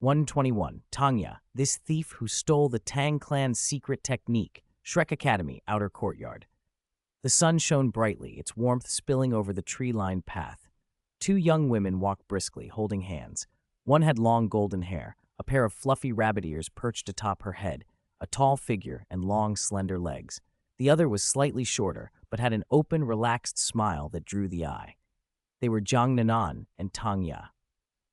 121. Tangya, this thief who stole the Tang clan's secret technique. Shrek Academy, outer courtyard. The sun shone brightly, its warmth spilling over the tree-lined path. Two young women walked briskly, holding hands. One had long golden hair, a pair of fluffy rabbit ears perched atop her head, a tall figure, and long, slender legs. The other was slightly shorter, but had an open, relaxed smile that drew the eye. They were Zhang Nanan and Tang Ya.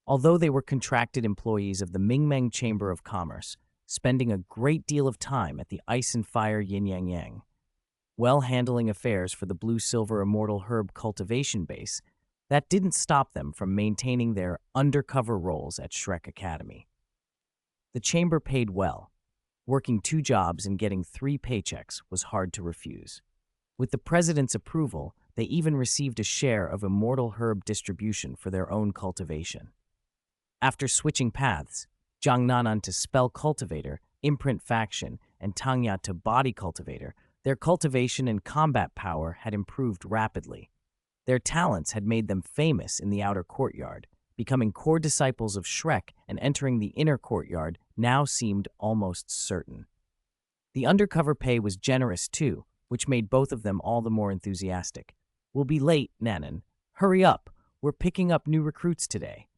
Although they were contracted employees of the Ming'an Chamber of Commerce, spending a great deal of time at the Ice and Fire Yin-Yang-Yang, well handling affairs for the blue-silver immortal herb cultivation base, that didn't stop them from maintaining their undercover roles at Shrek Academy. The chamber paid well. Working 2 jobs and getting 3 paychecks was hard to refuse. With the president's approval, they even received a share of immortal herb distribution for their own cultivation. After switching paths, Zhang Nanan to Spell Cultivator, Imprint Faction, and Tang Ya to Body Cultivator, their cultivation and combat power had improved rapidly. Their talents had made them famous in the outer courtyard. Becoming core disciples of Shrek and entering the inner courtyard now seemed almost certain. The undercover pay was generous too, which made both of them all the more enthusiastic. "We'll be late, Nanan. Hurry up, we're picking up new recruits today,"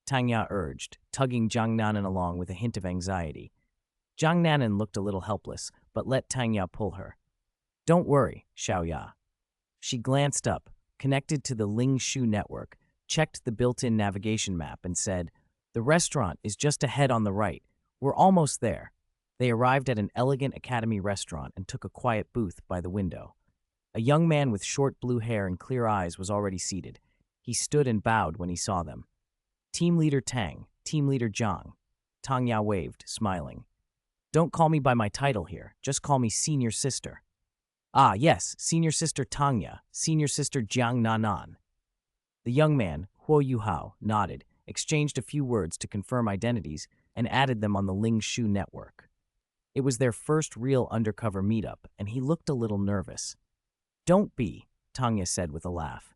Tang Ya urged, tugging Zhang Nanan along with a hint of anxiety. Zhang Nanan looked a little helpless, but let Tang Ya pull her. "Don't worry, Xiao Ya." She glanced up, connected to the Ling Shu network, checked the built-in navigation map, and said, "The restaurant is just ahead on the right. We're almost there." They arrived at an elegant academy restaurant and took a quiet booth by the window. A young man with short blue hair and clear eyes was already seated. He stood and bowed when he saw them. "Team Leader Tang, Team Leader Zhang." Tang Ya waved, smiling. "Don't call me by my title here, just call me Senior Sister." "Ah, yes, Senior Sister Tang Ya, Senior Sister Zhang Nanan." The young man, Huo Yuhao, nodded, exchanged a few words to confirm identities, and added them on the Ling Shu network. It was their first real undercover meetup, and he looked a little nervous. "Don't be," Tang Ya said with a laugh.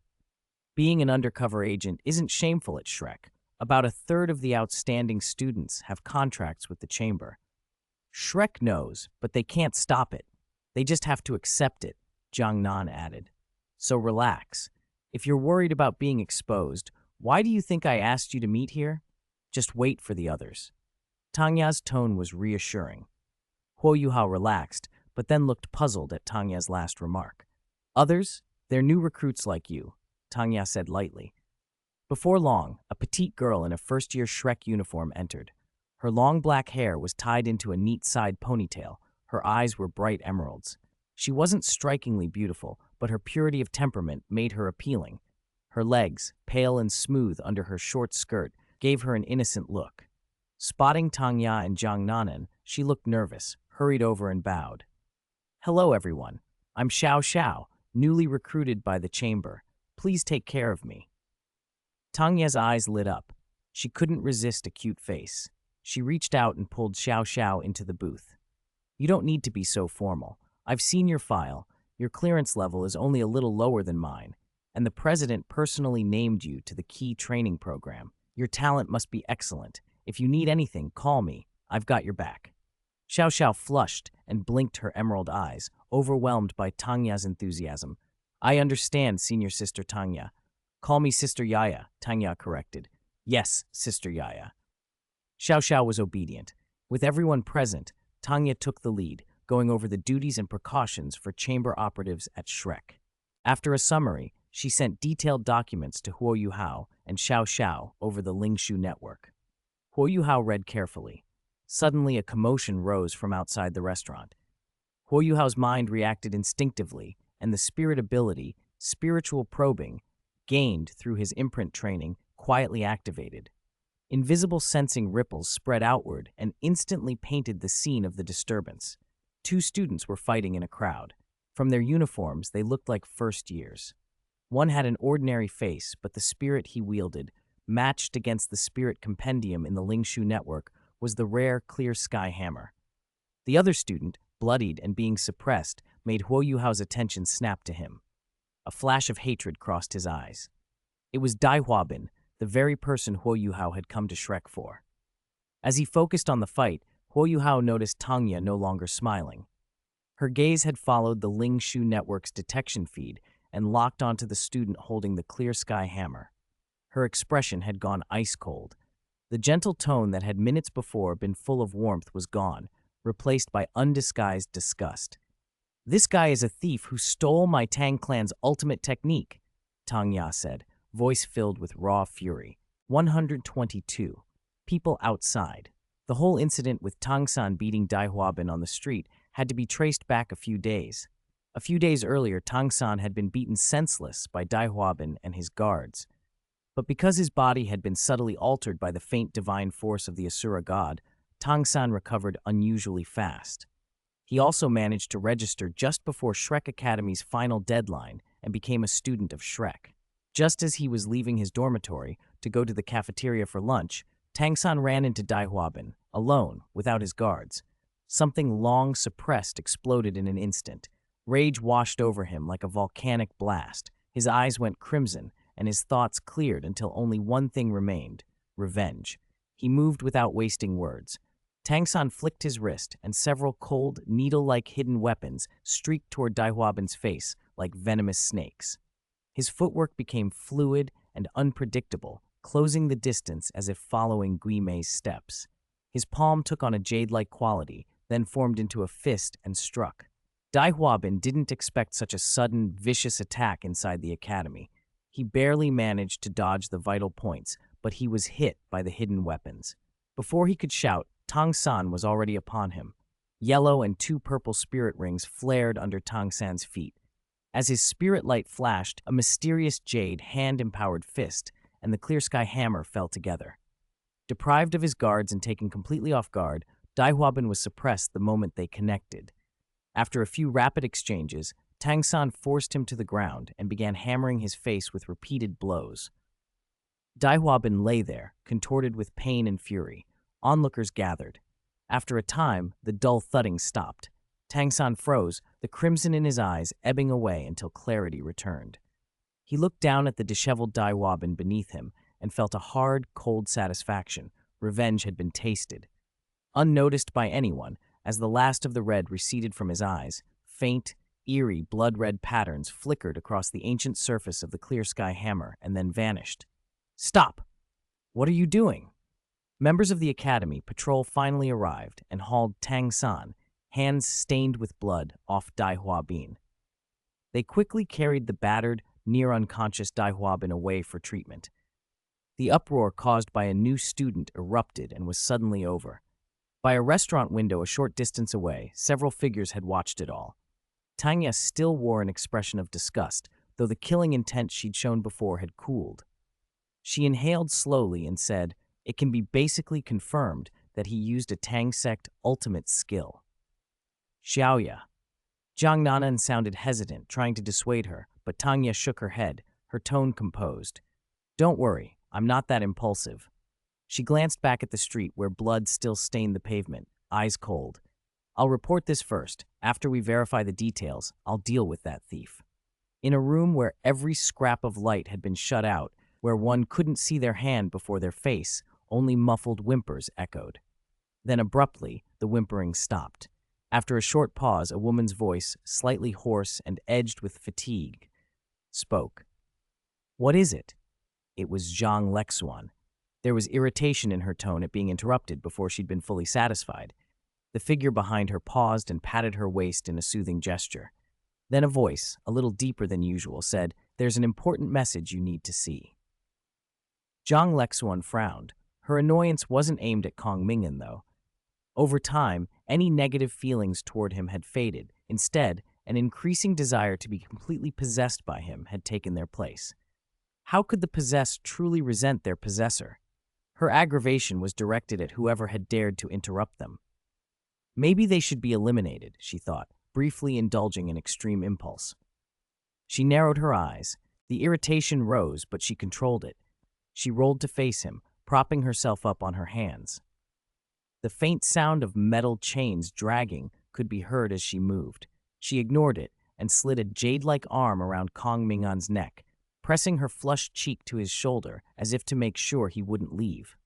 "Being an undercover agent isn't shameful at Shrek. About a third of the outstanding students have contracts with the chamber. Shrek knows, but they can't stop it. They just have to accept it," Zhang Nan added. "So relax. If you're worried about being exposed, why do you think I asked you to meet here? Just wait for the others." Tang Ya's tone was reassuring. Huo Yuhao relaxed, but then looked puzzled at Tang Ya's last remark. "Others? They're new recruits like you," Tang Ya said lightly. Before long, a petite girl in a first-year Shrek uniform entered. Her long black hair was tied into a neat side ponytail. Her eyes were bright emeralds. She wasn't strikingly beautiful, but her purity of temperament made her appealing. Her legs, pale and smooth under her short skirt, gave her an innocent look. Spotting Tang Ya and Zhang Nanan, she looked nervous, hurried over and bowed. "Hello, everyone. I'm Xiao Xiao, newly recruited by the chamber. Please take care of me." Tang Ya's eyes lit up. She couldn't resist a cute face. She reached out and pulled Xiao Xiao into the booth. "You don't need to be so formal. I've seen your file. Your clearance level is only a little lower than mine, and the president personally named you to the key training program. Your talent must be excellent. If you need anything, call me. I've got your back." Xiao Xiao flushed and blinked her emerald eyes, overwhelmed by Tang Ya's enthusiasm. "I understand, Senior Sister Tang Ya. Call me Sister Yaya," Tang Ya corrected. "Yes, Sister Yaya." Xiao Xiao was obedient. With everyone present, Tang Ya took the lead, going over the duties and precautions for chamber operatives at Shrek. After a summary, she sent detailed documents to Huo Yuhao and Xiao Xiao over the Ling Shu network. Huo Yuhao read carefully. Suddenly, a commotion rose from outside the restaurant. Huo Yuhao's mind reacted instinctively, and the spirit ability, spiritual probing, gained through his imprint training, quietly activated. Invisible sensing ripples spread outward and instantly painted the scene of the disturbance. 2 students were fighting in a crowd. From their uniforms, they looked like first years. One had an ordinary face, but the spirit he wielded, matched against the spirit compendium in the Ling Shu network, was the rare clear sky hammer. The other student, bloodied and being suppressed, made Huo Yuhao's attention snap to him. A flash of hatred crossed his eyes. It was Dai Huabin, the very person Huo Yuhao had come to Shrek for. As he focused on the fight, Huo Yuhao noticed Tangya no longer smiling. Her gaze had followed the Ling Shu network's detection feed and locked onto the student holding the clear sky hammer. Her expression had gone ice cold. The gentle tone that had minutes before been full of warmth was gone, replaced by undisguised disgust. "This guy is a thief who stole my Tang clan's ultimate technique," Tang Ya said, voice filled with raw fury. 122. People outside. The whole incident with Tang San beating Dai Huabin on the street had to be traced back a few days. A few days earlier, Tang San had been beaten senseless by Dai Huabin and his guards. But because his body had been subtly altered by the faint divine force of the Asura god, Tang San recovered unusually fast. He also managed to register just before Shrek Academy's final deadline and became a student of Shrek. Just as he was leaving his dormitory to go to the cafeteria for lunch, Tang San ran into Dai Huabin, alone, without his guards. Something long suppressed exploded in an instant. Rage washed over him like a volcanic blast. His eyes went crimson, and his thoughts cleared until only one thing remained: revenge. He moved without wasting words. Tang San flicked his wrist, and several cold, needle-like hidden weapons streaked toward Dai Huabin's face like venomous snakes. His footwork became fluid and unpredictable, closing the distance as if following Guimei's steps. His palm took on a jade-like quality, then formed into a fist and struck. Dai Huabin didn't expect such a sudden, vicious attack inside the academy. He barely managed to dodge the vital points, but he was hit by the hidden weapons. Before he could shout, Tang San was already upon him. Yellow and 2 purple spirit rings flared under Tang San's feet. As his spirit light flashed, a mysterious jade, hand-empowered fist and the clear sky hammer fell together. Deprived of his guards and taken completely off guard, Dai Huabin was suppressed the moment they connected. After a few rapid exchanges, Tang San forced him to the ground and began hammering his face with repeated blows. Dai Huabin lay there, contorted with pain and fury. Onlookers gathered. After a time, the dull thudding stopped. Tang San froze, the crimson in his eyes ebbing away until clarity returned. He looked down at the disheveled Dai Huabin beneath him and felt a hard, cold satisfaction. Revenge had been tasted. Unnoticed by anyone, as the last of the red receded from his eyes, faint, eerie, blood-red patterns flickered across the ancient surface of the clear sky hammer and then vanished. "Stop! What are you doing?" Members of the academy patrol finally arrived and hauled Tang San, hands stained with blood, off Dai Huabin. They quickly carried the battered, near-unconscious Dai Huabin away for treatment. The uproar caused by a new student erupted and was suddenly over. By a restaurant window a short distance away, several figures had watched it all. Tanya still wore an expression of disgust, though the killing intent she'd shown before had cooled. She inhaled slowly and said, "It can be basically confirmed that he used a Tang Sect ultimate skill." "Xiaoya." Jiang Nanan sounded hesitant, trying to dissuade her, but Tanya shook her head, her tone composed. "Don't worry, I'm not that impulsive." She glanced back at the street where blood still stained the pavement, eyes cold. "I'll report this first. After we verify the details, I'll deal with that thief." In a room where every scrap of light had been shut out, where one couldn't see their hand before their face, only muffled whimpers echoed. Then abruptly, the whimpering stopped. After a short pause, a woman's voice, slightly hoarse and edged with fatigue, spoke. "What is it?" It was Zhang Lexuan. There was irritation in her tone at being interrupted before she'd been fully satisfied. The figure behind her paused and patted her waist in a soothing gesture. Then a voice, a little deeper than usual, said, "There's an important message you need to see." Zhang Lexuan frowned. Her annoyance wasn't aimed at Kong Ming'an, though. Over time, any negative feelings toward him had faded. Instead, an increasing desire to be completely possessed by him had taken their place. How could the possessed truly resent their possessor? Her aggravation was directed at whoever had dared to interrupt them. Maybe they should be eliminated, she thought, briefly indulging in extreme impulse. She narrowed her eyes. The irritation rose, but she controlled it. She rolled to face him, propping herself up on her hands. The faint sound of metal chains dragging could be heard as she moved. She ignored it and slid a jade-like arm around Kong Ming'an's neck, pressing her flushed cheek to his shoulder as if to make sure he wouldn't leave.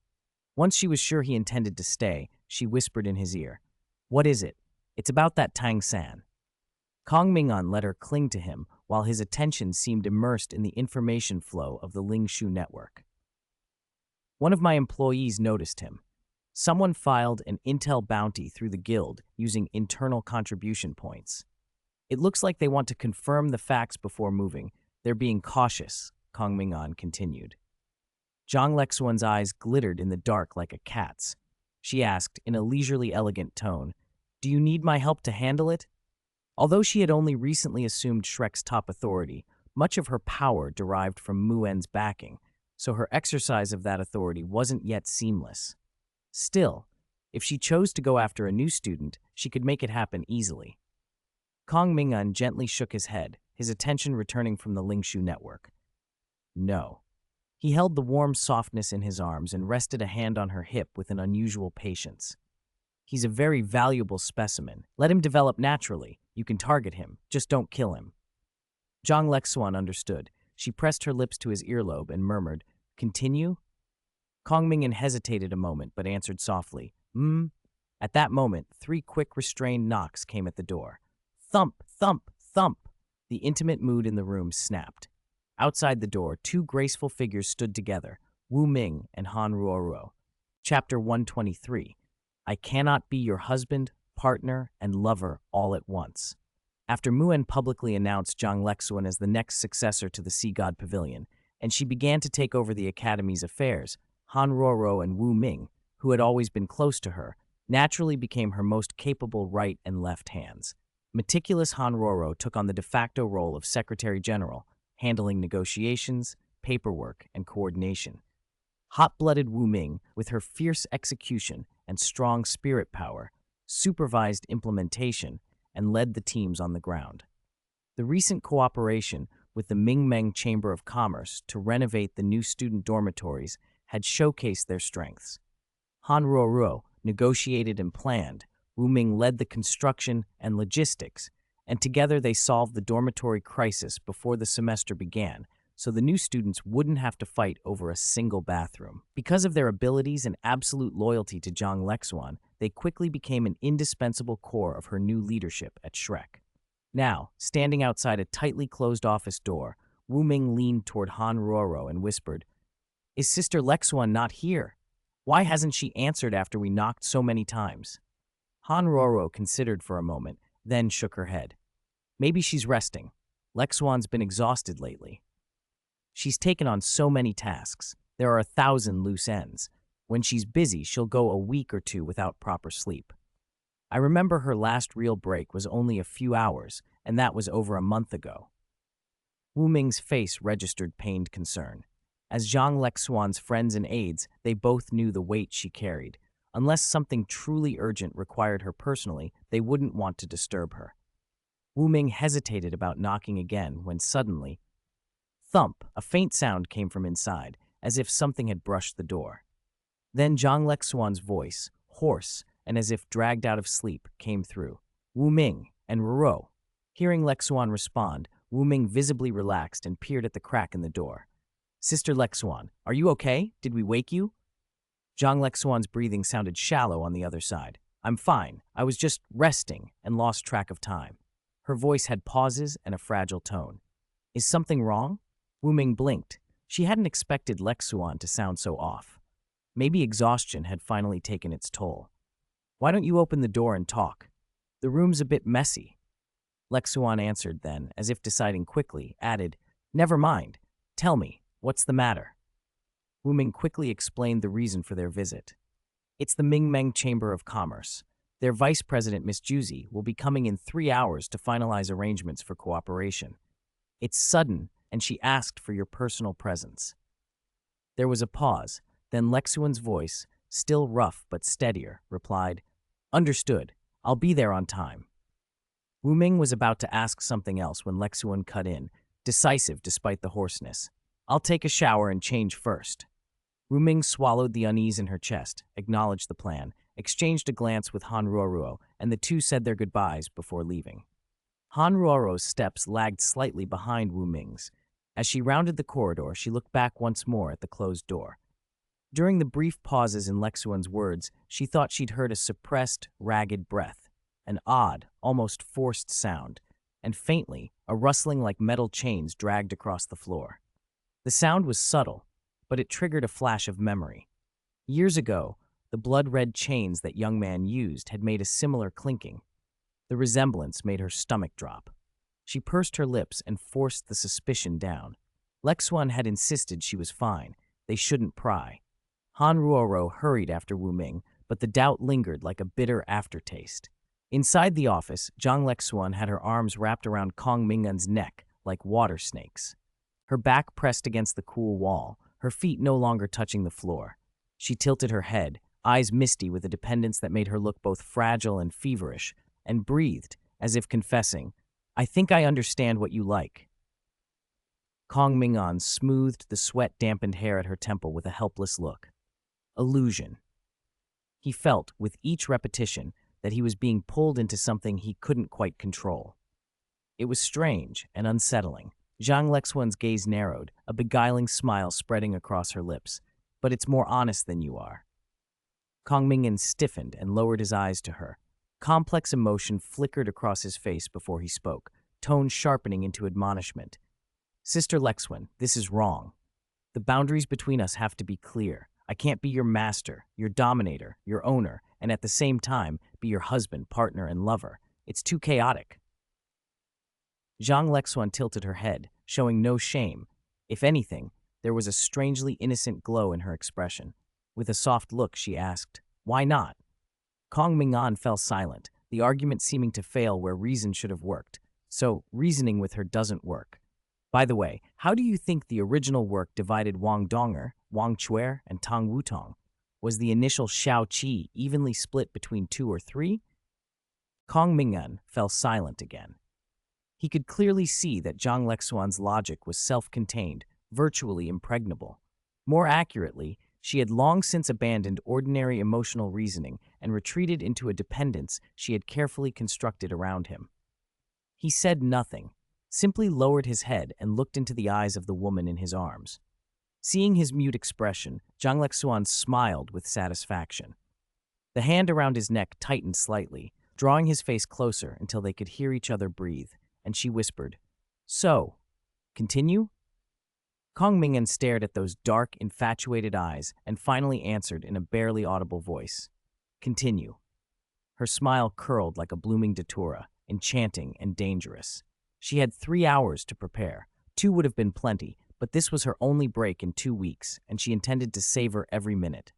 Once she was sure he intended to stay, she whispered in his ear, "What is it?" "It's about that Tang San." Kong Ming'an let her cling to him while his attention seemed immersed in the information flow of the Ling Shu network. One of my employees noticed him. Someone filed an intel bounty through the guild using internal contribution points. It looks like they want to confirm the facts before moving. They're being cautious, Kong Ming'an continued. Zhang Lexuan's eyes glittered in the dark like a cat's. She asked, in a leisurely elegant tone, "Do you need my help to handle it?" Although she had only recently assumed Shrek's top authority, much of her power derived from Muen's backing, so her exercise of that authority wasn't yet seamless. Still, if she chose to go after a new student, she could make it happen easily. Kong Ming'an gently shook his head, his attention returning from the Ling Shu network. No. He held the warm softness in his arms and rested a hand on her hip with an unusual patience. "He's a very valuable specimen. Let him develop naturally. You can target him. Just don't kill him." Zhang Lexuan understood. She pressed her lips to his earlobe and murmured, "Continue?" Kong Ming'an hesitated a moment but answered softly, At that moment, 3 quick restrained knocks came at the door. Thump, thump, thump. The intimate mood in the room snapped. Outside the door, 2 graceful figures stood together, Wu Ming and Han Ruoruo. Chapter 123. I cannot be your husband, partner, and lover all at once. After Muen publicly announced Zhang Lexuan as the next successor to the Sea God Pavilion, and she began to take over the Academy's affairs, Han Ruoruo and Wu Ming, who had always been close to her, naturally became her most capable right and left hands. Meticulous Han Ruoruo took on the de facto role of Secretary General, handling negotiations, paperwork, and coordination. Hot-blooded Wu Ming, with her fierce execution and strong spirit power, supervised implementation and led the teams on the ground. The recent cooperation with the Ming'an Chamber of Commerce to renovate the new student dormitories had showcased their strengths. Han Ruoruo negotiated and planned, Wu Ming led the construction and logistics, and together they solved the dormitory crisis before the semester began, so the new students wouldn't have to fight over a single bathroom. Because of their abilities and absolute loyalty to Zhang Lexuan, they quickly became an indispensable core of her new leadership at Shrek. Now, standing outside a tightly closed office door, Wu Ming leaned toward Han Ruoruo and whispered, "Is Sister Lexuan not here? Why hasn't she answered after we knocked so many times?" Han Ruoruo considered for a moment, then shook her head. "Maybe she's resting. Lexuan's been exhausted lately. She's taken on so many tasks. There are 1,000 loose ends. When she's busy, she'll go a week or 2 without proper sleep. I remember her last real break was only a few hours, and that was over a month ago." Wu Ming's face registered pained concern. As Zhang Lexuan's friends and aides, they both knew the weight she carried. Unless something truly urgent required her personally, they wouldn't want to disturb her. Wu Ming hesitated about knocking again when suddenly, thump, a faint sound came from inside, as if something had brushed the door. Then Zhang Lexuan's voice, hoarse and as if dragged out of sleep, came through. "Wu Ming and Ruo." Hearing Lexuan respond, Wu Ming visibly relaxed and peered at the crack in the door. "Sister Lexuan, are you okay? Did we wake you?" Zhang Lexuan's breathing sounded shallow on the other side. "I'm fine. I was just resting and lost track of time." Her voice had pauses and a fragile tone. "Is something wrong?" Wu Ming blinked. She hadn't expected Lexuan to sound so off. Maybe exhaustion had finally taken its toll. "Why don't you open the door and talk? The room's a bit messy." Lexuan answered then, as if deciding quickly, added, "Never mind. Tell me, what's the matter?" Wu Ming quickly explained the reason for their visit. "It's the Ming'an Chamber of Commerce. Their vice president, Miss Juzi, will be coming in 3 hours to finalize arrangements for cooperation. It's sudden, and she asked for your personal presence." There was a pause, then Lexuan's voice, still rough but steadier, replied, "Understood. I'll be there on time." Wu Ming was about to ask something else when Lexuan cut in, decisive despite the hoarseness. "I'll take a shower and change first." Wu Ming swallowed the unease in her chest, acknowledged the plan, exchanged a glance with Han Ruoruo, and the two said their goodbyes before leaving. Han Ruoruo's steps lagged slightly behind Wu Ming's. As she rounded the corridor, she looked back once more at the closed door. During the brief pauses in Lexuan's words, she thought she'd heard a suppressed, ragged breath, an odd, almost forced sound, and faintly, a rustling like metal chains dragged across the floor. The sound was subtle, but it triggered a flash of memory. Years ago, the blood-red chains that young man used had made a similar clinking. The resemblance made her stomach drop. She pursed her lips and forced the suspicion down. Lexuan had insisted she was fine. They shouldn't pry. Han Ruoro hurried after Wu Ming, but the doubt lingered like a bitter aftertaste. Inside the office, Zhang Lexuan had her arms wrapped around Kong Ming'an's neck like water snakes. Her back pressed against the cool wall, her feet no longer touching the floor. She tilted her head, eyes misty with a dependence that made her look both fragile and feverish, and breathed, as if confessing, "I think I understand what you like." Kong Ming'an smoothed the sweat-dampened hair at her temple with a helpless look. Illusion. He felt, with each repetition, that he was being pulled into something he couldn't quite control. It was strange and unsettling. Zhang Lexuan's gaze narrowed, a beguiling smile spreading across her lips. "But it's more honest than you are." Kong Ming'an stiffened and lowered his eyes to her. Complex emotion flickered across his face before he spoke, tone sharpening into admonishment. "Sister Lexuan, this is wrong. The boundaries between us have to be clear. I can't be your master, your dominator, your owner, and at the same time be your husband, partner, and lover. It's too chaotic." Zhang Lexuan tilted her head, showing no shame. If anything, there was a strangely innocent glow in her expression. With a soft look, she asked, "Why not?" Kong Ming'an fell silent, the argument seeming to fail where reason should have worked. So, reasoning with her doesn't work. By the way, how do you think the original work divided Wang Donger, Wang Chuer, and Tang Wutong? Was the initial Xiao Qi evenly split between 2 or 3? Kong Ming'an fell silent again. He could clearly see that Zhang Lexuan's logic was self-contained, virtually impregnable. More accurately, she had long since abandoned ordinary emotional reasoning and retreated into a dependence she had carefully constructed around him. He said nothing, simply lowered his head and looked into the eyes of the woman in his arms. Seeing his mute expression, Zhang Lexuan smiled with satisfaction. The hand around his neck tightened slightly, drawing his face closer until they could hear each other breathe, and she whispered, "So, continue?" Kong Ming'an stared at those dark, infatuated eyes and finally answered in a barely audible voice, "Continue." Her smile curled like a blooming datura, enchanting and dangerous. She had 3 hours to prepare. 2 would have been plenty, but this was her only break in 2 weeks, and she intended to savor every minute.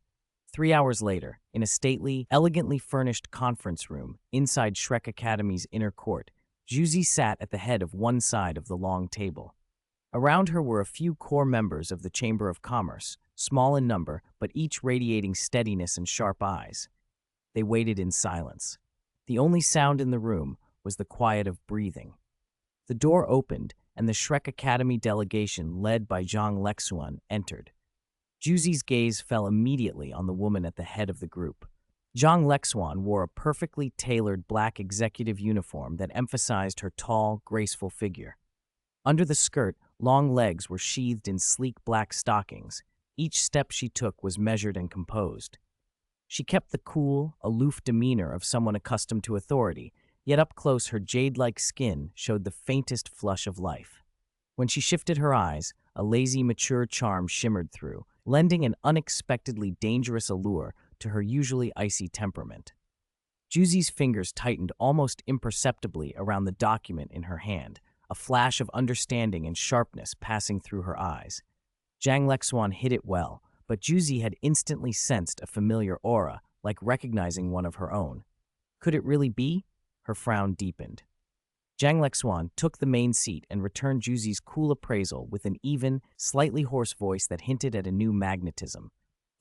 3 hours later, in a stately, elegantly furnished conference room inside Shrek Academy's inner court, Juzi sat at the head of one side of the long table. Around her were a few core members of the Chamber of Commerce, small in number, but each radiating steadiness and sharp eyes. They waited in silence. The only sound in the room was the quiet of breathing. The door opened, and the Shrek Academy delegation led by Zhang Lexuan entered. Juzi's gaze fell immediately on the woman at the head of the group. Zhang Lexuan wore a perfectly tailored black executive uniform that emphasized her tall, graceful figure. Under the skirt, long legs were sheathed in sleek black stockings. Each step she took was measured and composed. She kept the cool, aloof demeanor of someone accustomed to authority, yet up close her jade-like skin showed the faintest flush of life. When she shifted her eyes, a lazy, mature charm shimmered through, lending an unexpectedly dangerous allure to her usually icy temperament. Juzi's fingers tightened almost imperceptibly around the document in her hand, a flash of understanding and sharpness passing through her eyes. Zhang Lexuan hid it well, but Juzi had instantly sensed a familiar aura, like recognizing one of her own. Could it really be? Her frown deepened. Zhang Lexuan took the main seat and returned Juzi's cool appraisal with an even, slightly hoarse voice that hinted at a new magnetism.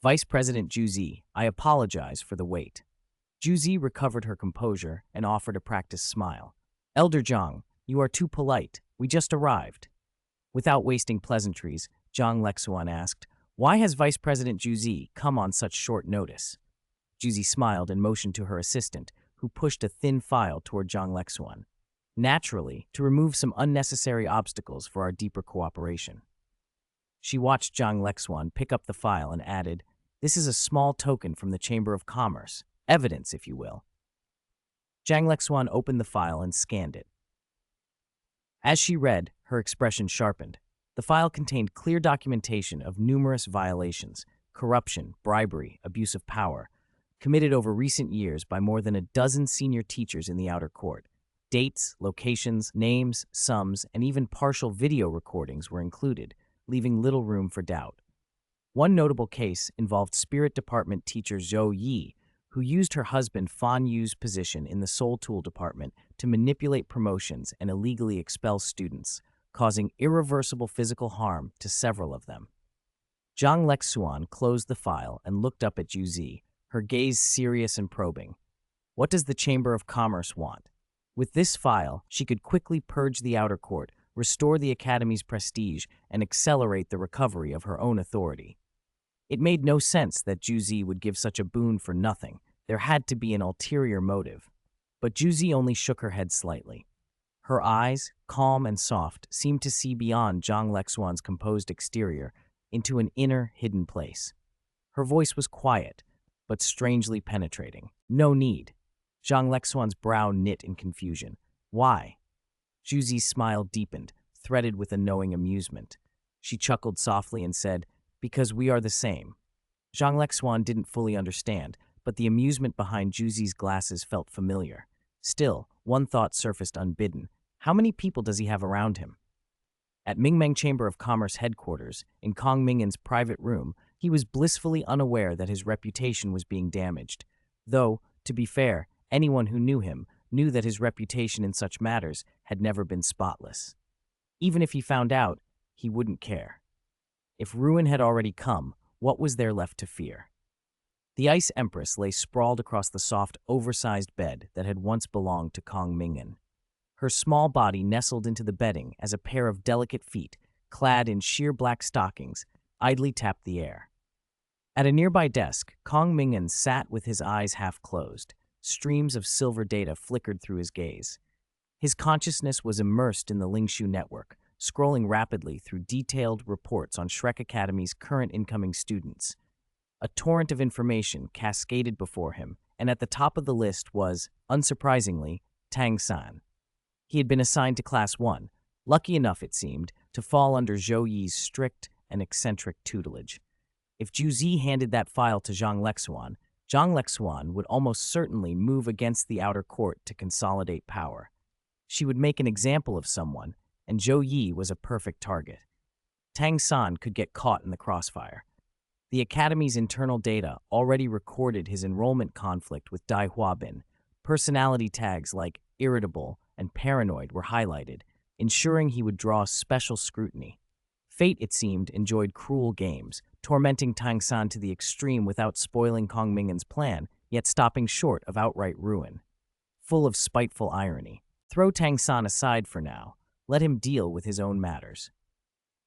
"Vice President Juzi, I apologize for the wait." Juzi recovered her composure and offered a practiced smile. "Elder Zhang, you are too polite. We just arrived." Without wasting pleasantries, Zhang Lexuan asked, "Why has Vice President Juzi come on such short notice?" Juzi smiled and motioned to her assistant, who pushed a thin file toward Zhang Lexuan. "Naturally, to remove some unnecessary obstacles for our deeper cooperation." She watched Zhang Lexuan pick up the file and added, This is a small token from the Chamber of Commerce, evidence, if you will. Zhang Lexuan opened the file and scanned it. As she read, her expression sharpened. The file contained clear documentation of numerous violations, corruption, bribery, abuse of power, committed over recent years by more than a dozen senior teachers in the outer court. Dates, locations, names, sums, and even partial video recordings were included, leaving little room for doubt. One notable case involved Spirit Department teacher Zhou Yi, who used her husband Fan Yu's position in the Soul Tool Department to manipulate promotions and illegally expel students, causing irreversible physical harm to several of them. Zhang Lexuan closed the file and looked up at Zhu Zi, her gaze serious and probing. What does the Chamber of Commerce want? With this file, she could quickly purge the outer court, restore the Academy's prestige, and accelerate the recovery of her own authority. It made no sense that Zhu Zi would give such a boon for nothing. There had to be an ulterior motive. But Zhu Zi only shook her head slightly. Her eyes, calm and soft, seemed to see beyond Zhang Lexuan's composed exterior into an inner, hidden place. Her voice was quiet, but strangely penetrating. No need. Zhang Lexuan's brow knit in confusion. Why? Zhu Zi's smile deepened, threaded with a knowing amusement. She chuckled softly and said, "Because we are the same." Zhang Lexuan didn't fully understand, but the amusement behind Zhu Zi's glasses felt familiar. Still, one thought surfaced unbidden. How many people does he have around him? At Ming'an Chamber of Commerce headquarters, in Kong Ming'an's private room, he was blissfully unaware that his reputation was being damaged. Though, to be fair, anyone who knew him knew that his reputation in such matters had never been spotless. Even if he found out, he wouldn't care. If ruin had already come, what was there left to fear? The Ice Empress lay sprawled across the soft, oversized bed that had once belonged to Kong Ming'an. Her small body nestled into the bedding as a pair of delicate feet, clad in sheer black stockings, idly tapped the air. At a nearby desk, Kong Ming'an sat with his eyes half closed. Streams of silver data flickered through his gaze. His consciousness was immersed in the Lingshu network, scrolling rapidly through detailed reports on Shrek Academy's current incoming students. A torrent of information cascaded before him, and at the top of the list was, unsurprisingly, Tang San. He had been assigned to Class 1, lucky enough, it seemed, to fall under Zhou Yi's strict and eccentric tutelage. If Zhu Zi handed that file to Zhang Lexuan would almost certainly move against the outer court to consolidate power. She would make an example of someone, and Zhou Yi was a perfect target. Tang San could get caught in the crossfire. The Academy's internal data already recorded his enrollment conflict with Dai Huabin. Personality tags like irritable and paranoid were highlighted, ensuring he would draw special scrutiny. Fate, it seemed, enjoyed cruel games, tormenting Tang San to the extreme without spoiling Kong Ming'an's plan, yet stopping short of outright ruin. Full of spiteful irony. Throw Tang San aside for now. Let him deal with his own matters.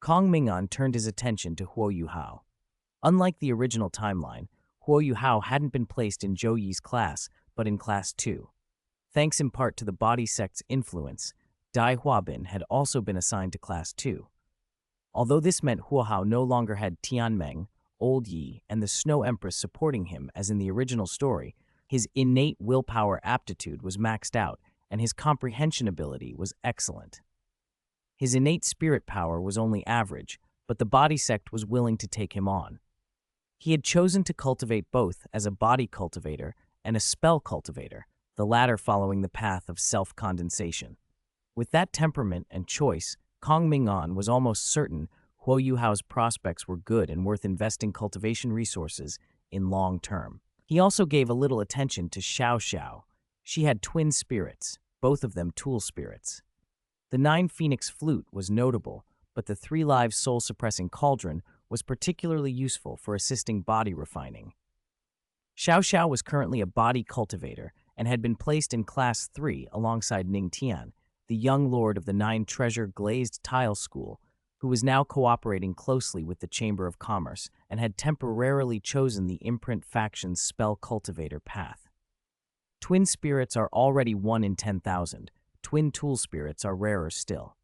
Kong Ming'an turned his attention to Huo Yuhao. Unlike the original timeline, Huo Yuhao hadn't been placed in Zhou Yi's class, but in Class 2. Thanks in part to the body sect's influence, Dai Huabin had also been assigned to Class 2. Although this meant Huo Hao no longer had Tianmeng, Old Yi, and the Snow Empress supporting him as in the original story, his innate willpower aptitude was maxed out, and his comprehension ability was excellent. His innate spirit power was only average, but the body sect was willing to take him on. He had chosen to cultivate both as a body cultivator and a spell cultivator, the latter following the path of self-condensation. With that temperament and choice, Kong Ming'an was almost certain Huo Yuhao's prospects were good and worth investing cultivation resources in long term. He also gave a little attention to Xiao Xiao. She had twin spirits, both of them tool spirits. The 9-phoenix flute was notable, but the 3-live soul-suppressing cauldron was particularly useful for assisting body refining. Xiao Xiao was currently a body cultivator and had been placed in Class 3 alongside Ning Tian, the young lord of the 9-treasure glazed tile school, who was now cooperating closely with the Chamber of Commerce and had temporarily chosen the imprint faction's spell cultivator path. Twin spirits are already 1 in 10,000. Twin tool spirits are rarer still.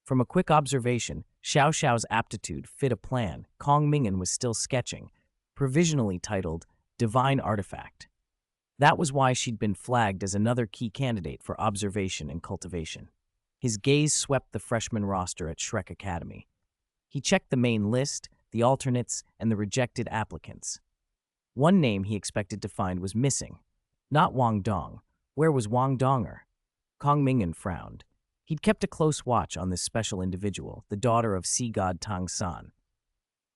From a quick observation, Xiao Xiao's aptitude fit a plan Kong Ming'an was still sketching, provisionally titled Divine Artifact. That was why she'd been flagged as another key candidate for observation and cultivation. His gaze swept the freshman roster at Shrek Academy. He checked the main list, the alternates, and the rejected applicants. One name he expected to find was missing. Not Wang Dong. Where was Wang Donger? Kong Ming'an frowned. He'd kept a close watch on this special individual, the daughter of sea god Tang San.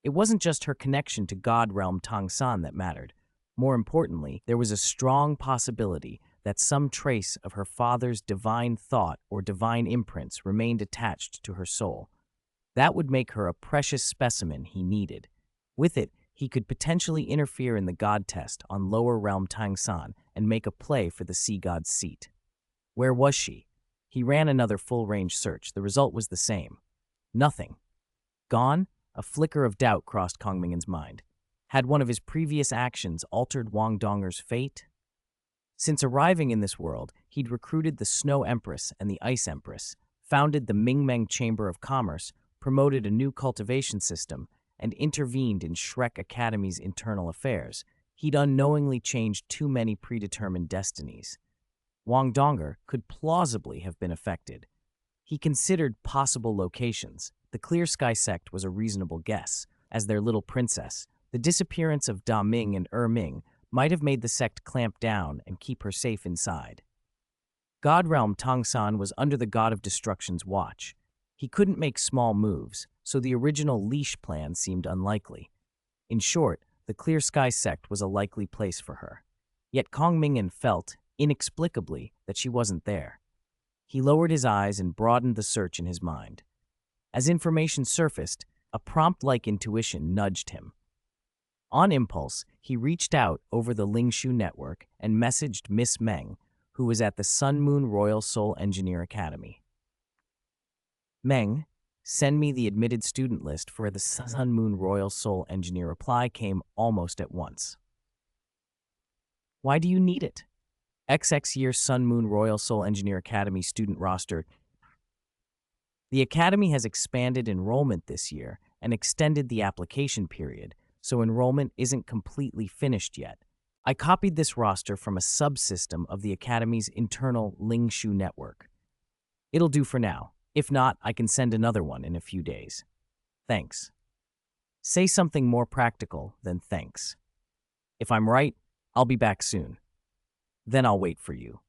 It wasn't just her connection to god realm Tang San that mattered. More importantly, there was a strong possibility that some trace of her father's divine thought or divine imprints remained attached to her soul. That would make her a precious specimen he needed. With it, he could potentially interfere in the god test on lower realm Tang San and make a play for the sea god's seat. Where was she? He ran another full-range search. The result was the same. Nothing. Gone? A flicker of doubt crossed Kong Ming'an's mind. Had one of his previous actions altered Wang Donger's fate? Since arriving in this world, he'd recruited the Snow Empress and the Ice Empress, founded the Ming'an Chamber of Commerce, promoted a new cultivation system, and intervened in Shrek Academy's internal affairs. He'd unknowingly changed too many predetermined destinies. Wang Donger could plausibly have been affected. He considered possible locations. The Clear Sky Sect was a reasonable guess. As their little princess, the disappearance of Da Ming and Ming might have made the sect clamp down and keep her safe inside. God realm Tang San was under the God of Destruction's watch. He couldn't make small moves, so the original leash plan seemed unlikely. In short, the Clear Sky Sect was a likely place for her. Yet Kong Ming'an felt, inexplicably, that she wasn't there. He lowered his eyes and broadened the search in his mind. As information surfaced, a prompt-like intuition nudged him. On impulse, he reached out over the Lingshu network and messaged Miss Meng, who was at the Sun Moon Royal Soul Engineer Academy. Meng, send me the admitted student list for the Sun Moon Royal Soul Engineer. Reply came almost at once. Why do you need it? XX year Sun Moon Royal Soul Engineer Academy student roster. The Academy has expanded enrollment this year and extended the application period, so enrollment isn't completely finished yet. I copied this roster from a subsystem of the Academy's internal Lingshu network. It'll do for now. If not, I can send another one in a few days. Thanks. Say something more practical than thanks. If I'm right, I'll be back soon. Then I'll wait for you.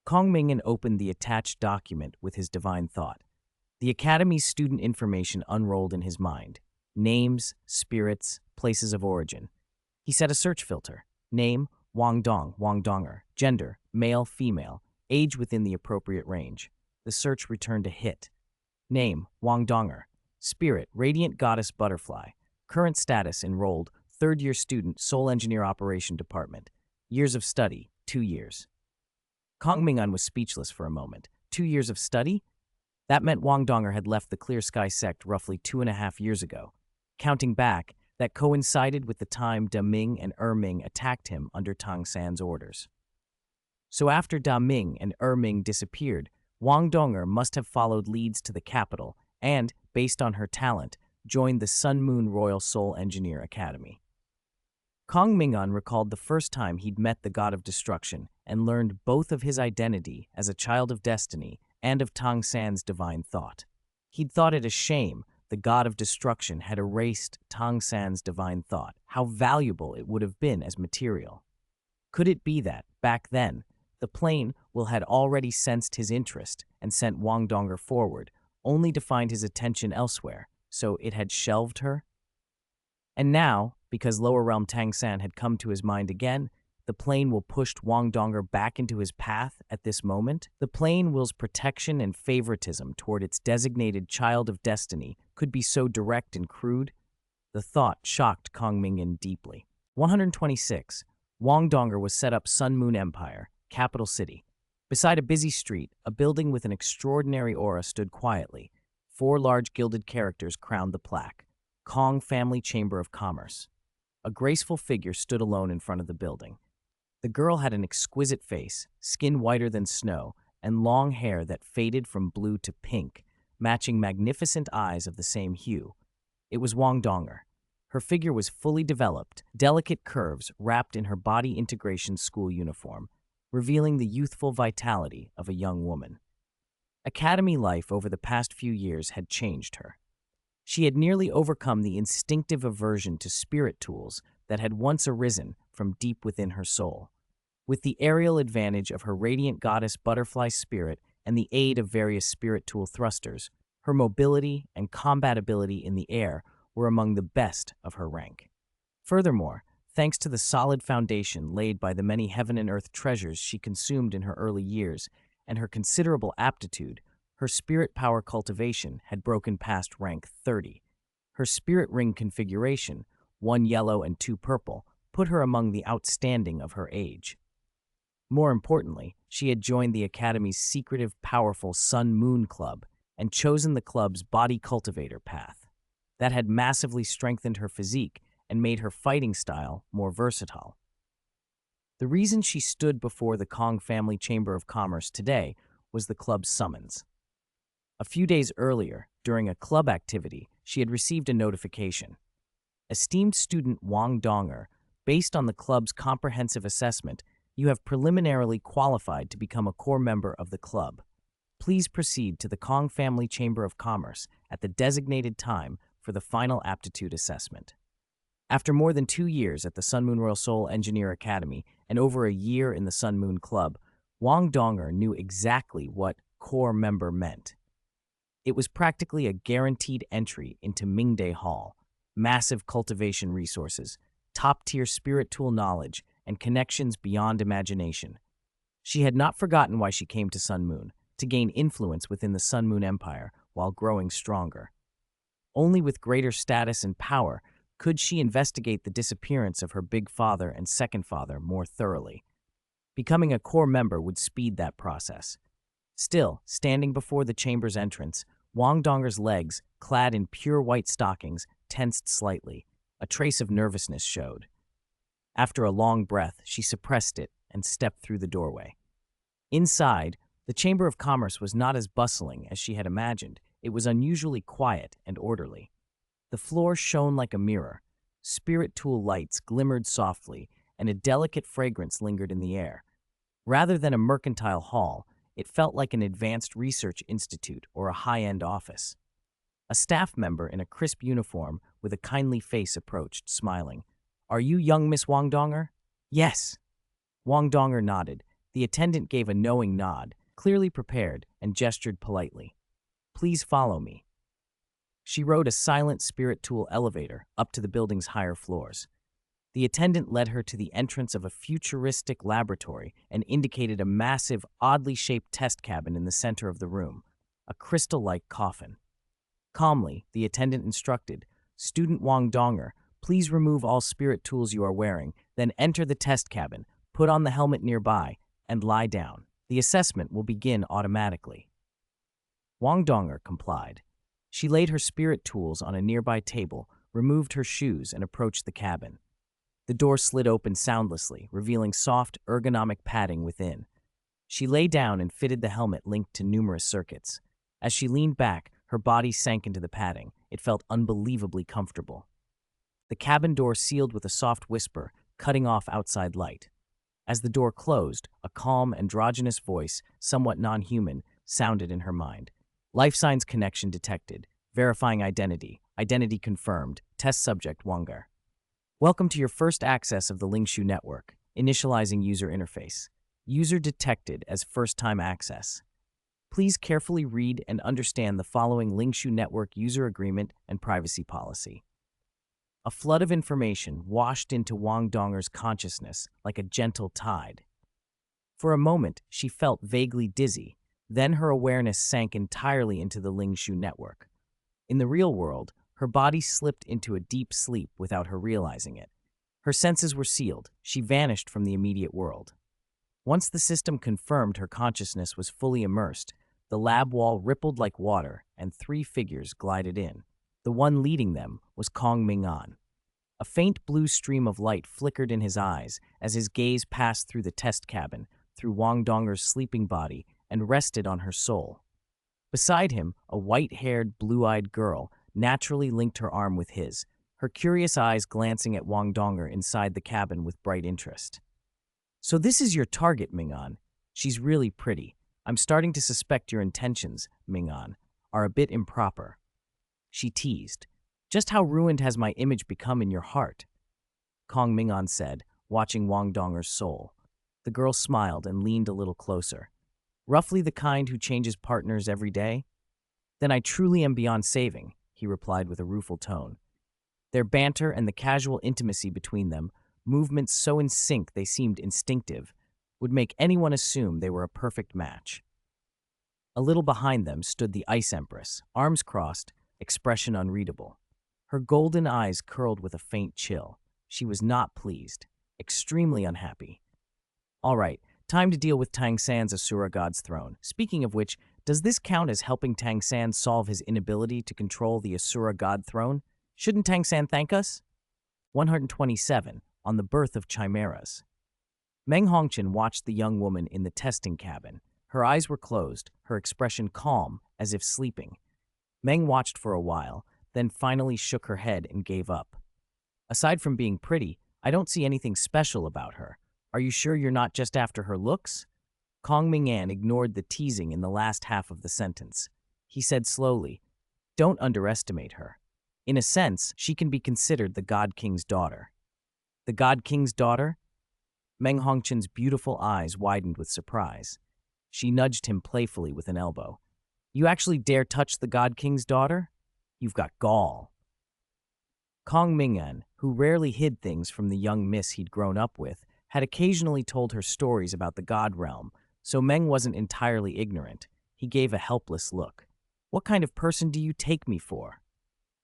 Kong Ming'an opened the attached document with his divine thought. The Academy's student information unrolled in his mind. Names, spirits, places of origin. He set a search filter. Name, Wang Dong, Wang Donger. Gender, male, female. Age within the appropriate range. The search returned a hit. Name, Wang Donger. Spirit, Radiant Goddess Butterfly. Current status, enrolled, third-year student, Soul Engineer Operation Department. Years of study, 2 years. Kong Ming'an was speechless for a moment. 2 years of study? That meant Wang Donger had left the Clear Sky Sect roughly 2.5 years ago. Counting back, that coincided with the time Da Ming and Ming attacked him under Tang San's orders. So after Da Ming and Ming disappeared, Wang Donger must have followed leads to the capital and, based on her talent, joined the Sun Moon Royal Soul Engineer Academy. Kong Ming'an recalled the first time he'd met the God of Destruction and learned both of his identity as a child of destiny and of Tang San's divine thought. He'd thought it a shame the God of Destruction had erased Tang San's divine thought, how valuable it would have been as material. Could it be that, back then, the plane had already sensed his interest and sent Wang Donger forward, only to find his attention elsewhere, so it had shelved her? And now, because Lower Realm Tang San had come to his mind again, the plane pushed Wang Donger back into his path at this moment. The plane will's protection and favoritism toward its designated child of destiny could be so direct and crude. The thought shocked Kong Ming'an deeply. 126. Wang Donger was set up Sun Moon Empire, capital city. Beside a busy street, a building with an extraordinary aura stood quietly. 4 large gilded characters crowned the plaque. Kong Family Chamber of Commerce. A graceful figure stood alone in front of the building. The girl had an exquisite face, skin whiter than snow, and long hair that faded from blue to pink, matching magnificent eyes of the same hue. It was Wang Donger. Her figure was fully developed, delicate curves wrapped in her body integration school uniform, revealing the youthful vitality of a young woman. Academy life over the past few years had changed her. She had nearly overcome the instinctive aversion to spirit tools that had once arisen from deep within her soul. With the aerial advantage of her radiant goddess butterfly spirit and the aid of various spirit tool thrusters, her mobility and combat ability in the air were among the best of her rank. Furthermore, thanks to the solid foundation laid by the many heaven and earth treasures she consumed in her early years and her considerable aptitude, her spirit power cultivation had broken past rank 30. Her spirit ring configuration, 1 yellow and 2 purple, put her among the outstanding of her age. More importantly, she had joined the Academy's secretive, powerful Sun-Moon Club and chosen the club's body cultivator path. That had massively strengthened her physique and made her fighting style more versatile. The reason she stood before the Kong Family Chamber of Commerce today was the club's summons. A few days earlier, during a club activity, she had received a notification. Esteemed student Wang Donger, based on the club's comprehensive assessment, you have preliminarily qualified to become a core member of the club. Please proceed to the Kong Family Chamber of Commerce at the designated time for the final aptitude assessment. After more than 2 years at the Sun Moon Royal Soul Engineer Academy and over a year in the Sun Moon Club, Wang Donger knew exactly what core member meant. It was practically a guaranteed entry into Ming'an Hall, massive cultivation resources, top-tier spirit tool knowledge, and connections beyond imagination. She had not forgotten why she came to Sun Moon, to gain influence within the Sun Moon Empire while growing stronger. Only with greater status and power could she investigate the disappearance of her big father and second father more thoroughly. Becoming a core member would speed that process. Still, standing before the chamber's entrance, Wang Donger's legs, clad in pure white stockings, tensed slightly. A trace of nervousness showed. After a long breath, she suppressed it and stepped through the doorway. Inside, the Chamber of Commerce was not as bustling as she had imagined. It was unusually quiet and orderly. The floor shone like a mirror. Spirit tool lights glimmered softly, and a delicate fragrance lingered in the air. Rather than a mercantile hall, it felt like an advanced research institute or a high-end office. A staff member in a crisp uniform with a kindly face approached, smiling. "Are you young Miss Wang Donger?" "Yes." Wang Donger nodded. The attendant gave a knowing nod, clearly prepared, and gestured politely. "Please follow me." She rode a silent spirit tool elevator up to the building's higher floors. The attendant led her to the entrance of a futuristic laboratory and indicated a massive, oddly shaped test cabin in the center of the room, a crystal-like coffin. Calmly, the attendant instructed, "Student Wang Donger, please remove all spirit tools you are wearing, then enter the test cabin, put on the helmet nearby, and lie down. The assessment will begin automatically." Wang Donger complied. She laid her spirit tools on a nearby table, removed her shoes, and approached the cabin. The door slid open soundlessly, revealing soft, ergonomic padding within. She lay down and fitted the helmet linked to numerous circuits. As she leaned back, her body sank into the padding. It felt unbelievably comfortable. The cabin door sealed with a soft whisper, cutting off outside light. As the door closed, a calm, androgynous voice, somewhat non-human, sounded in her mind. Life signs connection detected. Verifying identity. Identity confirmed. Test subject Wanger. Welcome to your first access of the Lingshu network. Initializing user interface. User detected as first-time access. Please carefully read and understand the following Lingshu network user agreement and privacy policy. A flood of information washed into Wang Donger's consciousness like a gentle tide. For a moment, she felt vaguely dizzy. Then her awareness sank entirely into the Lingshu network. In the real world, her body slipped into a deep sleep without her realizing it. Her senses were sealed. She vanished from the immediate world. Once the system confirmed her consciousness was fully immersed, the lab wall rippled like water and 3 figures glided in. The one leading them was Kong Ming'an. A faint blue stream of light flickered in his eyes as his gaze passed through the test cabin, through Wang Donger's sleeping body, and rested on her soul. Beside him, a white-haired, blue-eyed girl naturally linked her arm with his. her curious eyes glancing at Wang Donger inside the cabin with bright interest. "So this is your target, Ming'an. She's really pretty. I'm starting to suspect your intentions, Ming'an, are a bit improper," she teased. "Just how ruined has my image become in your heart?" Kong Ming'an said, watching Wang Donger's soul. The girl smiled and leaned a little closer. "Roughly the kind who changes partners every day?" "Then I truly am beyond saving," he replied with a rueful tone. Their banter and the casual intimacy between them, movements so in sync they seemed instinctive, would make anyone assume they were a perfect match. A little behind them stood the Ice Empress, arms crossed, expression unreadable. Her golden eyes curled with a faint chill. She was not pleased, extremely unhappy. "All right, time to deal with Tang San's Asura God's throne. Speaking of which, does this count as helping Tang San solve his inability to control the Asura God throne? Shouldn't Tang San thank us?" 127. On the Birth of Chimeras. Meng Hongqin watched the young woman in the testing cabin. Her eyes were closed, her expression calm, as if sleeping. Meng watched for a while, then finally shook her head and gave up. "Aside from being pretty, I don't see anything special about her. Are you sure you're not just after her looks?" Kong Ming'an ignored the teasing in the last half of the sentence. He said slowly, "Don't underestimate her. In a sense, she can be considered the God King's daughter." "The God King's daughter?" Meng Hongqin's beautiful eyes widened with surprise. She nudged him playfully with an elbow. "You actually dare touch the God King's daughter? You've got gall." Kong Ming'an, who rarely hid things from the young miss he'd grown up with, had occasionally told her stories about the God realm, so Meng wasn't entirely ignorant. He gave a helpless look. "What kind of person do you take me for?"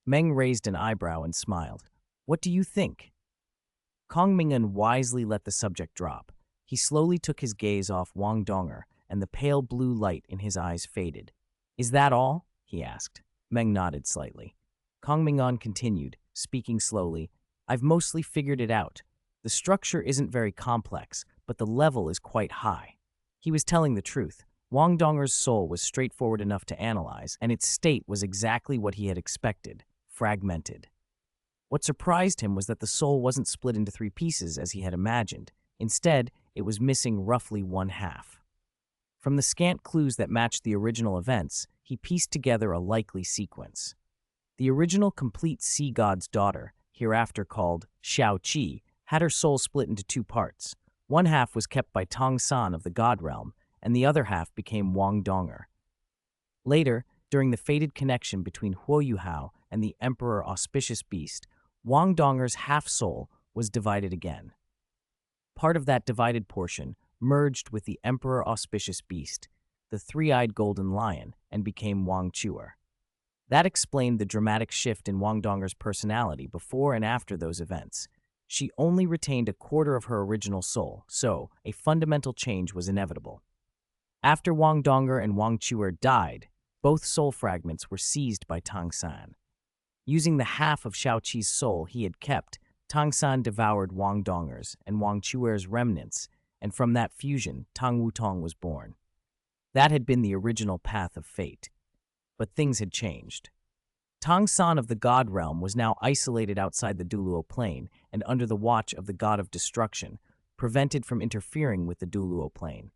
Meng raised an eyebrow and smiled. "What do you think?" Kong Ming'an wisely let the subject drop. He slowly took his gaze off Wang Donger, and the pale blue light in his eyes faded. "Is that all?" he asked. Meng nodded slightly. Kong Ming'an continued, speaking slowly. "I've mostly figured it out. The structure isn't very complex, but the level is quite high." He was telling the truth. Wang Donger's soul was straightforward enough to analyze, and its state was exactly what he had expected: fragmented. What surprised him was that the soul wasn't split into three pieces as he had imagined. Instead, it was missing roughly one half. From the scant clues that matched the original events, he pieced together a likely sequence. The original complete sea god's daughter, hereafter called Xiao Qi, had her soul split into two parts. One half was kept by Tang San of the God realm, and the other half became Wang Donger. Later, during the fated connection between Huo Yuhao and the Emperor Auspicious Beast, Wang Donger's half-soul was divided again. Part of that divided portion merged with the Emperor Auspicious Beast, the three-eyed golden lion, and became Wang Chuer. That explained the dramatic shift in Wang Donger's personality before and after those events. She only retained a quarter of her original soul, so a fundamental change was inevitable. After Wang Donger and Wang Chuer died, both soul fragments were seized by Tang San. Using the half of Xiao Qi's soul he had kept, Tang San devoured Wang Donger's and Wang Chuer's remnants, and from that fusion, Tang Wutong was born. That had been the original path of fate. But things had changed. Tang San of the God realm was now isolated outside the Duluo plane and under the watch of the God of Destruction, prevented from interfering with the Duluo plane.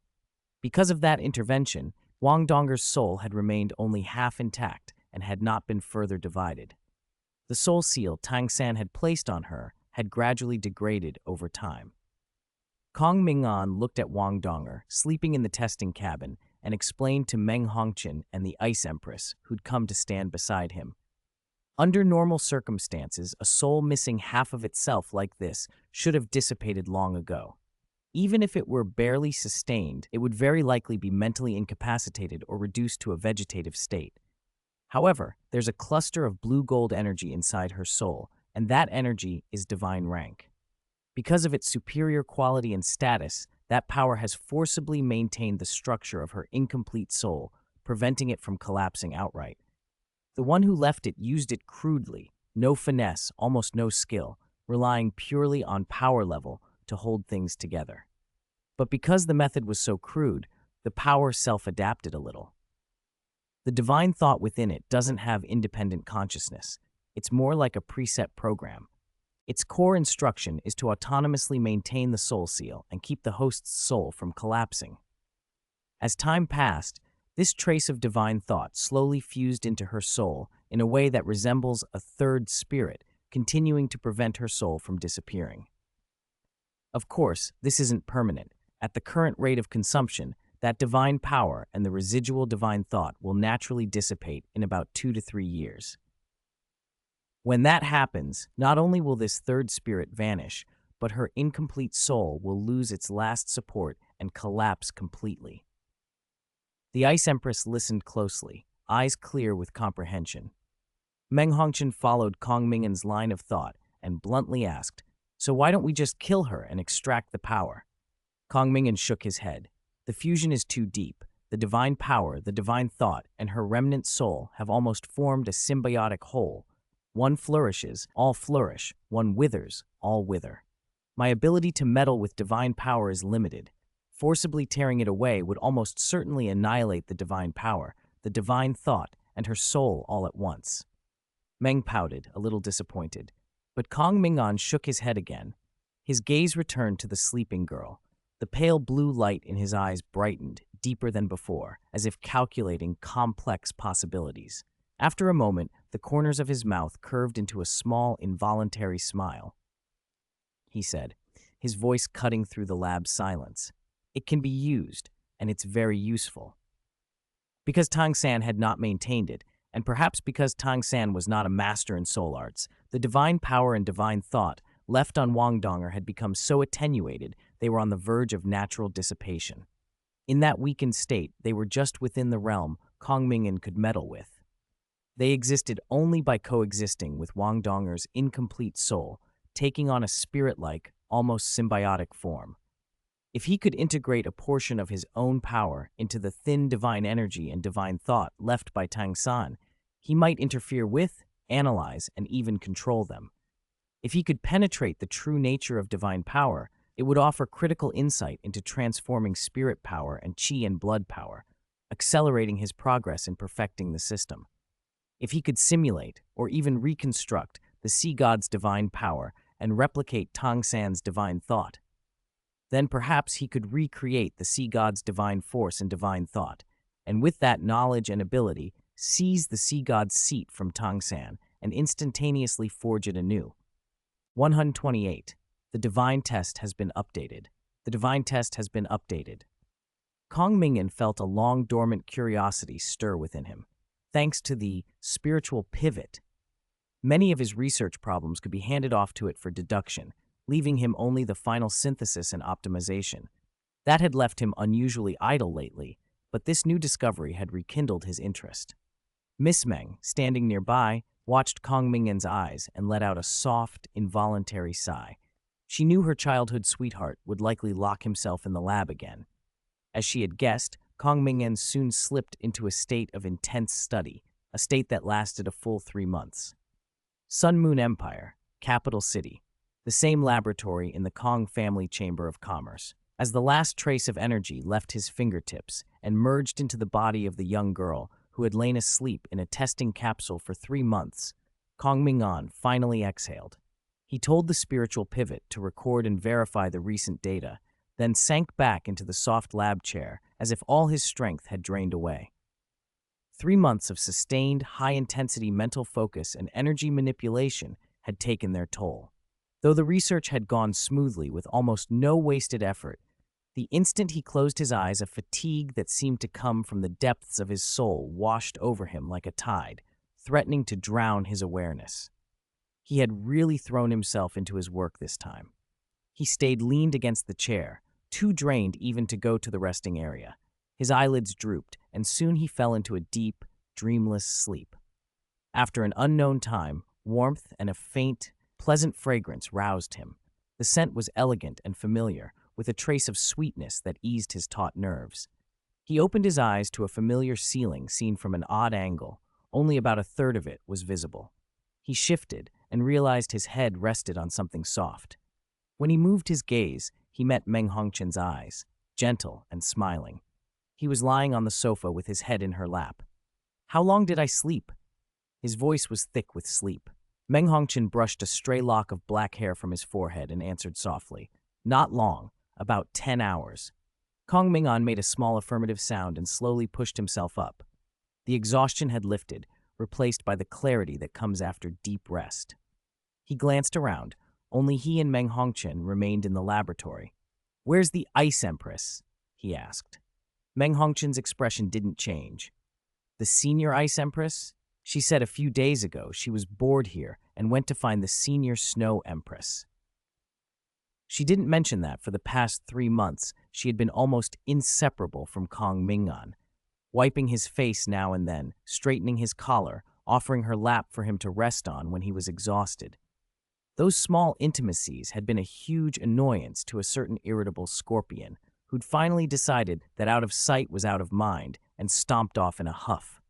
Because of that intervention, Wang Donger's soul had remained only half intact and had not been further divided. The soul seal Tang San had placed on her had gradually degraded over time. Kong Ming'an looked at Wang Donger, sleeping in the testing cabin, and explained to Meng Hongqin and the Ice Empress, who'd come to stand beside him. Under normal circumstances, a soul missing half of itself like this should have dissipated long ago. Even if it were barely sustained, it would very likely be mentally incapacitated or reduced to a vegetative state. However, there's a cluster of blue-gold energy inside her soul, and that energy is divine rank. Because of its superior quality and status, that power has forcibly maintained the structure of her incomplete soul, preventing it from collapsing outright. The one who left it used it crudely, no finesse, almost no skill, relying purely on power level to hold things together. But because the method was so crude, the power self-adapted a little. The divine thought within it doesn't have independent consciousness. It's more like a preset program. Its core instruction is to autonomously maintain the soul seal and keep the host's soul from collapsing. As time passed, this trace of divine thought slowly fused into her soul in a way that resembles a third spirit, continuing to prevent her soul from disappearing. Of course, this isn't permanent. At the current rate of consumption, that divine power and the residual divine thought will naturally dissipate in about 2 to 3 years. When that happens, not only will this third spirit vanish, but her incomplete soul will lose its last support and collapse completely. The Ice Empress listened closely, eyes clear with comprehension. Meng Hongqian followed Kong Ming'an's line of thought and bluntly asked, "So why don't we just kill her and extract the power?" Kong Ming'an shook his head. "The fusion is too deep. The divine power, the divine thought, and her remnant soul have almost formed a symbiotic whole. One flourishes, all flourish. One withers, all wither. My ability to meddle with divine power is limited. Forcibly tearing it away would almost certainly annihilate the divine power, the divine thought, and her soul all at once." Meng pouted, a little disappointed. But Kong Ming'an shook his head again. His gaze returned to the sleeping girl. The pale blue light in his eyes brightened, deeper than before, as if calculating complex possibilities. After a moment, the corners of his mouth curved into a small, involuntary smile. He said, his voice cutting through the lab's silence. "It can be used, and it's very useful." Because Tang San had not maintained it, and perhaps because Tang San was not a master in soul arts, the divine power and divine thought left on Wangdonger had become so attenuated they were on the verge of natural dissipation. In that weakened state, they were just within the realm Kong Ming'an could meddle with. They existed only by coexisting with Wangdonger's incomplete soul, taking on a spirit-like, almost symbiotic form. If he could integrate a portion of his own power into the thin divine energy and divine thought left by Tang San, he might interfere with, analyze, and even control them. If he could penetrate the true nature of divine power, it would offer critical insight into transforming spirit power and qi and blood power, accelerating his progress in perfecting the system. If he could simulate, or even reconstruct, the sea god's divine power and replicate Tang San's divine thought, then perhaps he could recreate the sea god's divine force and divine thought, and with that knowledge and ability, seize the sea god's seat from Tang San and instantaneously forge it anew. 128. The divine test has been updated. The divine test has been updated. Kong Ming'an felt a long-dormant curiosity stir within him. Thanks to the spiritual pivot, many of his research problems could be handed off to it for deduction, leaving him only the final synthesis and optimization. That had left him unusually idle lately, but this new discovery had rekindled his interest. Miss Meng, standing nearby, watched Kong Ming'an's eyes and let out a soft, involuntary sigh. She knew her childhood sweetheart would likely lock himself in the lab again. As she had guessed, Kong Ming'an soon slipped into a state of intense study, a state that lasted a full 3 months. Sun Moon Empire, capital city. The same laboratory in the Kong family chamber of commerce. As the last trace of energy left his fingertips and merged into the body of the young girl who had lain asleep in a testing capsule for 3 months, Kong Ming'an finally exhaled. He told the spiritual pivot to record and verify the recent data, then sank back into the soft lab chair as if all his strength had drained away. 3 months of sustained, high-intensity mental focus and energy manipulation had taken their toll. Though the research had gone smoothly with almost no wasted effort, the instant he closed his eyes, a fatigue that seemed to come from the depths of his soul washed over him like a tide, threatening to drown his awareness. He had really thrown himself into his work this time. He stayed leaned against the chair, too drained even to go to the resting area. His eyelids drooped, and soon he fell into a deep, dreamless sleep. After an unknown time, warmth and a faint, pleasant fragrance roused him. The scent was elegant and familiar, with a trace of sweetness that eased his taut nerves. He opened his eyes to a familiar ceiling seen from an odd angle. Only about a third of it was visible. He shifted and realized his head rested on something soft. When he moved his gaze, he met Meng Hongqian's eyes, gentle and smiling. He was lying on the sofa with his head in her lap. "How long did I sleep?" His voice was thick with sleep. Meng Hongqin brushed a stray lock of black hair from his forehead and answered softly, "Not long, about 10 hours." Kong Ming'an made a small affirmative sound and slowly pushed himself up. The exhaustion had lifted, replaced by the clarity that comes after deep rest. He glanced around. Only he and Meng Hongqin remained in the laboratory. "Where's the Ice Empress?" he asked. Meng Hongqin's expression didn't change. "The senior Ice Empress? She said a few days ago she was bored here and went to find the senior Snow Empress. She didn't mention that for the past 3 months she had been almost inseparable from Kong Ming'an, wiping his face now and then, straightening his collar, offering her lap for him to rest on when he was exhausted. Those small intimacies had been a huge annoyance to a certain irritable scorpion, who'd finally decided that out of sight was out of mind and stomped off in a huff.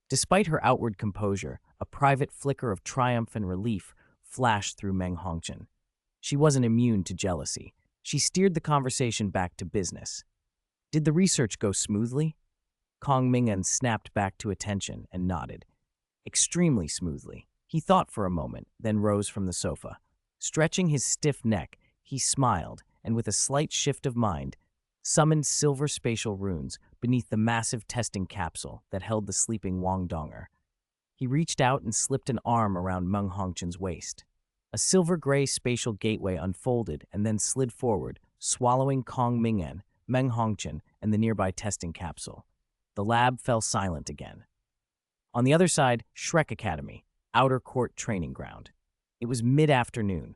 Despite her outward composure, a private flicker of triumph and relief flashed through Meng Hongqin. She wasn't immune to jealousy. She steered the conversation back to business. "Did the research go smoothly?" Kong Ming'an snapped back to attention and nodded. "Extremely smoothly." He thought for a moment, then rose from the sofa. Stretching his stiff neck, he smiled, and with a slight shift of mind, summoned silver spatial runes beneath the massive testing capsule that held the sleeping Wangdonger. He reached out and slipped an arm around Meng Hongqin's waist. A silver-gray spatial gateway unfolded and then slid forward, swallowing Kong Ming'an, Meng Hongqin, and the nearby testing capsule. The lab fell silent again. On the other side, Shrek Academy, outer court training ground. It was mid-afternoon.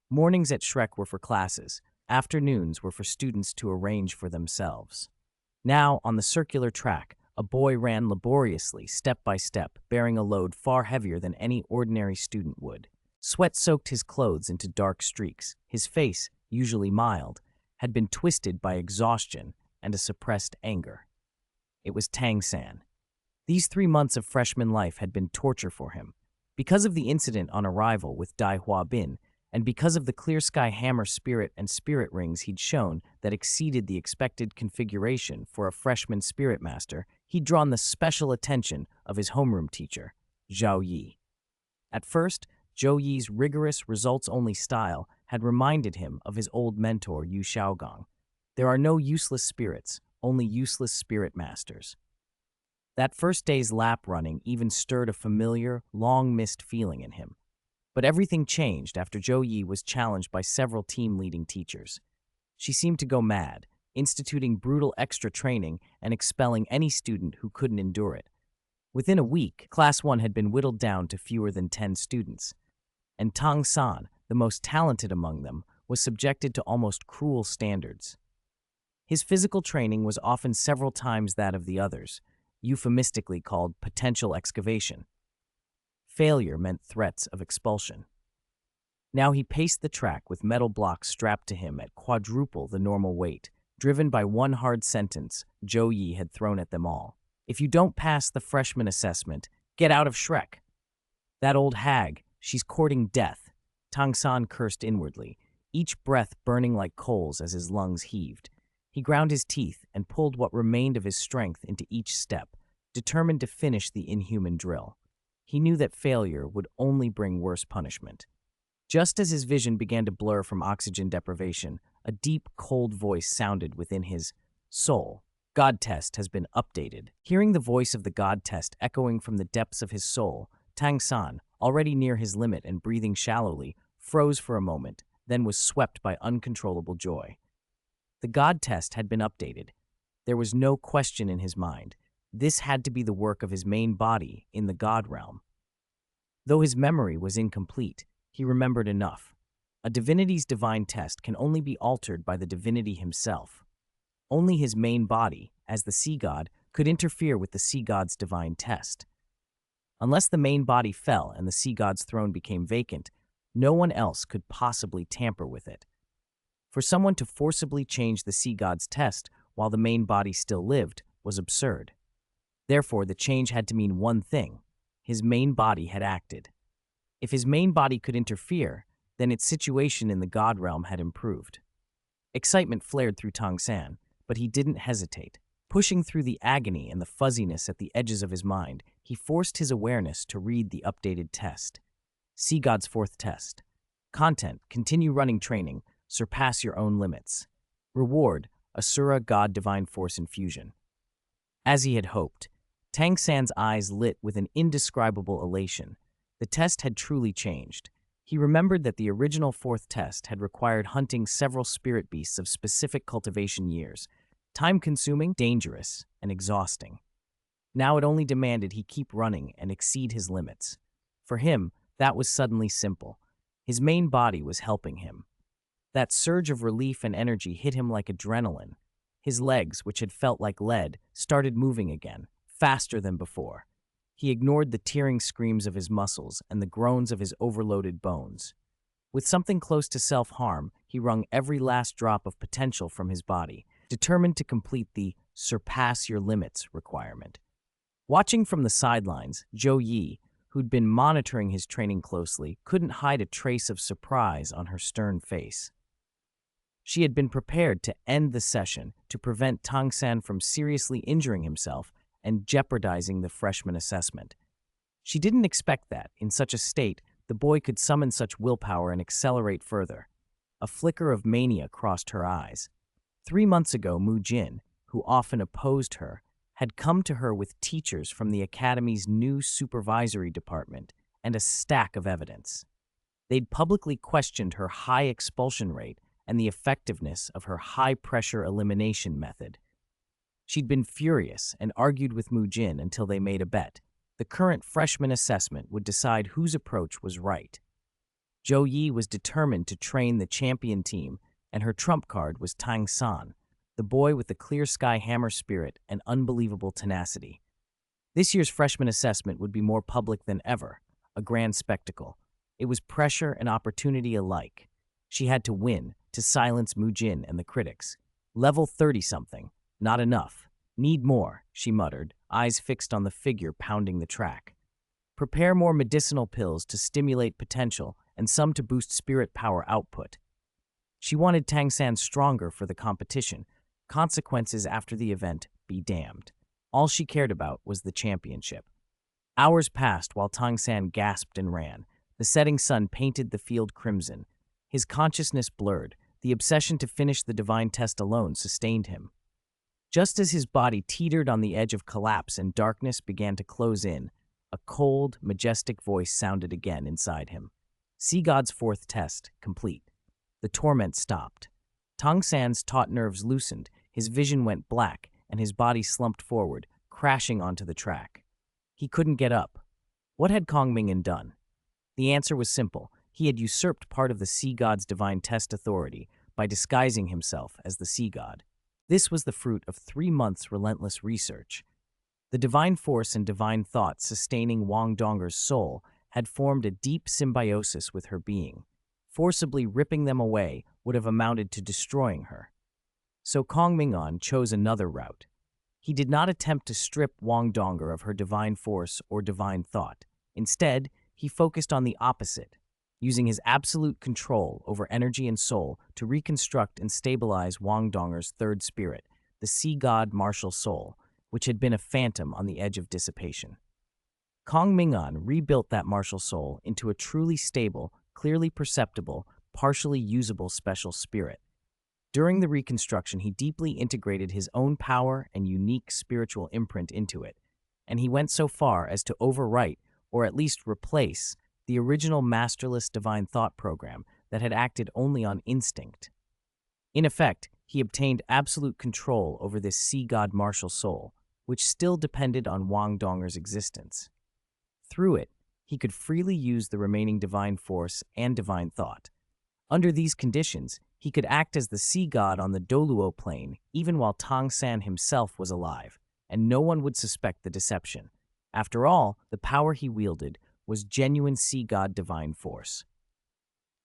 Mornings at Shrek were for classes. Afternoons were for students to arrange for themselves. Now, on the circular track, a boy ran laboriously, step by step, bearing a load far heavier than any ordinary student would. Sweat soaked his clothes into dark streaks. His face, usually mild, had been twisted by exhaustion and a suppressed anger. It was Tang San. These 3 months of freshman life had been torture for him. Because of the incident on arrival with Dai Hua Bin, and because of the clear sky hammer spirit and spirit rings he'd shown that exceeded the expected configuration for a freshman spirit master, he'd drawn the special attention of his homeroom teacher, Zhao Yi. At first, Zhou Yi's rigorous, results-only style had reminded him of his old mentor, Yu Xiaogong. There are no useless spirits, only useless spirit masters. That first day's lap running even stirred a familiar, long-missed feeling in him. But everything changed after Zhou Yi was challenged by several team-leading teachers. She seemed to go mad, instituting brutal extra training and expelling any student who couldn't endure it. Within a week, Class 1 had been whittled down to fewer than 10 students. And Tang San, the most talented among them, was subjected to almost cruel standards. His physical training was often several times that of the others, euphemistically called potential excavation. Failure meant threats of expulsion. Now he paced the track with metal blocks strapped to him at quadruple the normal weight, driven by one hard sentence Zhou Yi had thrown at them all. "If you don't pass the freshman assessment, get out of Shrek." "That old hag, she's courting death," Tang San cursed inwardly, each breath burning like coals as his lungs heaved. He ground his teeth and pulled what remained of his strength into each step, determined to finish the inhuman drill. He knew that failure would only bring worse punishment. Just as his vision began to blur from oxygen deprivation, a deep, cold voice sounded within his soul. "God test has been updated." Hearing the voice of the God test echoing from the depths of his soul, Tang San, already near his limit and breathing shallowly, froze for a moment, then was swept by uncontrollable joy. The God test had been updated. There was no question in his mind. This had to be the work of his main body in the God realm. Though his memory was incomplete, he remembered enough. A divinity's divine test can only be altered by the divinity himself. Only his main body, as the sea god, could interfere with the sea god's divine test. Unless the main body fell and the sea god's throne became vacant, no one else could possibly tamper with it. For someone to forcibly change the sea god's test while the main body still lived was absurd. Therefore, the change had to mean one thing: his main body had acted. If his main body could interfere, then its situation in the God realm had improved. Excitement flared through Tang San, but he didn't hesitate. Pushing through the agony and the fuzziness at the edges of his mind, he forced his awareness to read the updated test. Sea God's fourth test. Content: continue running training, surpass your own limits. Reward: Asura God Divine Force infusion. As he had hoped, Tang San's eyes lit with an indescribable elation. The test had truly changed. He remembered that the original fourth test had required hunting several spirit beasts of specific cultivation years, time-consuming, dangerous, and exhausting. Now it only demanded he keep running and exceed his limits. For him, that was suddenly simple. His main body was helping him. That surge of relief and energy hit him like adrenaline. His legs, which had felt like lead, started moving again, faster than before. He ignored the tearing screams of his muscles and the groans of his overloaded bones. With something close to self-harm, he wrung every last drop of potential from his body, determined to complete the surpass your limits requirement. Watching from the sidelines, Zhou Yi, who'd been monitoring his training closely, couldn't hide a trace of surprise on her stern face. She had been prepared to end the session to prevent Tang San from seriously injuring himself and jeopardizing the freshman assessment. She didn't expect that, in such a state, the boy could summon such willpower and accelerate further. A flicker of mania crossed her eyes. 3 months ago, Mu Jin, who often opposed her, had come to her with teachers from the academy's new supervisory department and a stack of evidence. They'd publicly questioned her high expulsion rate and the effectiveness of her high-pressure elimination method. She'd been furious and argued with Mu Jin until they made a bet. The current freshman assessment would decide whose approach was right. Zhou Yi was determined to train the champion team, and her trump card was Tang San, the boy with the clear sky hammer spirit and unbelievable tenacity. This year's freshman assessment would be more public than ever, a grand spectacle. It was pressure and opportunity alike. She had to win, to silence Mu Jin and the critics. Level 30-something. Not enough. Need more, she muttered, eyes fixed on the figure pounding the track. Prepare more medicinal pills to stimulate potential and some to boost spirit power output. She wanted Tang San stronger for the competition. Consequences after the event be damned. All she cared about was the championship. Hours passed while Tang San gasped and ran. The setting sun painted the field crimson. His consciousness blurred. The obsession to finish the divine test alone sustained him. Just as his body teetered on the edge of collapse and darkness began to close in, a cold, majestic voice sounded again inside him. Sea God's fourth test, complete. The torment stopped. Tang San's taut nerves loosened, his vision went black, and his body slumped forward, crashing onto the track. He couldn't get up. What had Ming'an done? The answer was simple. He had usurped part of the Sea God's divine test authority by disguising himself as the Sea God. This was the fruit of 3 months' relentless research. The divine force and divine thought sustaining Wang Donger's soul had formed a deep symbiosis with her being. Forcibly ripping them away would have amounted to destroying her. So Ming'an chose another route. He did not attempt to strip Wang Donger of her divine force or divine thought. Instead, he focused on the opposite, using his absolute control over energy and soul to reconstruct and stabilize Wang Donger's third spirit, the Sea God martial soul, which had been a phantom on the edge of dissipation. Ming'an rebuilt that martial soul into a truly stable, clearly perceptible, partially usable special spirit. During the reconstruction, he deeply integrated his own power and unique spiritual imprint into it, and he went so far as to overwrite, or at least replace, the original masterless divine thought program that had acted only on instinct. In effect, he obtained absolute control over this Sea God martial soul, which still depended on Wang Donger's existence. Through it, he could freely use the remaining divine force and divine thought. Under these conditions, he could act as the Sea God on the Doluo plane even while Tang San himself was alive, and no one would suspect the deception. After all, the power he wielded was genuine Sea God divine force.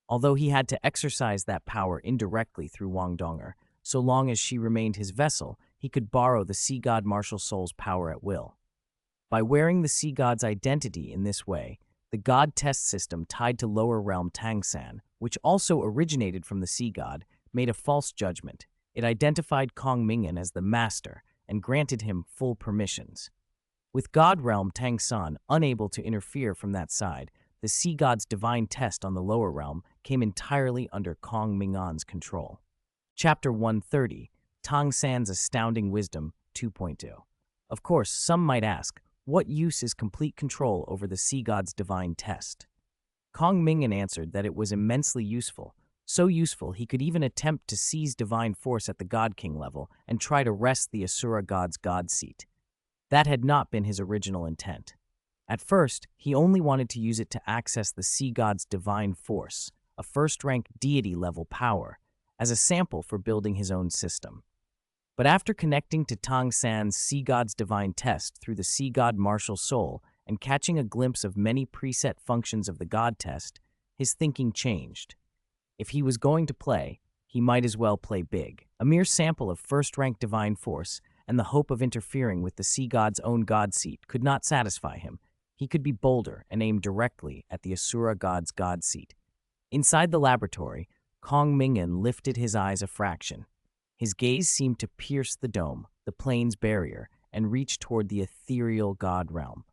Although he had to exercise that power indirectly through Wang Donger, so long as she remained his vessel, he could borrow the Sea God martial soul's power at will. By wearing the Sea God's identity in this way, the God test system tied to lower realm Tang San, which also originated from the Sea God, made a false judgment. It identified Ming'an as the master and granted him full permissions. With God realm Tang San unable to interfere from that side, the the sea god's divine test on the lower realm came entirely under Kong Ming'an's control. Chapter 130, Tang San's Astounding Wisdom 2.0. Of course, some might ask, what use is complete control over the sea god's divine test? Kong Ming'an answered that it was immensely useful, so useful he could even attempt to seize divine force at the God King level and try to wrest the Asura god's god seat. That had not been his original intent. At first, he only wanted to use it to access the sea god's divine force, a first-rank deity-level power, as a sample for building his own system. But after connecting to Tang San's sea god's divine test through the sea god martial soul and catching a glimpse of many preset functions of the god test, his thinking changed. If he was going to play, he might as well play big. A mere sample of first-rank divine force and the hope of interfering with the sea god's own god seat could not satisfy him. He could be bolder and aim directly at the Asura god's god seat. Inside the laboratory, Kong Ming'an lifted his eyes a fraction. His gaze seemed to pierce the dome, the plane's barrier, and reach toward the ethereal god realm.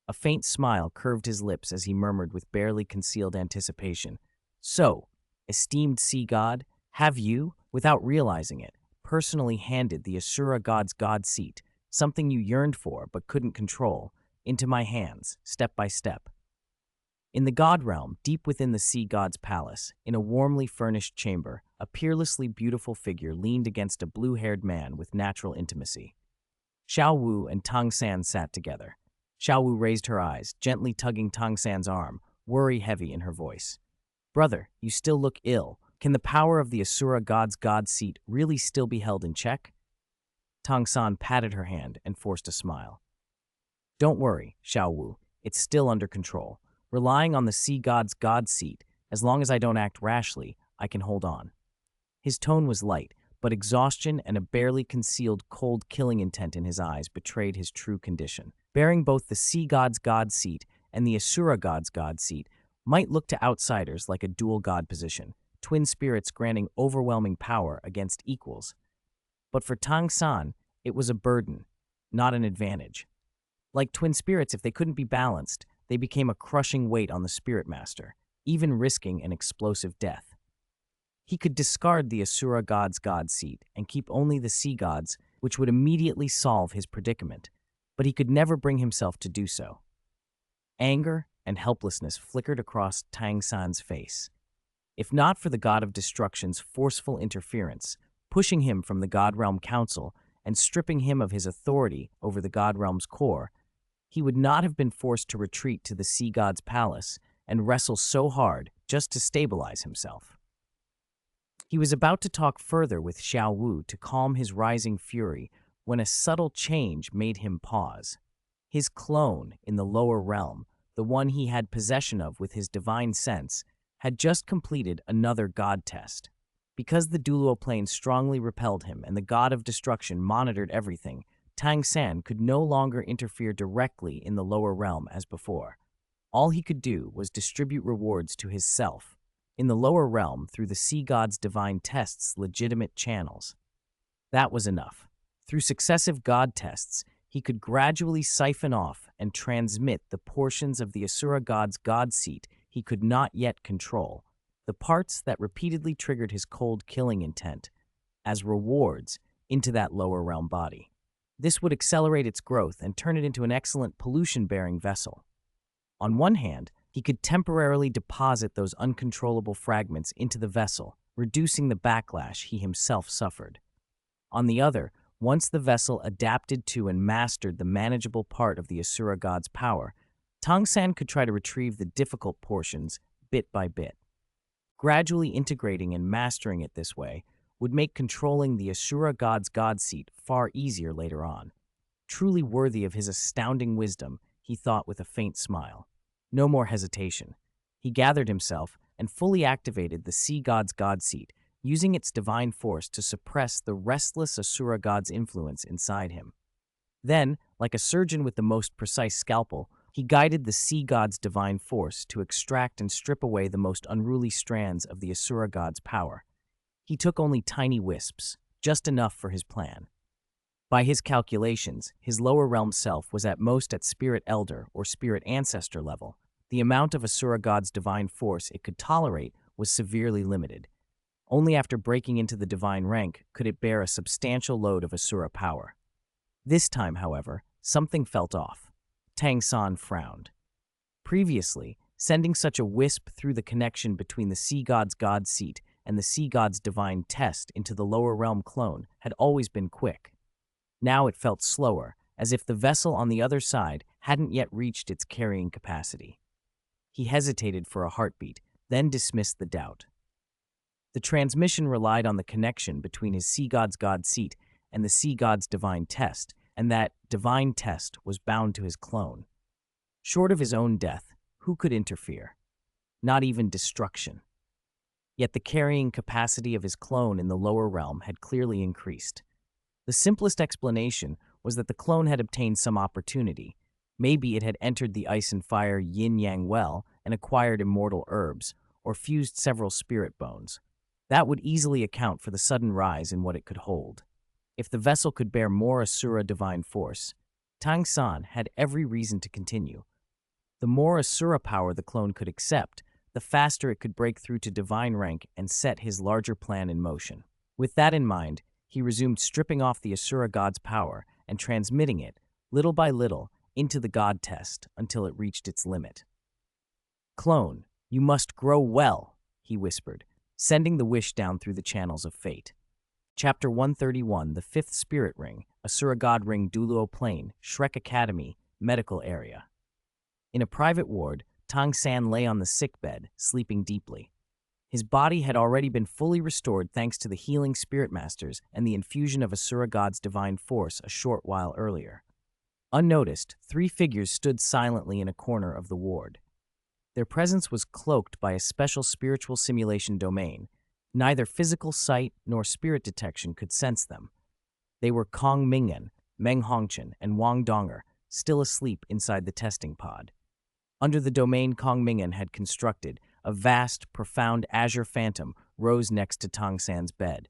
A faint smile curved his lips as he murmured with barely concealed anticipation, "So, esteemed sea god, have you, without realizing it, personally handed the Asura god's god seat, something you yearned for but couldn't control, into my hands, step by step?" In the god realm, deep within the sea god's palace, in a warmly furnished chamber, a peerlessly beautiful figure leaned against a blue-haired man with natural intimacy. Xiao Wu and Tang San sat together. Xiao Wu raised her eyes, gently tugging Tang San's arm, worry heavy in her voice. "Brother, you still look ill. Can the power of the Asura god's god seat really still be held in check?" Tang San patted her hand and forced a smile. "Don't worry, Xiao Wu. It's still under control. Relying on the sea god's god seat, as long as I don't act rashly, I can hold on." His tone was light, but exhaustion and a barely concealed cold killing intent in his eyes betrayed his true condition. Bearing both the sea god's god seat and the Asura god's god seat might look to outsiders like a dual god position, twin spirits granting overwhelming power against equals. But for Tang San, it was a burden, not an advantage. Like twin spirits, if they couldn't be balanced, they became a crushing weight on the spirit master, even risking an explosive death. He could discard the Asura god's god seat and keep only the sea god's, which would immediately solve his predicament, but he could never bring himself to do so. Anger and helplessness flickered across Tang San's face. If not for the god of destruction's forceful interference, pushing him from the god realm council and stripping him of his authority over the god realm's core, he would not have been forced to retreat to the sea god's palace and wrestle so hard just to stabilize himself. He was about to talk further with Xiao Wu to calm his rising fury when a subtle change made him pause. His clone in the lower realm, the one he had possession of with his divine sense, had just completed another god test. Because the duoplane strongly repelled him and the god of destruction monitored everything, Tang San could no longer interfere directly in the lower realm as before. All he could do was distribute rewards to his self, in the lower realm through the sea god's divine test's legitimate channels. That was enough. Through successive god tests, he could gradually siphon off and transmit the portions of the Asura god's god seat he could not yet control, the parts that repeatedly triggered his cold killing intent, as rewards into that lower realm body. This would accelerate its growth and turn it into an excellent pollution-bearing vessel. On one hand, he could temporarily deposit those uncontrollable fragments into the vessel, reducing the backlash he himself suffered. On the other, once the vessel adapted to and mastered the manageable part of the Asura god's power, Tang San could try to retrieve the difficult portions bit by bit. Gradually integrating and mastering it this way would make controlling the Asura god's god seat far easier later on. Truly worthy of his astounding wisdom, he thought with a faint smile. No more hesitation. He gathered himself and fully activated the sea god's god seat, using its divine force to suppress the restless Asura god's influence inside him. Then, like a surgeon with the most precise scalpel, he guided the sea god's divine force to extract and strip away the most unruly strands of the Asura god's power. He took only tiny wisps, just enough for his plan. By his calculations, his lower realm self was at most at spirit elder or spirit ancestor level, the amount of Asura God's divine force it could tolerate was severely limited. Only after breaking into the divine rank could it bear a substantial load of Asura power. This time, however, something felt off. Tang San frowned. Previously, sending such a wisp through the connection between the sea god's god seat and the sea god's divine test into the lower realm clone had always been quick. Now it felt slower, as if the vessel on the other side hadn't yet reached its carrying capacity. He hesitated for a heartbeat, then dismissed the doubt. The transmission relied on the connection between his sea god's god seat and the sea god's divine test, and that divine test was bound to his clone. Short of his own death, who could interfere? Not even destruction. Yet the carrying capacity of his clone in the lower realm had clearly increased. The simplest explanation was that the clone had obtained some opportunity. Maybe it had entered the ice and fire yin-yang well and acquired immortal herbs, or fused several spirit bones. That would easily account for the sudden rise in what it could hold. If the vessel could bear more Asura divine force, Tang San had every reason to continue. The more Asura power the clone could accept, the faster it could break through to divine rank and set his larger plan in motion. With that in mind, he resumed stripping off the Asura god's power and transmitting it, little by little, into the god test until it reached its limit. "Clone, you must grow well," he whispered, sending the wish down through the channels of fate. Chapter 131, The Fifth Spirit Ring, Asura God Ring Duluo Plain, Shrek Academy, Medical Area. In a private ward, Tang San lay on the sickbed, sleeping deeply. His body had already been fully restored thanks to the healing spirit masters and the infusion of Asura God's divine force a short while earlier. Unnoticed, 3 figures stood silently in a corner of the ward. Their presence was cloaked by a special spiritual simulation domain. Neither physical sight nor spirit detection could sense them. They were Kong Ming'an, Meng Hongchen, and Wang Donger, still asleep inside the testing pod. Under the domain Kong Ming'an had constructed, a vast, profound azure phantom rose next to Tang San's bed.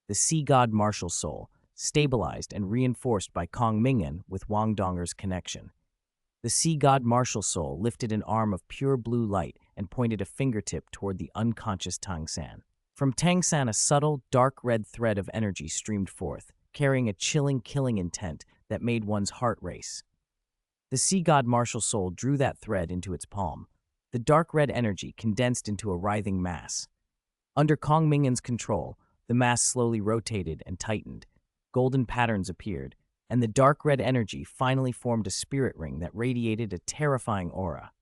The sea god martial soul, stabilized and reinforced by Kong Ming'an with Wang Donger's connection. The sea god martial soul lifted an arm of pure blue light and pointed a fingertip toward the unconscious Tang San. From Tang San, a subtle, dark red thread of energy streamed forth, carrying a chilling, killing intent that made one's heart race. The sea god martial soul drew that thread into its palm. The dark red energy condensed into a writhing mass. Under Kong Ming'an's control, the mass slowly rotated and tightened. Golden patterns appeared, and the dark red energy finally formed a spirit ring that radiated a terrifying aura.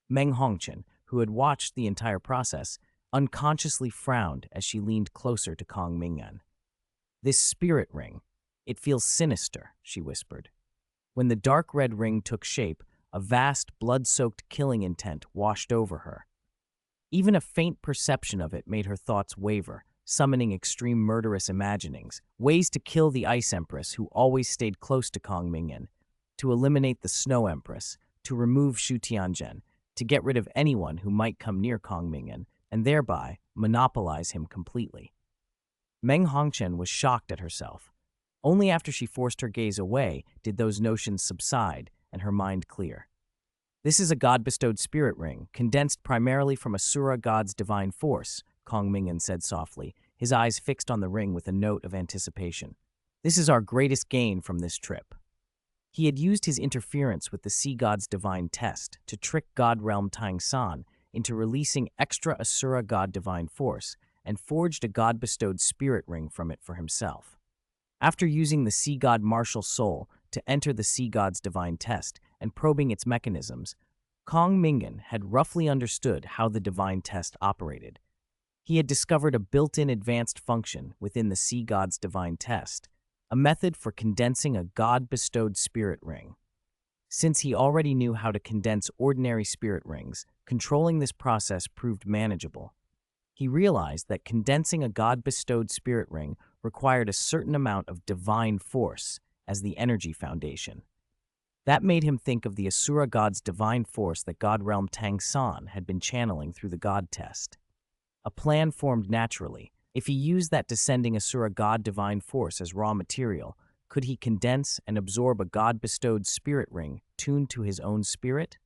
Meng Hongchen, who had watched the entire process, unconsciously frowned as she leaned closer to Kong Ming'an. "This spirit ring, it feels sinister," she whispered. When the dark red ring took shape, a vast, blood-soaked killing intent washed over her. Even a faint perception of it made her thoughts waver, summoning extreme murderous imaginings, ways to kill the Ice Empress who always stayed close to Kong Ming'an, to eliminate the Snow Empress, to remove Shu Tianzhen, to get rid of anyone who might come near Kong Ming'an, and thereby monopolize him completely. Meng Hongchen was shocked at herself. Only after she forced her gaze away did those notions subside and her mind clear. "This is a god-bestowed spirit ring, condensed primarily from Asura God's divine force," Kong Ming'an said softly, his eyes fixed on the ring with a note of anticipation. "This is our greatest gain from this trip." He had used his interference with the sea god's divine test to trick God Realm Tang San into releasing extra Asura God divine force and forged a god-bestowed spirit ring from it for himself. After using the sea god martial soul to enter the sea god's divine test and probing its mechanisms, Kong Ming'an had roughly understood how the divine test operated. He had discovered a built-in advanced function within the sea god's divine test, a method for condensing a god-bestowed spirit ring. Since he already knew how to condense ordinary spirit rings, controlling this process proved manageable. He realized that condensing a god-bestowed spirit ring required a certain amount of divine force as the energy foundation. That made him think of the Asura god's divine force that God Realm Tang San had been channeling through the god test. A plan formed naturally. If he used that descending Asura god divine force as raw material, could he condense and absorb a god-bestowed spirit ring tuned to his own spirit?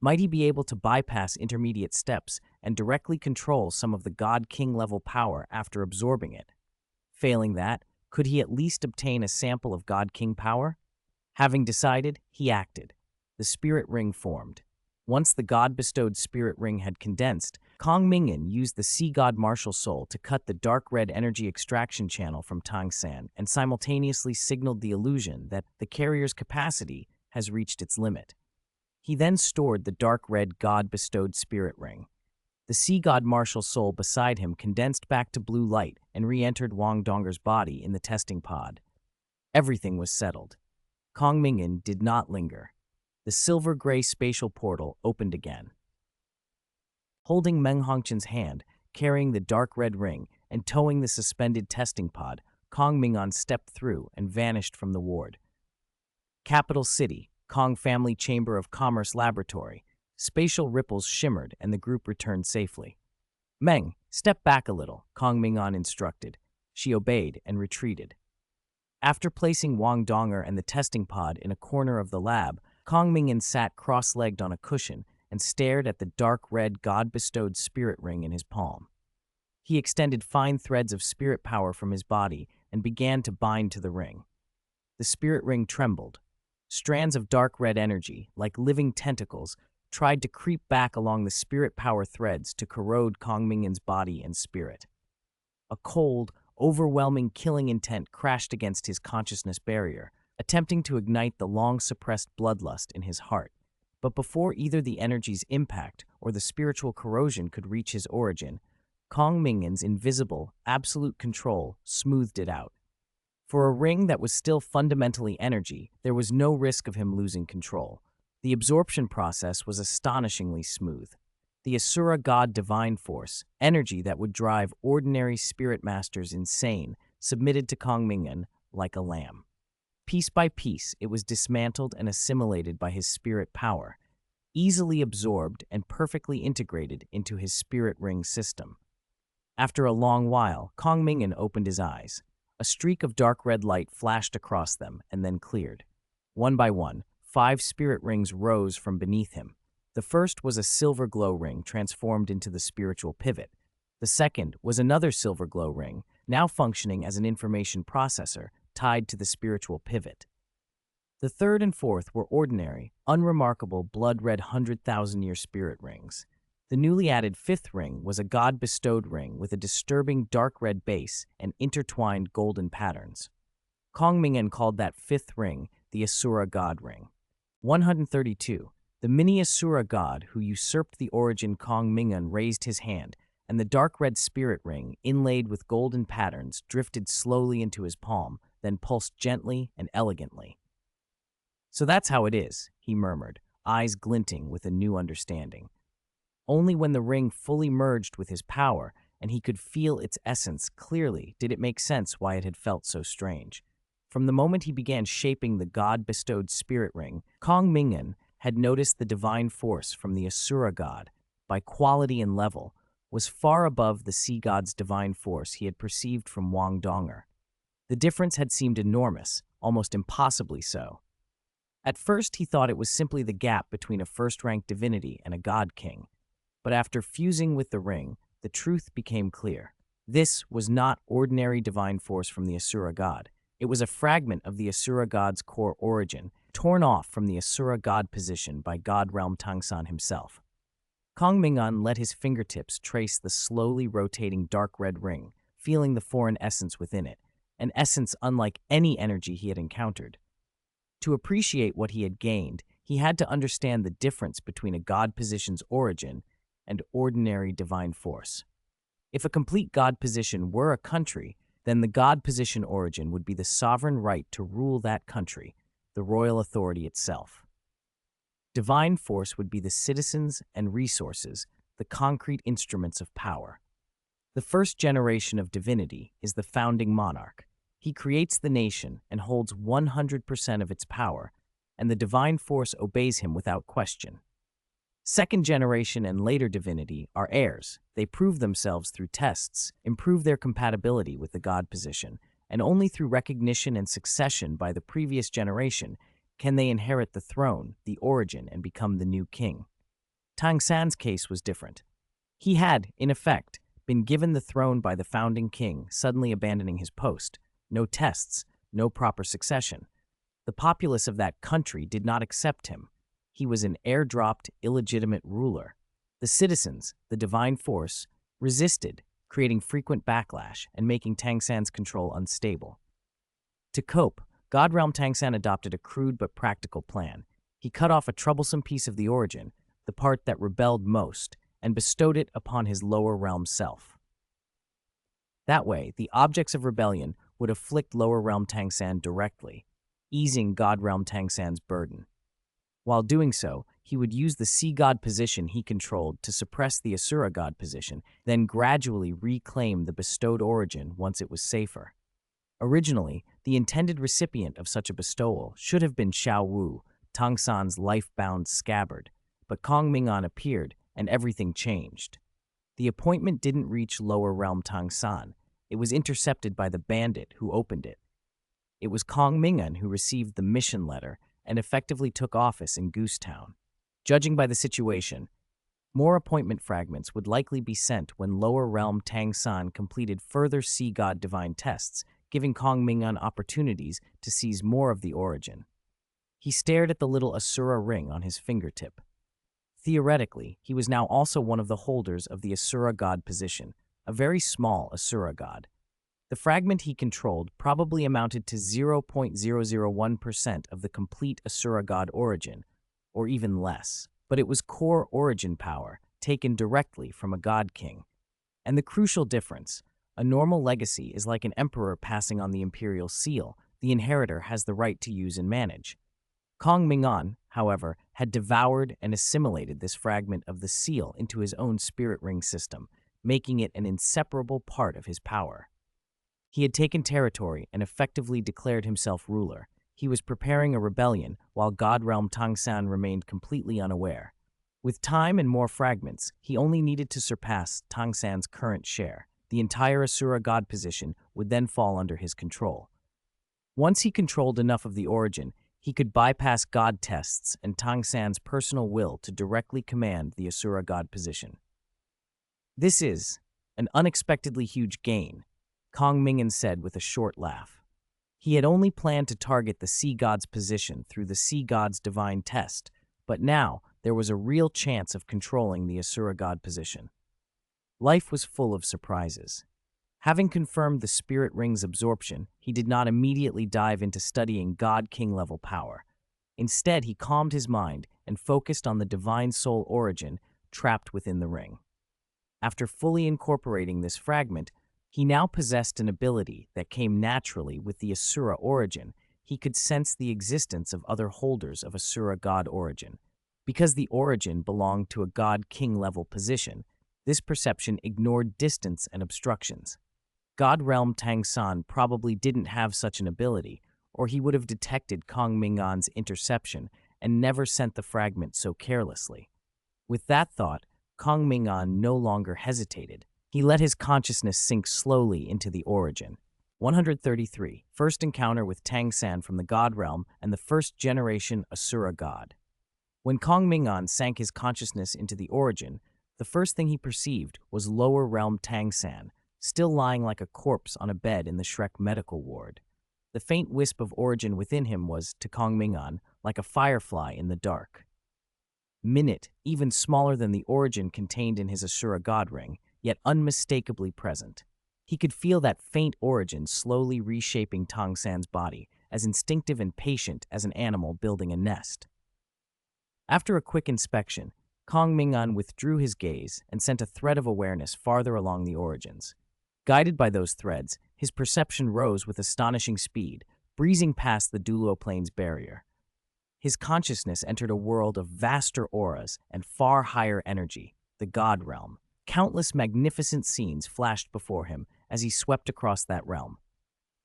Might he be able to bypass intermediate steps and directly control some of the God-King level power after absorbing it? Failing that, could he at least obtain a sample of God-King power? Having decided, he acted. The spirit ring formed. Once the God-bestowed spirit ring had condensed, Kong Ming'an used the sea god martial soul to cut the dark red energy extraction channel from Tang Sect and simultaneously signaled the illusion that the carrier's capacity has reached its limit. He then stored the dark red God-bestowed spirit ring. The sea god martial soul beside him condensed back to blue light and re-entered Wang Donger's body in the testing pod. Everything was settled. Kong Ming'an did not linger. The silver-gray spatial portal opened again. Holding Meng Hongqin's hand, carrying the dark red ring, and towing the suspended testing pod, Kong Ming'an stepped through and vanished from the ward. Capital City, Kong Family Chamber of Commerce Laboratory. Spatial ripples shimmered and the group returned safely. Meng, step back a little, Kong Ming'an instructed. She obeyed and retreated. After placing Wang Donger and the testing pod in a corner of the lab, Kong Ming'an sat cross-legged on a cushion and stared at the dark red God-bestowed spirit ring in his palm. He extended fine threads of spirit power from his body and began to bind to the ring. The spirit ring trembled. Strands of dark red energy, like living tentacles, tried to creep back along the spirit power threads to corrode Kong Ming'an's body and spirit. A cold, overwhelming killing intent crashed against his consciousness barrier, attempting to ignite the long-suppressed bloodlust in his heart. But before either the energy's impact or the spiritual corrosion could reach his origin, Kong Ming'an's invisible, absolute control smoothed it out. For a ring that was still fundamentally energy, there was no risk of him losing control. The absorption process was astonishingly smooth. The Asura God Divine Force, energy that would drive ordinary spirit masters insane, submitted to Kong Ming'an like a lamb. Piece by piece, it was dismantled and assimilated by his spirit power, easily absorbed and perfectly integrated into his spirit ring system. After a long while, Kong Ming'an opened his eyes. A streak of dark red light flashed across them and then cleared. One by one, 5 spirit rings rose from beneath him. The first was a silver glow ring transformed into the spiritual pivot. The second was another silver glow ring, now functioning as an information processor tied to the spiritual pivot. The third and fourth were ordinary, unremarkable blood-red 100,000-year spirit rings. The newly added fifth ring was a god-bestowed ring with a disturbing dark red base and intertwined golden patterns. Kong Ming'an called that fifth ring the Asura God Ring. 132. The mini Asura god who usurped the origin Kong Ming'an raised his hand, and the dark red spirit ring, inlaid with golden patterns, drifted slowly into his palm, then pulsed gently and elegantly. "So that's how it is," he murmured, eyes glinting with a new understanding. Only when the ring fully merged with his power and he could feel its essence clearly did it make sense why it had felt so strange. From the moment he began shaping the god-bestowed spirit ring, Kong Ming'an had noticed the divine force from the Asura god, by quality and level, was far above the sea god's divine force he had perceived from Wang Donger. The difference had seemed enormous, almost impossibly so. At first he thought it was simply the gap between a first-ranked divinity and a god-king. But after fusing with the ring, the truth became clear. This was not ordinary divine force from the Asura god. It was a fragment of the Asura god's core origin, torn off from the Asura god position by God Realm Tang Sect himself. Kong Ming'an let his fingertips trace the slowly rotating dark red ring, feeling the foreign essence within it, an essence unlike any energy he had encountered. To appreciate what he had gained, he had to understand the difference between a god position's origin and ordinary divine force. If a complete god position were a country, then the god position origin would be the sovereign right to rule that country, the royal authority itself. Divine force would be the citizens and resources, the concrete instruments of power. The first generation of divinity is the founding monarch. He creates the nation and holds 100% of its power, and the divine force obeys him without question. Second generation and later divinity are heirs. They prove themselves through tests, improve their compatibility with the god position, and only through recognition and succession by the previous generation can they inherit the throne, the origin, and become the new king. Tang San's case was different. He had, in effect, been given the throne by the founding king, suddenly abandoning his post. No tests, no proper succession. The populace of that country did not accept him. He was an airdropped, illegitimate ruler. The citizens, the divine force, resisted, creating frequent backlash and making Tang San's control unstable. To cope, God Realm Tang San adopted a crude but practical plan. He cut off a troublesome piece of the origin, the part that rebelled most, and bestowed it upon his lower realm self. That way, the objects of rebellion would afflict lower realm Tang San directly, easing God Realm Tang San's burden. While doing so, he would use the sea god position he controlled to suppress the Asura god position, then gradually reclaim the bestowed origin once it was safer. Originally, the intended recipient of such a bestowal should have been Xiao Wu, Tang San's life-bound scabbard, but Kong Ming'an appeared and everything changed. The appointment didn't reach lower realm Tang San. It was intercepted by the bandit who opened it. It was Kong Ming'an who received the mission letter and effectively took office in Goose Town. Judging by the situation, more appointment fragments would likely be sent when lower realm Tang San completed further sea god divine tests, giving Kong Ming'an opportunities to seize more of the origin. He stared at the little Asura ring on his fingertip. Theoretically, he was now also one of the holders of the Asura god position, a very small Asura god. The fragment he controlled probably amounted to 0.001% of the complete Asura god origin, or even less, but it was core origin power, taken directly from a god king. And the crucial difference, a normal legacy is like an emperor passing on the imperial seal the inheritor has the right to use and manage. Kong Ming'an, however, had devoured and assimilated this fragment of the seal into his own spirit ring system, making it an inseparable part of his power. He had taken territory and effectively declared himself ruler. He was preparing a rebellion while God Realm Tang San remained completely unaware. With time and more fragments, he only needed to surpass Tang San's current share. The entire Asura god position would then fall under his control. Once he controlled enough of the origin, he could bypass god tests and Tang San's personal will to directly command the Asura god position. This is an unexpectedly huge gain, Kong Ming'an said with a short laugh. He had only planned to target the sea god's position through the sea god's divine test, but now there was a real chance of controlling the Asura god position. Life was full of surprises. Having confirmed the spirit ring's absorption, he did not immediately dive into studying god-king level power. Instead, he calmed his mind and focused on the divine soul origin trapped within the ring. After fully incorporating this fragment, he now possessed an ability that came naturally with the Asura origin. He could sense the existence of other holders of Asura god origin. Because the origin belonged to a god-king level position, this perception ignored distance and obstructions. God Realm Tang San probably didn't have such an ability, or he would have detected Kong Ming'an's interception and never sent the fragment so carelessly. With that thought, Kong Ming'an no longer hesitated. He let his consciousness sink slowly into the origin. 133. First encounter with Tang San from the God Realm and the first generation Asura god. When Kong Ming'an sank his consciousness into the origin, the first thing he perceived was lower realm Tang San, still lying like a corpse on a bed in the Shrek medical ward. The faint wisp of origin within him was, to Kong Ming'an, like a firefly in the dark. Minute, even smaller than the origin contained in his Asura god ring, yet unmistakably present. He could feel that faint origin slowly reshaping Tang San's body, as instinctive and patient as an animal building a nest. After a quick inspection, Kong Ming'an withdrew his gaze and sent a thread of awareness farther along the origins. Guided by those threads, his perception rose with astonishing speed, breezing past the duloplane's barrier. His consciousness entered a world of vaster auras and far higher energy, the God Realm. Countless magnificent scenes flashed before him as he swept across that realm.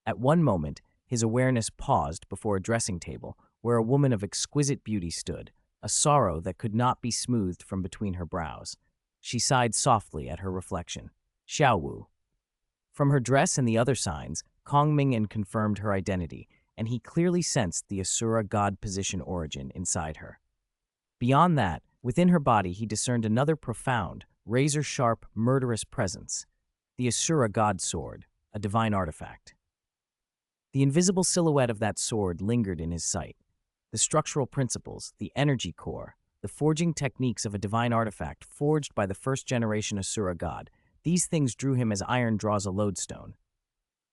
At one moment, his awareness paused before a dressing table where a woman of exquisite beauty stood, a sorrow that could not be smoothed from between her brows. She sighed softly at her reflection. Xiao Wu. From her dress and the other signs, Kong Ming'an confirmed her identity, and he clearly sensed the Asura god position origin inside her. Beyond that, Within her body, he discerned another profound, razor-sharp, murderous presence, the Asura god sword, a divine artifact. The invisible silhouette of that sword lingered in his sight. The structural principles, the energy core, the forging techniques of a divine artifact forged by the first-generation Asura god, these things drew him as iron draws a lodestone.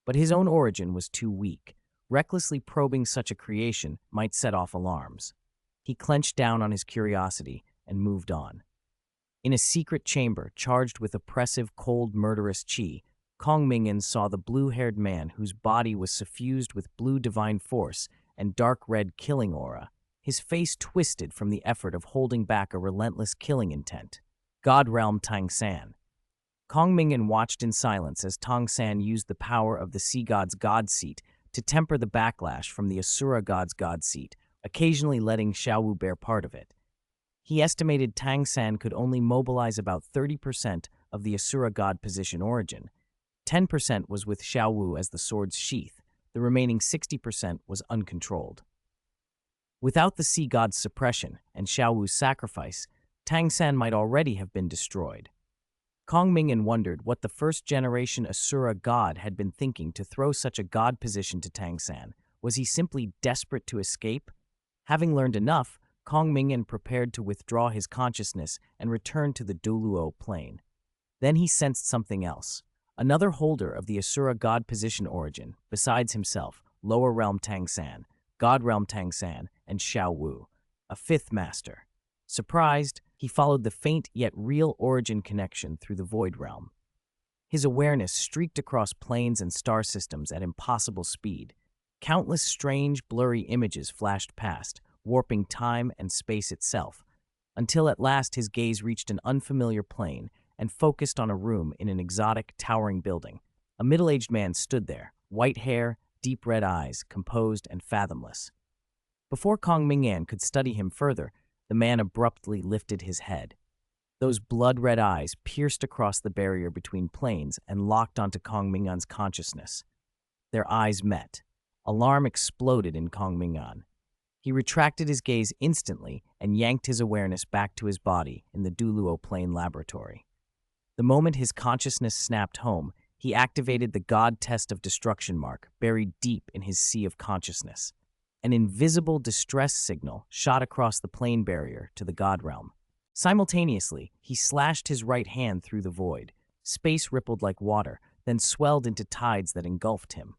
But his own origin was too weak. Recklessly probing such a creation might set off alarms. He clenched down on his curiosity and moved on. In a secret chamber charged with oppressive, cold, murderous qi, Kong Ming'an saw the blue-haired man whose body was suffused with blue divine force and dark red killing aura, his face twisted from the effort of holding back a relentless killing intent. God Realm Tang San. Kong Ming'an watched in silence as Tang San used the power of the sea god's god seat to temper the backlash from the Asura god's god seat, occasionally letting Xiaowu bear part of it. He estimated Tang San could only mobilize about 30% of the Asura god position origin. 10% was with Xiaowu as the sword's sheath. The remaining 60% was uncontrolled. Without the sea god's suppression and Xiaowu's sacrifice, Tang San might already have been destroyed. Kong Ming'an wondered what the first-generation Asura god had been thinking to throw such a god position to Tang San. Was he simply desperate to escape? Having learned enough, Kong Ming'an prepared to withdraw his consciousness and return to the Duluo plane. Then he sensed something else. Another holder of the Asura god position origin, besides himself, Lower Realm Tang San, God Realm Tang San, and Xiaowu, a fifth master. Surprised, he followed the faint yet real origin connection through the Void Realm. His awareness streaked across planes and star systems at impossible speed. Countless strange, blurry images flashed past, warping time and space itself, until at last his gaze reached an unfamiliar plane and focused on a room in an exotic, towering building. A middle-aged man stood there, white hair, deep red eyes, composed and fathomless. Before Kong Ming'an could study him further, the man abruptly lifted his head. Those blood-red eyes pierced across the barrier between planes and locked onto Kong Ming'an's consciousness. Their eyes met. Alarm exploded in Kong Ming'an. He retracted his gaze instantly and yanked his awareness back to his body in the Duluo plane laboratory. The moment his consciousness snapped home, he activated the God Test of Destruction mark buried deep in his sea of consciousness. An invisible distress signal shot across the plane barrier to the God Realm. Simultaneously, he slashed his right hand through the void. Space rippled like water, then swelled into tides that engulfed him.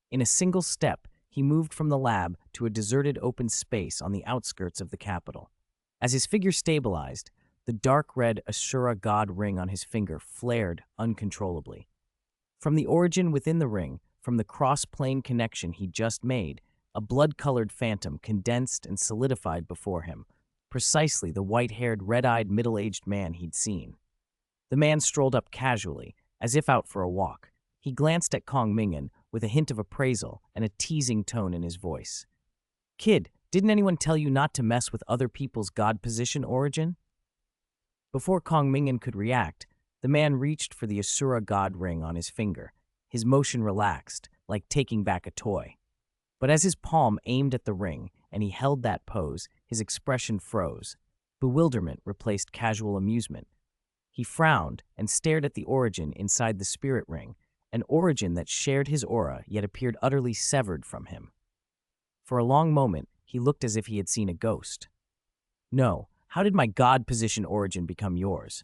In a single step, he moved from the lab to a deserted open space on the outskirts of the capital. As his figure stabilized, the dark red Asura god ring on his finger flared uncontrollably. From the origin within the ring, from the cross-plane connection he just made, a blood-colored phantom condensed and solidified before him, precisely the white-haired, red-eyed, middle-aged man he'd seen. The man strolled up casually, as if out for a walk. He glanced at Kong Ming'an with a hint of appraisal and a teasing tone in his voice. "Kid, didn't anyone tell you not to mess with other people's god position origin?" Before Kong Ming'an could react, the man reached for the Asura god ring on his finger. His motion relaxed, like taking back a toy. But as his palm aimed at the ring and he held that pose, his expression froze. Bewilderment replaced casual amusement. He frowned and stared at the origin inside the spirit ring, an origin that shared his aura yet appeared utterly severed from him. For a long moment, he looked as if he had seen a ghost. "No, how did my god position origin become yours?"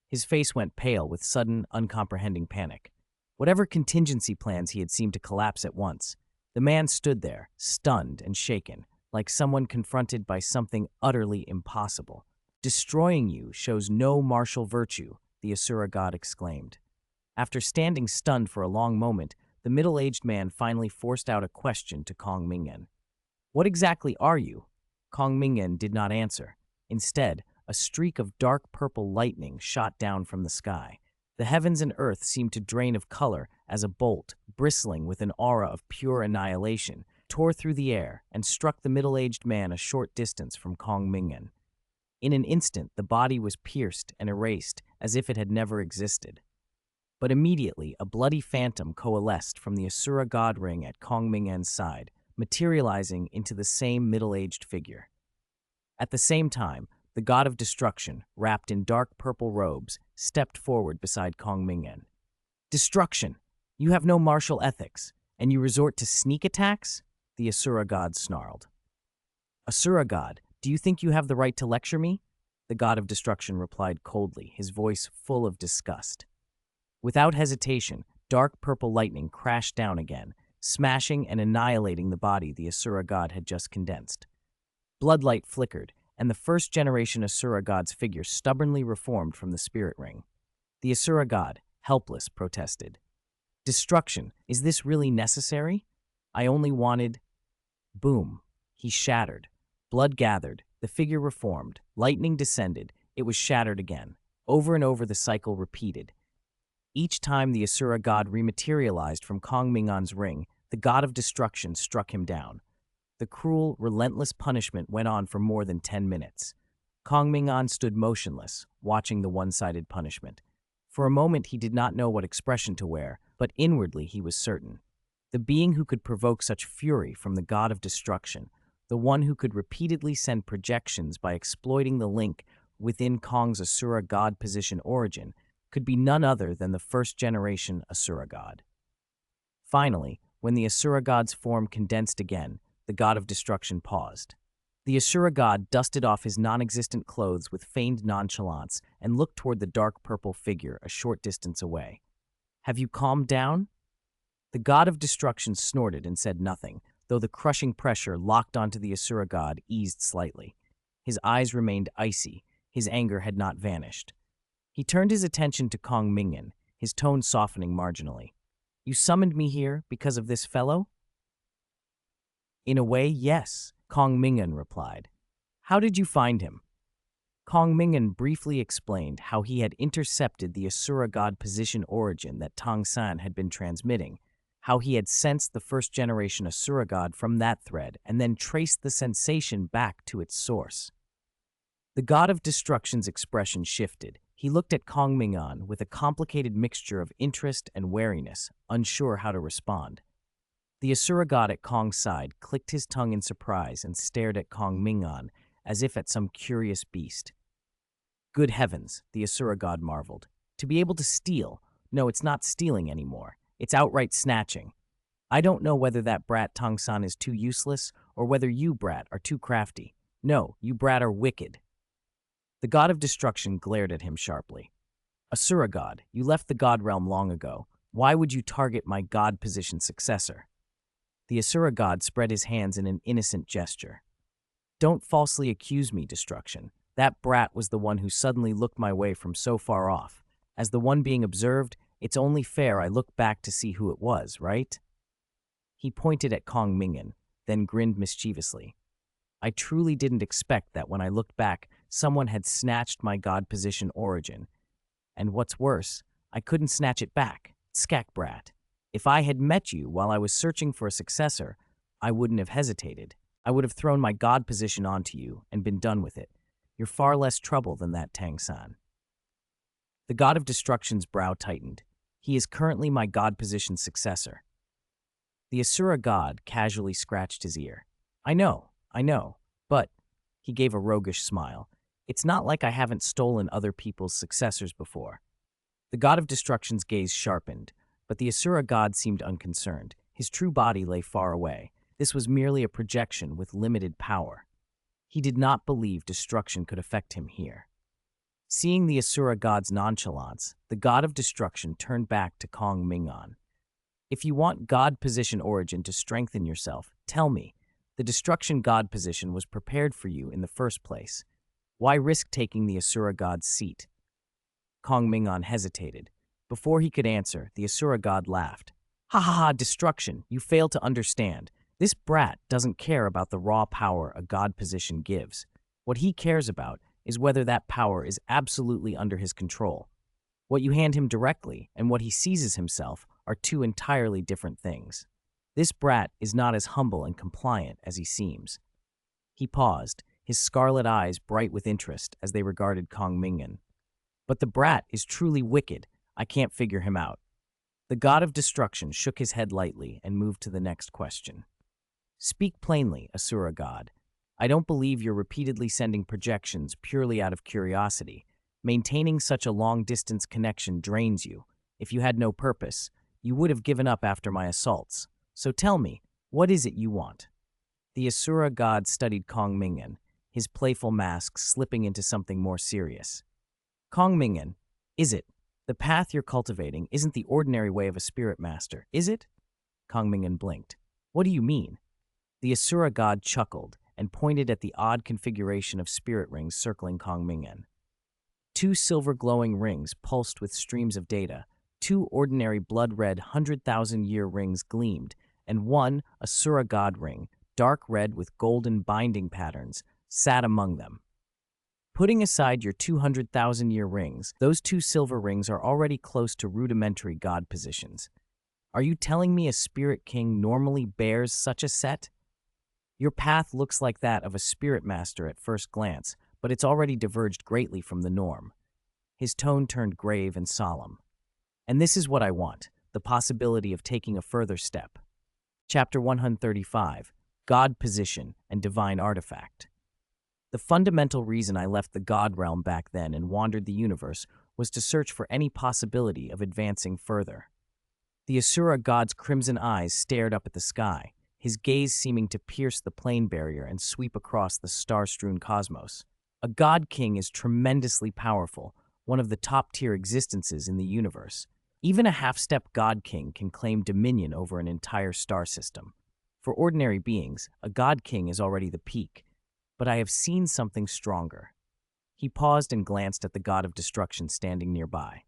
His face went pale with sudden, uncomprehending panic. Whatever contingency plans he had seemed to collapse at once. The man stood there, stunned and shaken, like someone confronted by something utterly impossible. "Destroying you shows no martial virtue," the Asura god exclaimed. After standing stunned for a long moment, the middle-aged man finally forced out a question to Kong Ming'an. "What exactly are you?" Kong Ming'an did not answer. Instead, a streak of dark purple lightning shot down from the sky. The heavens and earth seemed to drain of color as a bolt, bristling with an aura of pure annihilation, tore through the air and struck the middle-aged man a short distance from Kong Ming'an. In an instant, the body was pierced and erased as if it had never existed. But immediately, a bloody phantom coalesced from the Asura god ring at Kong Ming'an's side, materializing into the same middle-aged figure. At the same time, The god of destruction, wrapped in dark purple robes, stepped forward beside Kong Ming'an. Destruction! You have no martial ethics, and you resort to sneak attacks? The Asura god snarled. Asura god, do you think you have the right to lecture me? The god of destruction replied coldly, his voice full of disgust. Without hesitation, dark purple lightning crashed down again, smashing and annihilating the body the Asura god had just condensed. Bloodlight flickered, and the first-generation Asura god's figure stubbornly reformed from the spirit ring. The Asura god, helpless, protested. Destruction, is this really necessary? I only wanted… Boom. He shattered. Blood gathered, the figure reformed, lightning descended, it was shattered again. Over and over the cycle repeated. Each time the Asura god rematerialized from Kong Ming'an's ring, the god of destruction struck him down. The cruel, relentless punishment went on for more than 10 minutes. Kong Ming'an stood motionless, watching the one-sided punishment. For a moment he did not know what expression to wear, but inwardly he was certain. The being who could provoke such fury from the god of destruction, the one who could repeatedly send projections by exploiting the link within Kong's Asura god position origin, could be none other than the first-generation Asura god. Finally, when the Asura god's form condensed again, the god of destruction paused. The Asura god dusted off his non-existent clothes with feigned nonchalance and looked toward the dark purple figure a short distance away. Have you calmed down? The god of destruction snorted and said nothing, though the crushing pressure locked onto the Asura god eased slightly. His eyes remained icy, his anger had not vanished. He turned his attention to Kong Ming'an, his tone softening marginally. You summoned me here because of this fellow? In a way, yes, Kong Ming'an replied. How did you find him? Kong Ming'an briefly explained how he had intercepted the Asura god position origin that Tang Sect had been transmitting, how he had sensed the first-generation Asura god from that thread and then traced the sensation back to its source. The god of destruction's expression shifted. He looked at Kong Ming'an with a complicated mixture of interest and wariness, unsure how to respond. The Asura god at Kong's side clicked his tongue in surprise and stared at Kong Ming'an as if at some curious beast. Good heavens, the Asura god marveled. To be able to steal. No, it's not stealing anymore. It's outright snatching. I don't know whether that brat Tang Sect is too useless or whether you, brat, are too crafty. No, you, brat, are wicked. The god of destruction glared at him sharply. Asura god, you left the god realm long ago. Why would you target my god-position successor? The Asura god spread his hands in an innocent gesture. Don't falsely accuse me, destruction. That brat was the one who suddenly looked my way from so far off. As the one being observed, it's only fair I look back to see who it was, right? He pointed at Kong Ming'an, then grinned mischievously. I truly didn't expect that when I looked back, someone had snatched my god position origin. And what's worse, I couldn't snatch it back. Skak brat. If I had met you while I was searching for a successor, I wouldn't have hesitated. I would have thrown my god position onto you and been done with it. You're far less trouble than that, Tang Sect. The god of destruction's brow tightened. He is currently my god position successor. The Asura god casually scratched his ear. I know, but, he gave a roguish smile, it's not like I haven't stolen other people's successors before. The god of destruction's gaze sharpened, but the Asura god seemed unconcerned. His true body lay far away. This was merely a projection with limited power. He did not believe destruction could affect him here. Seeing the Asura god's nonchalance, the god of destruction turned back to Kong Ming'an. If you want god position origin to strengthen yourself, tell me. The destruction god position was prepared for you in the first place. Why risk taking the Asura god's seat? Kong Ming'an hesitated. Before he could answer, the Asura god laughed. Ha ha ha, destruction, you fail to understand. This brat doesn't care about the raw power a god position gives. What he cares about is whether that power is absolutely under his control. What you hand him directly and what he seizes himself are two entirely different things. This brat is not as humble and compliant as he seems. He paused, his scarlet eyes bright with interest as they regarded Kong Ming'an. But the brat is truly wicked. I can't figure him out. The god of destruction shook his head lightly and moved to the next question. Speak plainly, Asura god. I don't believe you're repeatedly sending projections purely out of curiosity. Maintaining such a long-distance connection drains you. If you had no purpose, you would have given up after my assaults. So tell me, what is it you want?" The Asura god studied Kong Ming'an, his playful mask slipping into something more serious. "Kong Ming'an, is it? The path you're cultivating isn't the ordinary way of a spirit master, is it?" Kong Ming'an blinked. "What do you mean?" The Asura god chuckled and pointed at the odd configuration of spirit rings circling Kong Ming'an. Two silver glowing rings pulsed with streams of data, two ordinary blood-red 100,000-year rings gleamed, and one, Asura god ring, dark red with golden binding patterns, sat among them. Putting aside your 200,000-year rings, those two silver rings are already close to rudimentary god positions. Are you telling me a spirit king normally bears such a set? Your path looks like that of a spirit master at first glance, but it's already diverged greatly from the norm. His tone turned grave and solemn. And this is what I want, the possibility of taking a further step. Chapter 135, God Position and Divine Artifact. The fundamental reason I left the God realm back then and wandered the universe was to search for any possibility of advancing further. The Asura god's crimson eyes stared up at the sky, his gaze seeming to pierce the plane barrier and sweep across the star-strewn cosmos. A god king is tremendously powerful, one of the top-tier existences in the universe. Even a half-step god king can claim dominion over an entire star system. For ordinary beings, a god king is already the peak, but I have seen something stronger. He paused and glanced at the god of destruction standing nearby.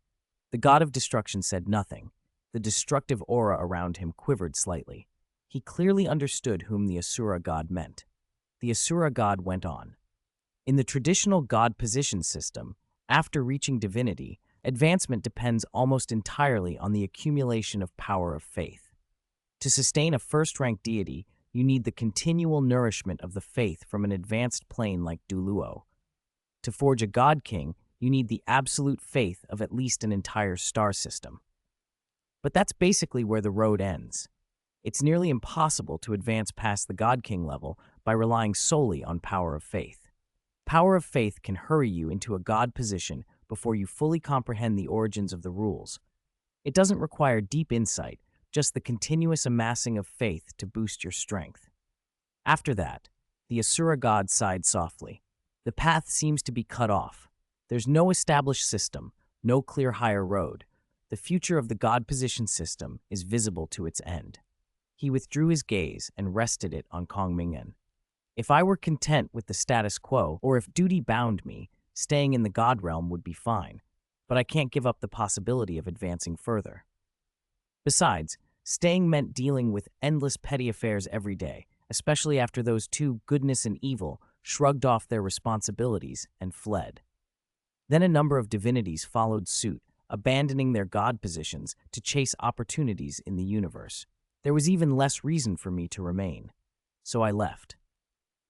The god of destruction said nothing. The destructive aura around him quivered slightly. He clearly understood whom the Asura god meant. The Asura god went on. In the traditional god position system, after reaching divinity, advancement depends almost entirely on the accumulation of power of faith. To sustain a first-rank deity, you need the continual nourishment of the faith from an advanced plane like Duluo. To forge a god king, you need the absolute faith of at least an entire star system. But that's basically where the road ends. It's nearly impossible to advance past the God King level by relying solely on power of faith. Power of faith can hurry you into a God position before you fully comprehend the origins of the rules. It doesn't require deep insight, just the continuous amassing of faith to boost your strength. After that, the Asura god sighed softly. The path seems to be cut off. There's no established system, no clear higher road. The future of the God position system is visible to its end. He withdrew his gaze and rested it on Kong Ming'an. If I were content with the status quo, or if duty bound me, staying in the God realm would be fine, but I can't give up the possibility of advancing further. Besides, staying meant dealing with endless petty affairs every day, especially after those two, goodness and evil, shrugged off their responsibilities and fled. Then a number of divinities followed suit, abandoning their god positions to chase opportunities in the universe. There was even less reason for me to remain, so I left.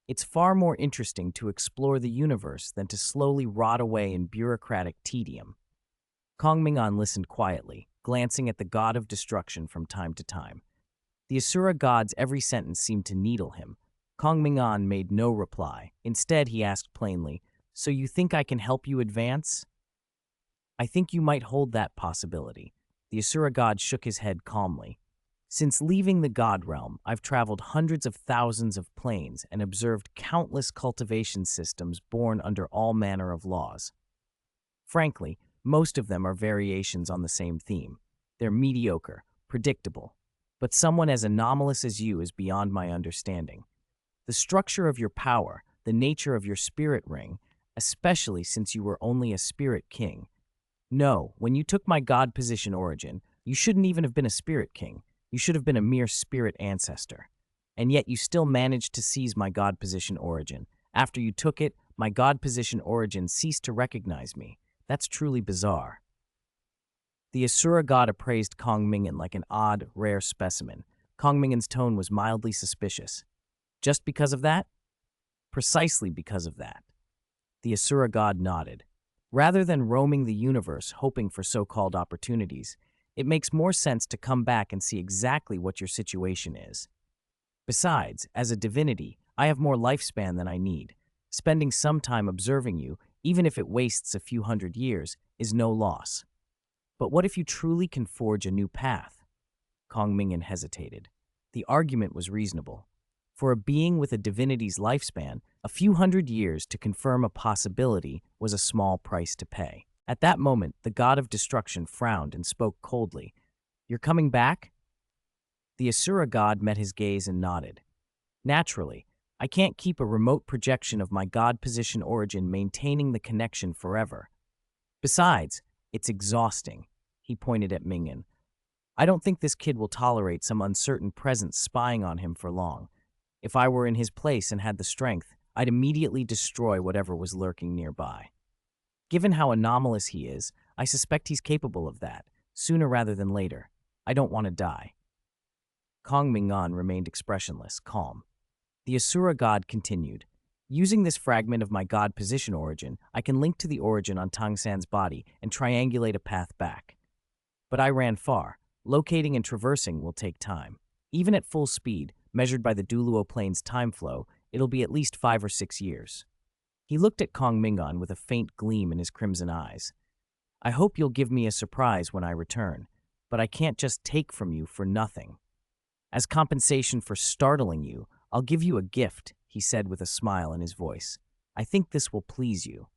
It's far more interesting to explore the universe than to slowly rot away in bureaucratic tedium. Kong Ming'an listened quietly, glancing at the god of destruction from time to time. The Asura god's every sentence seemed to needle him. Kong Ming'an made no reply. Instead, he asked plainly, "So you think I can help you advance?" "I think you might hold that possibility." The Asura god shook his head calmly. "Since leaving the God realm, I've traveled hundreds of thousands of planes and observed countless cultivation systems born under all manner of laws. Frankly, most of them are variations on the same theme. They're mediocre, predictable, but someone as anomalous as you is beyond my understanding. The structure of your power, the nature of your spirit ring, especially since you were only a spirit king. No, when you took my God position origin, you shouldn't even have been a spirit king. You should have been a mere spirit ancestor. And yet you still managed to seize my God position origin. After you took it, my God position origin ceased to recognize me. That's truly bizarre." The Asura god appraised Kong Ming'an like an odd, rare specimen. Kong Ming'an's tone was mildly suspicious. "Just because of that?" "Precisely because of that." The Asura god nodded. "Rather than roaming the universe hoping for so-called opportunities, it makes more sense to come back and see exactly what your situation is. Besides, as a divinity, I have more lifespan than I need. Spending some time observing you, even if it wastes a few hundred years, is no loss. But what if you truly can forge a new path? Kong Ming'an hesitated. The argument was reasonable. For a being with a divinity's lifespan, a few hundred years to confirm a possibility was a small price to pay. At that moment, the god of destruction frowned and spoke coldly. "You're coming back?" The Asura god met his gaze and nodded. "Naturally, I can't keep a remote projection of my god position origin maintaining the connection forever. Besides, it's exhausting." He pointed at Ming'an. "I don't think this kid will tolerate some uncertain presence spying on him for long. If I were in his place and had the strength, I'd immediately destroy whatever was lurking nearby. Given how anomalous he is, I suspect he's capable of that, sooner rather than later. I don't want to die." Kong Ming'an remained expressionless, calm. The Asura god continued. "Using this fragment of my god position origin, I can link to the origin on Tang San's body and triangulate a path back. But I ran far. Locating and traversing will take time. Even at full speed, measured by the Duluo plane's time flow, it'll be at least 5 or 6 years." He looked at Kong Ming'an with a faint gleam in his crimson eyes. "I hope you'll give me a surprise when I return, but I can't just take from you for nothing. As compensation for startling you, I'll give you a gift," he said with a smile in his voice. "I think this will please you."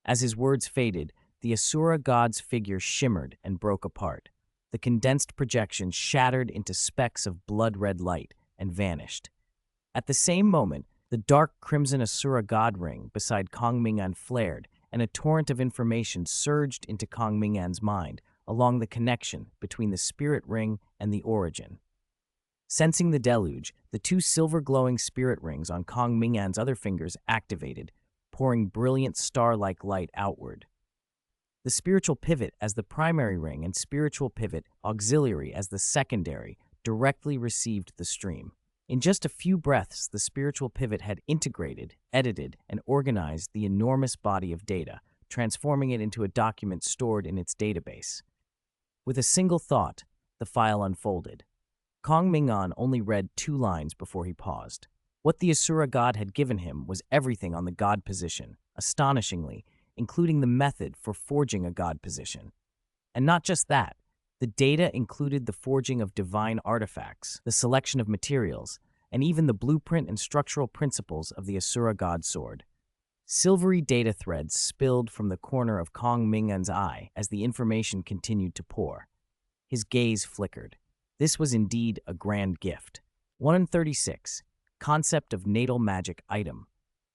As his words faded, the Asura god's figure shimmered and broke apart. The condensed projection shattered into specks of blood-red light and vanished. At the same moment, the dark crimson Asura god ring beside Kong Ming'an flared, and a torrent of information surged into Kong Ming'an's mind along the connection between the spirit ring and the origin. Sensing the deluge, the 2 silver-glowing spirit rings on Kong Ming'an's other fingers activated, pouring brilliant star-like light outward. The spiritual pivot as the primary ring and spiritual pivot auxiliary as the secondary directly received the stream. In just a few breaths, the spiritual pivot had integrated, edited, and organized the enormous body of data, transforming it into a document stored in its database. With a single thought, the file unfolded. Kong Ming'an only read 2 lines before he paused. What the Asura god had given him was everything on the god position, astonishingly, including the method for forging a god position. And not just that, the data included the forging of divine artifacts, the selection of materials, and even the blueprint and structural principles of the Asura god sword. Silvery data threads spilled from the corner of Kong Ming'an's eye as the information continued to pour. His gaze flickered. This was indeed a grand gift. 136. Concept of Natal Magic Item.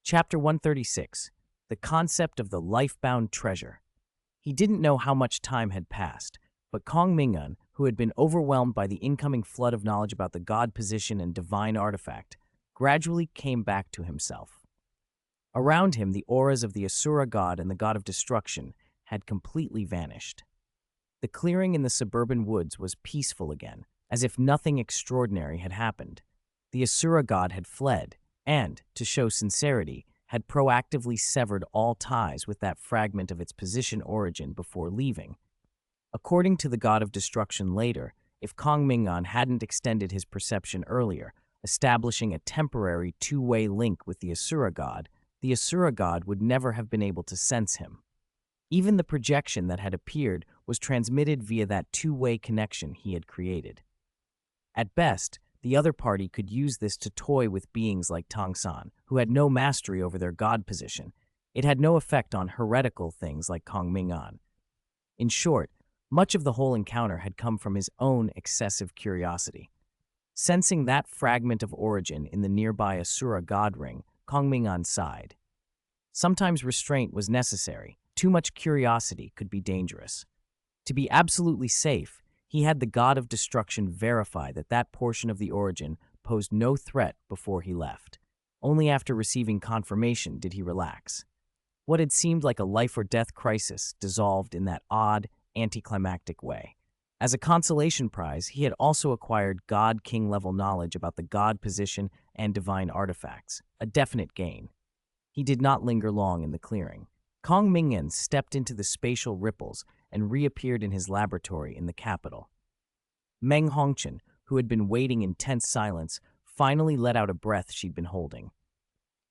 Chapter 136. The Concept of the Life-Bound Treasure. He didn't know how much time had passed, but Kong Ming'an, who had been overwhelmed by the incoming flood of knowledge about the god position and divine artifact, gradually came back to himself. Around him, the auras of the Asura god and the god of destruction had completely vanished. The clearing in the suburban woods was peaceful again, as if nothing extraordinary had happened. The Asura god had fled, and, to show sincerity, had proactively severed all ties with that fragment of its position origin before leaving. According to the god of destruction later, if Kong Ming'an hadn't extended his perception earlier, establishing a temporary 2-way link with the Asura god would never have been able to sense him. Even the projection that had appeared was transmitted via that 2-way connection he had created. At best, the other party could use this to toy with beings like Tang San, who had no mastery over their god position. It had no effect on heretical things like Kong Ming'an. In short, much of the whole encounter had come from his own excessive curiosity. Sensing that fragment of origin in the nearby Asura god ring, Kong Ming'an sighed. Sometimes restraint was necessary. Too much curiosity could be dangerous. To be absolutely safe, he had the god of destruction verify that that portion of the origin posed no threat before he left. Only after receiving confirmation did he relax. What had seemed like a life-or-death crisis dissolved in that odd, anticlimactic way. As a consolation prize, he had also acquired god-king level knowledge about the god position and divine artifacts, a definite gain. He did not linger long in the clearing. Kong Ming'an stepped into the spatial ripples and reappeared in his laboratory in the capital. Meng Hongchen, who had been waiting in tense silence, finally let out a breath she'd been holding.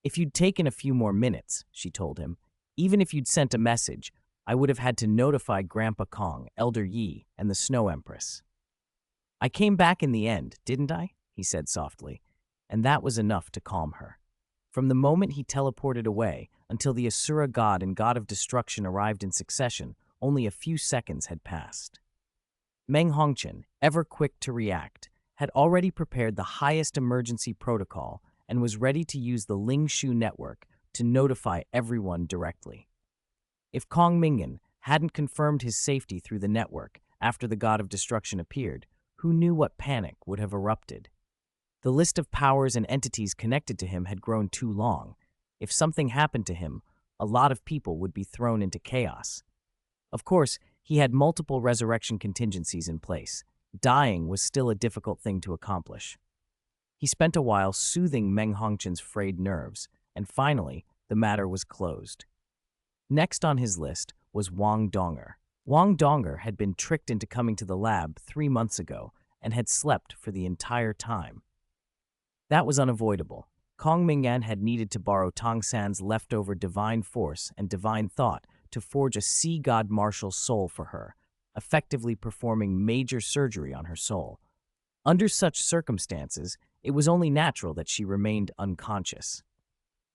"If you'd taken a few more minutes," she told him, "even if you'd sent a message, I would have had to notify Grandpa Kong, Elder Yi, and the Snow Empress." "I came back in the end, didn't I?" he said softly, and that was enough to calm her. From the moment he teleported away until the Asura god and god of destruction arrived in succession, only a few seconds had passed. Meng Hongqian, ever quick to react, had already prepared the highest emergency protocol and was ready to use the Ling Shu network to notify everyone directly. If Kong Ming'an hadn't confirmed his safety through the network after the god of destruction appeared, who knew what panic would have erupted? The list of powers and entities connected to him had grown too long. If something happened to him, a lot of people would be thrown into chaos. Of course, he had multiple resurrection contingencies in place. Dying was still a difficult thing to accomplish. He spent a while soothing Meng Hongqian's frayed nerves, and finally, the matter was closed. Next on his list was Wang Donger. Wang Donger had been tricked into coming to the lab 3 months ago and had slept for the entire time. That was unavoidable. Kong Ming'an had needed to borrow Tang San's leftover divine force and divine thought to forge a sea god martial soul for her, effectively performing major surgery on her soul. Under such circumstances, it was only natural that she remained unconscious.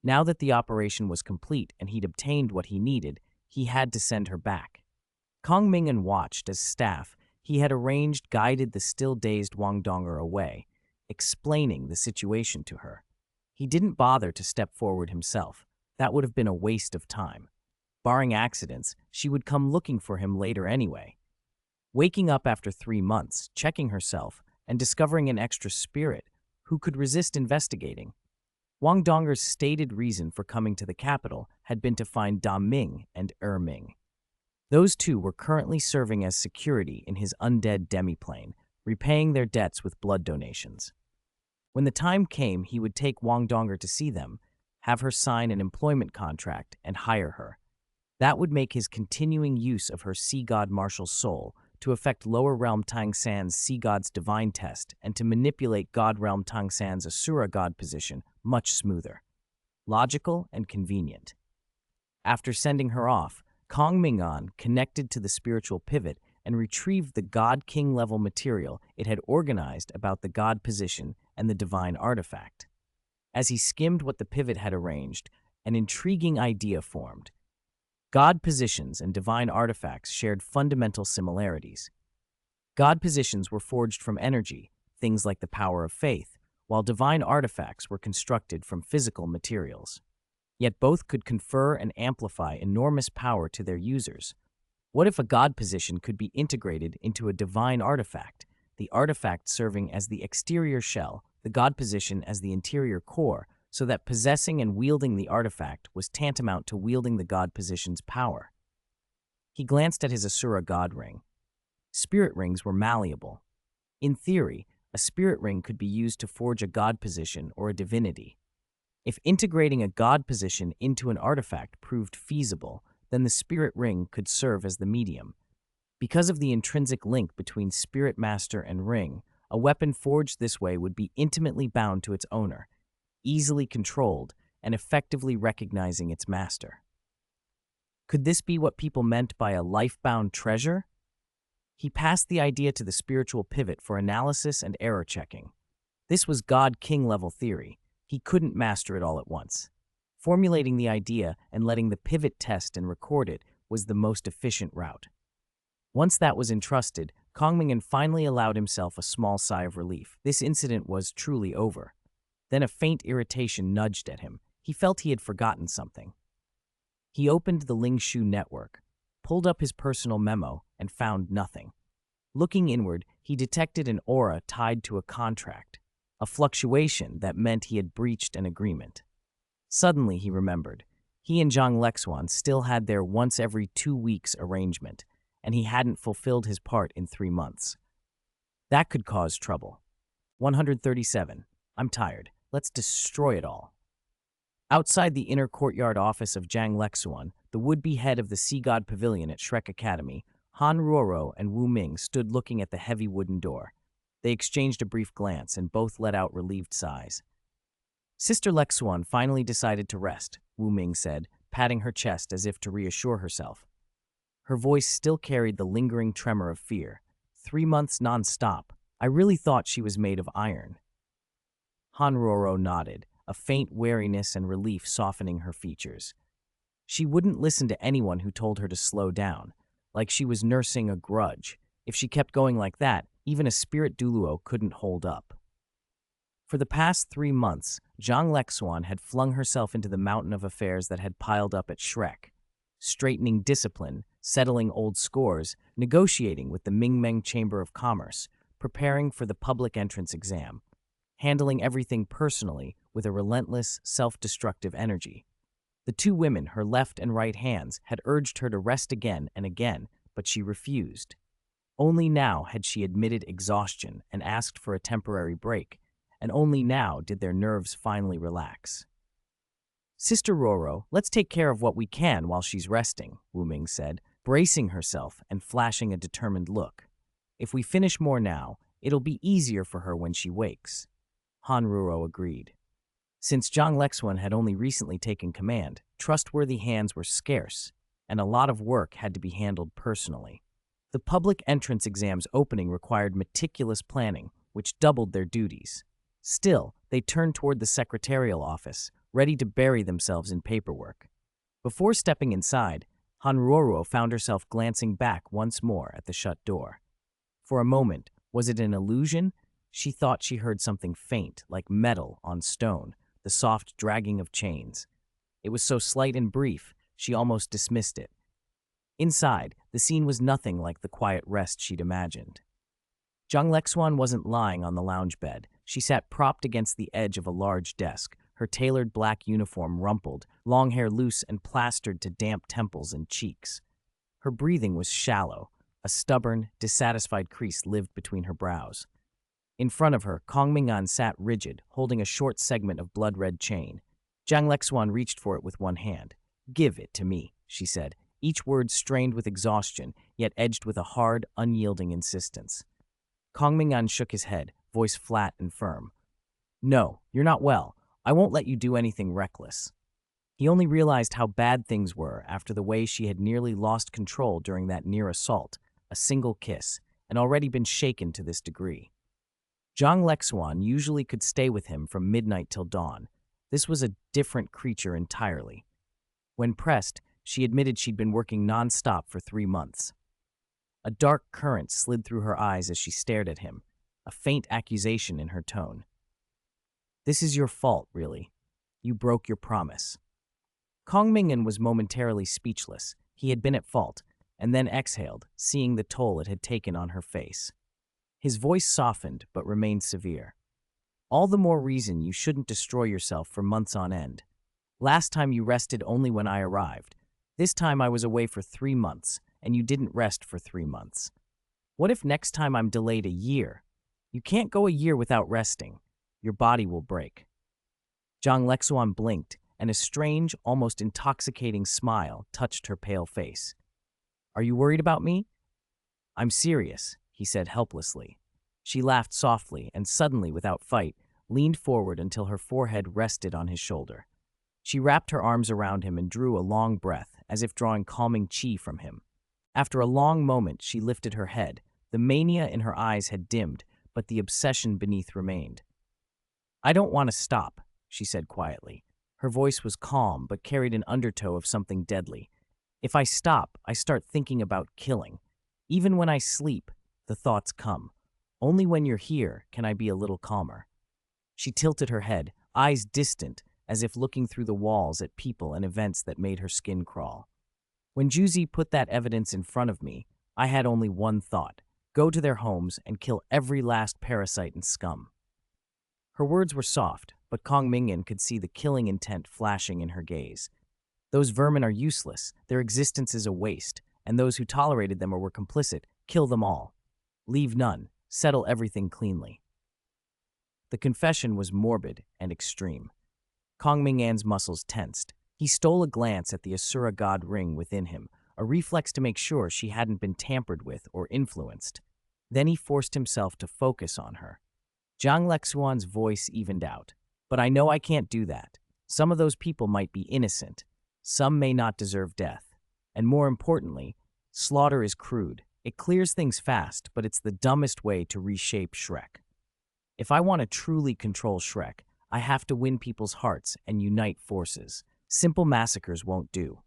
Now that the operation was complete and he'd obtained what he needed, he had to send her back. Kong Ming'an watched as staff he had arranged guided the still-dazed Wang Donger away, explaining the situation to her. He didn't bother to step forward himself. That would have been a waste of time. Barring accidents, she would come looking for him later anyway. Waking up after 3 months, checking herself, and discovering an extra spirit, who could resist investigating? Wang Donger's stated reason for coming to the capital had been to find Da Ming and Ming. Those two were currently serving as security in his undead demiplane, repaying their debts with blood donations. When the time came, he would take Wang Donger to see them, have her sign an employment contract, and hire her. That would make his continuing use of her sea god martial soul to affect lower realm Tang San's sea god's divine test and to manipulate god realm Tang San's Asura god position much smoother. Logical and convenient. After sending her off, Kong Ming'an connected to the spiritual pivot and retrieved the god-king level material it had organized about the god position and the divine artifact. As he skimmed what the pivot had arranged, an intriguing idea formed. God positions and divine artifacts shared fundamental similarities. God positions were forged from energy, things like the power of faith, while divine artifacts were constructed from physical materials. Yet both could confer and amplify enormous power to their users. What if a God position could be integrated into a divine artifact, the artifact serving as the exterior shell, the God position as the interior core, so that possessing and wielding the artifact was tantamount to wielding the God position's power? He glanced at his Asura God ring. Spirit rings were malleable. In theory, a spirit ring could be used to forge a God position or a divinity. If integrating a God position into an artifact proved feasible, then the spirit ring could serve as the medium. Because of the intrinsic link between spirit master and ring, a weapon forged this way would be intimately bound to its owner, easily controlled, and effectively recognizing its master. Could this be what people meant by a life-bound treasure? He passed the idea to the spiritual pivot for analysis and error checking. This was God-King level theory. He couldn't master it all at once. Formulating the idea and letting the pivot test and record it was the most efficient route. Once that was entrusted, Kong Ming'an finally allowed himself a small sigh of relief. This incident was truly over. Then a faint irritation nudged at him. He felt he had forgotten something. He opened the Ling Shu network, pulled up his personal memo, and found nothing. Looking inward, he detected an aura tied to a contract, a fluctuation that meant he had breached an agreement. Suddenly, he remembered. He and Zhang Lexuan still had their once every 2 weeks arrangement, and he hadn't fulfilled his part in 3 months. That could cause trouble. 137. I'm tired. Let's destroy it all. Outside the inner courtyard office of Zhang Lexuan, the would-be head of the Sea God Pavilion at Shrek Academy, Han Ruoro and Wu Ming stood looking at the heavy wooden door. They exchanged a brief glance and both let out relieved sighs. Sister Lexuan finally decided to rest, Wu Ming said, patting her chest as if to reassure herself. Her voice still carried the lingering tremor of fear. 3 months non-stop. I really thought she was made of iron. Hanroro nodded, a faint wariness and relief softening her features. She wouldn't listen to anyone who told her to slow down, like she was nursing a grudge. If she kept going like that, even a spirit Duluo couldn't hold up. For the past 3 months, Zhang Lexuan had flung herself into the mountain of affairs that had piled up at Shrek, straightening discipline, settling old scores, negotiating with the Ming'an Chamber of Commerce, preparing for the public entrance exam, handling everything personally with a relentless, self-destructive energy. The 2 women, her left and right hands, had urged her to rest again and again, but she refused. Only now had she admitted exhaustion and asked for a temporary break, and only now did their nerves finally relax. Sister Roro, let's take care of what we can while she's resting, Wu Ming said, bracing herself and flashing a determined look. If we finish more now, it'll be easier for her when she wakes. Hanruro agreed. Since Zhang Lexuan had only recently taken command, trustworthy hands were scarce, and a lot of work had to be handled personally. The public entrance exam's opening required meticulous planning, which doubled their duties. Still, they turned toward the secretarial office, ready to bury themselves in paperwork. Before stepping inside, Hanroro found herself glancing back once more at the shut door. For a moment, was it an illusion? She thought she heard something faint, like metal on stone, the soft dragging of chains. It was so slight and brief, she almost dismissed it. Inside, the scene was nothing like the quiet rest she'd imagined. Zhang Lexuan wasn't lying on the lounge bed. She sat propped against the edge of a large desk, her tailored black uniform rumpled, long hair loose and plastered to damp temples and cheeks. Her breathing was shallow. A stubborn, dissatisfied crease lived between her brows. In front of her, Ming'an sat rigid, holding a short segment of blood-red chain. Zhang Lexuan reached for it with one hand. "Give it to me," she said, each word strained with exhaustion, yet edged with a hard, unyielding insistence. Ming'an shook his head, voice flat and firm. "No, you're not well. I won't let you do anything reckless." He only realized how bad things were after the way she had nearly lost control during that near assault, a single kiss, and already been shaken to this degree. Zhang Lexuan usually could stay with him from midnight till dawn. This was a different creature entirely. When pressed, she admitted she'd been working non-stop for 3 months. A dark current slid through her eyes as she stared at him, a faint accusation in her tone. "This is your fault, really. You broke your promise." Ming'an was momentarily speechless. He had been at fault, and then exhaled, seeing the toll it had taken on her face. His voice softened, but remained severe. "All the more reason you shouldn't destroy yourself for months on end. Last time you rested only when I arrived. This time I was away for 3 months, and you didn't rest for 3 months. What if next time I'm delayed a year? You can't go a year without resting. Your body will break." Zhang Lexuan blinked, and a strange, almost intoxicating smile touched her pale face. "Are you worried about me?" "I'm serious," he said helplessly. She laughed softly and suddenly, without fight, leaned forward until her forehead rested on his shoulder. She wrapped her arms around him and drew a long breath, as if drawing calming chi from him. After a long moment, she lifted her head. The mania in her eyes had dimmed, but the obsession beneath remained. "I don't want to stop," she said quietly. Her voice was calm, but carried an undertow of something deadly. "If I stop, I start thinking about killing. Even when I sleep, the thoughts come. Only when you're here can I be a little calmer." She tilted her head, eyes distant, as if looking through the walls at people and events that made her skin crawl. "When Juzi put that evidence in front of me, I had only one thought: go to their homes and kill every last parasite and scum." Her words were soft, but Ming'an could see the killing intent flashing in her gaze. "Those vermin are useless, their existence is a waste, and those who tolerated them or were complicit, kill them all. Leave none, settle everything cleanly." The confession was morbid and extreme. Ming'an's muscles tensed. He stole a glance at the Asura god ring within him, a reflex to make sure she hadn't been tampered with or influenced. Then he forced himself to focus on her. Zhang Lexuan's voice evened out. But I know I can't do that. Some of those people might be innocent. Some may not deserve death. And more importantly, slaughter is crude. It clears things fast, but it's the dumbest way to reshape Shrek. If I want to truly control Shrek, I have to win people's hearts and unite forces. Simple massacres won't do.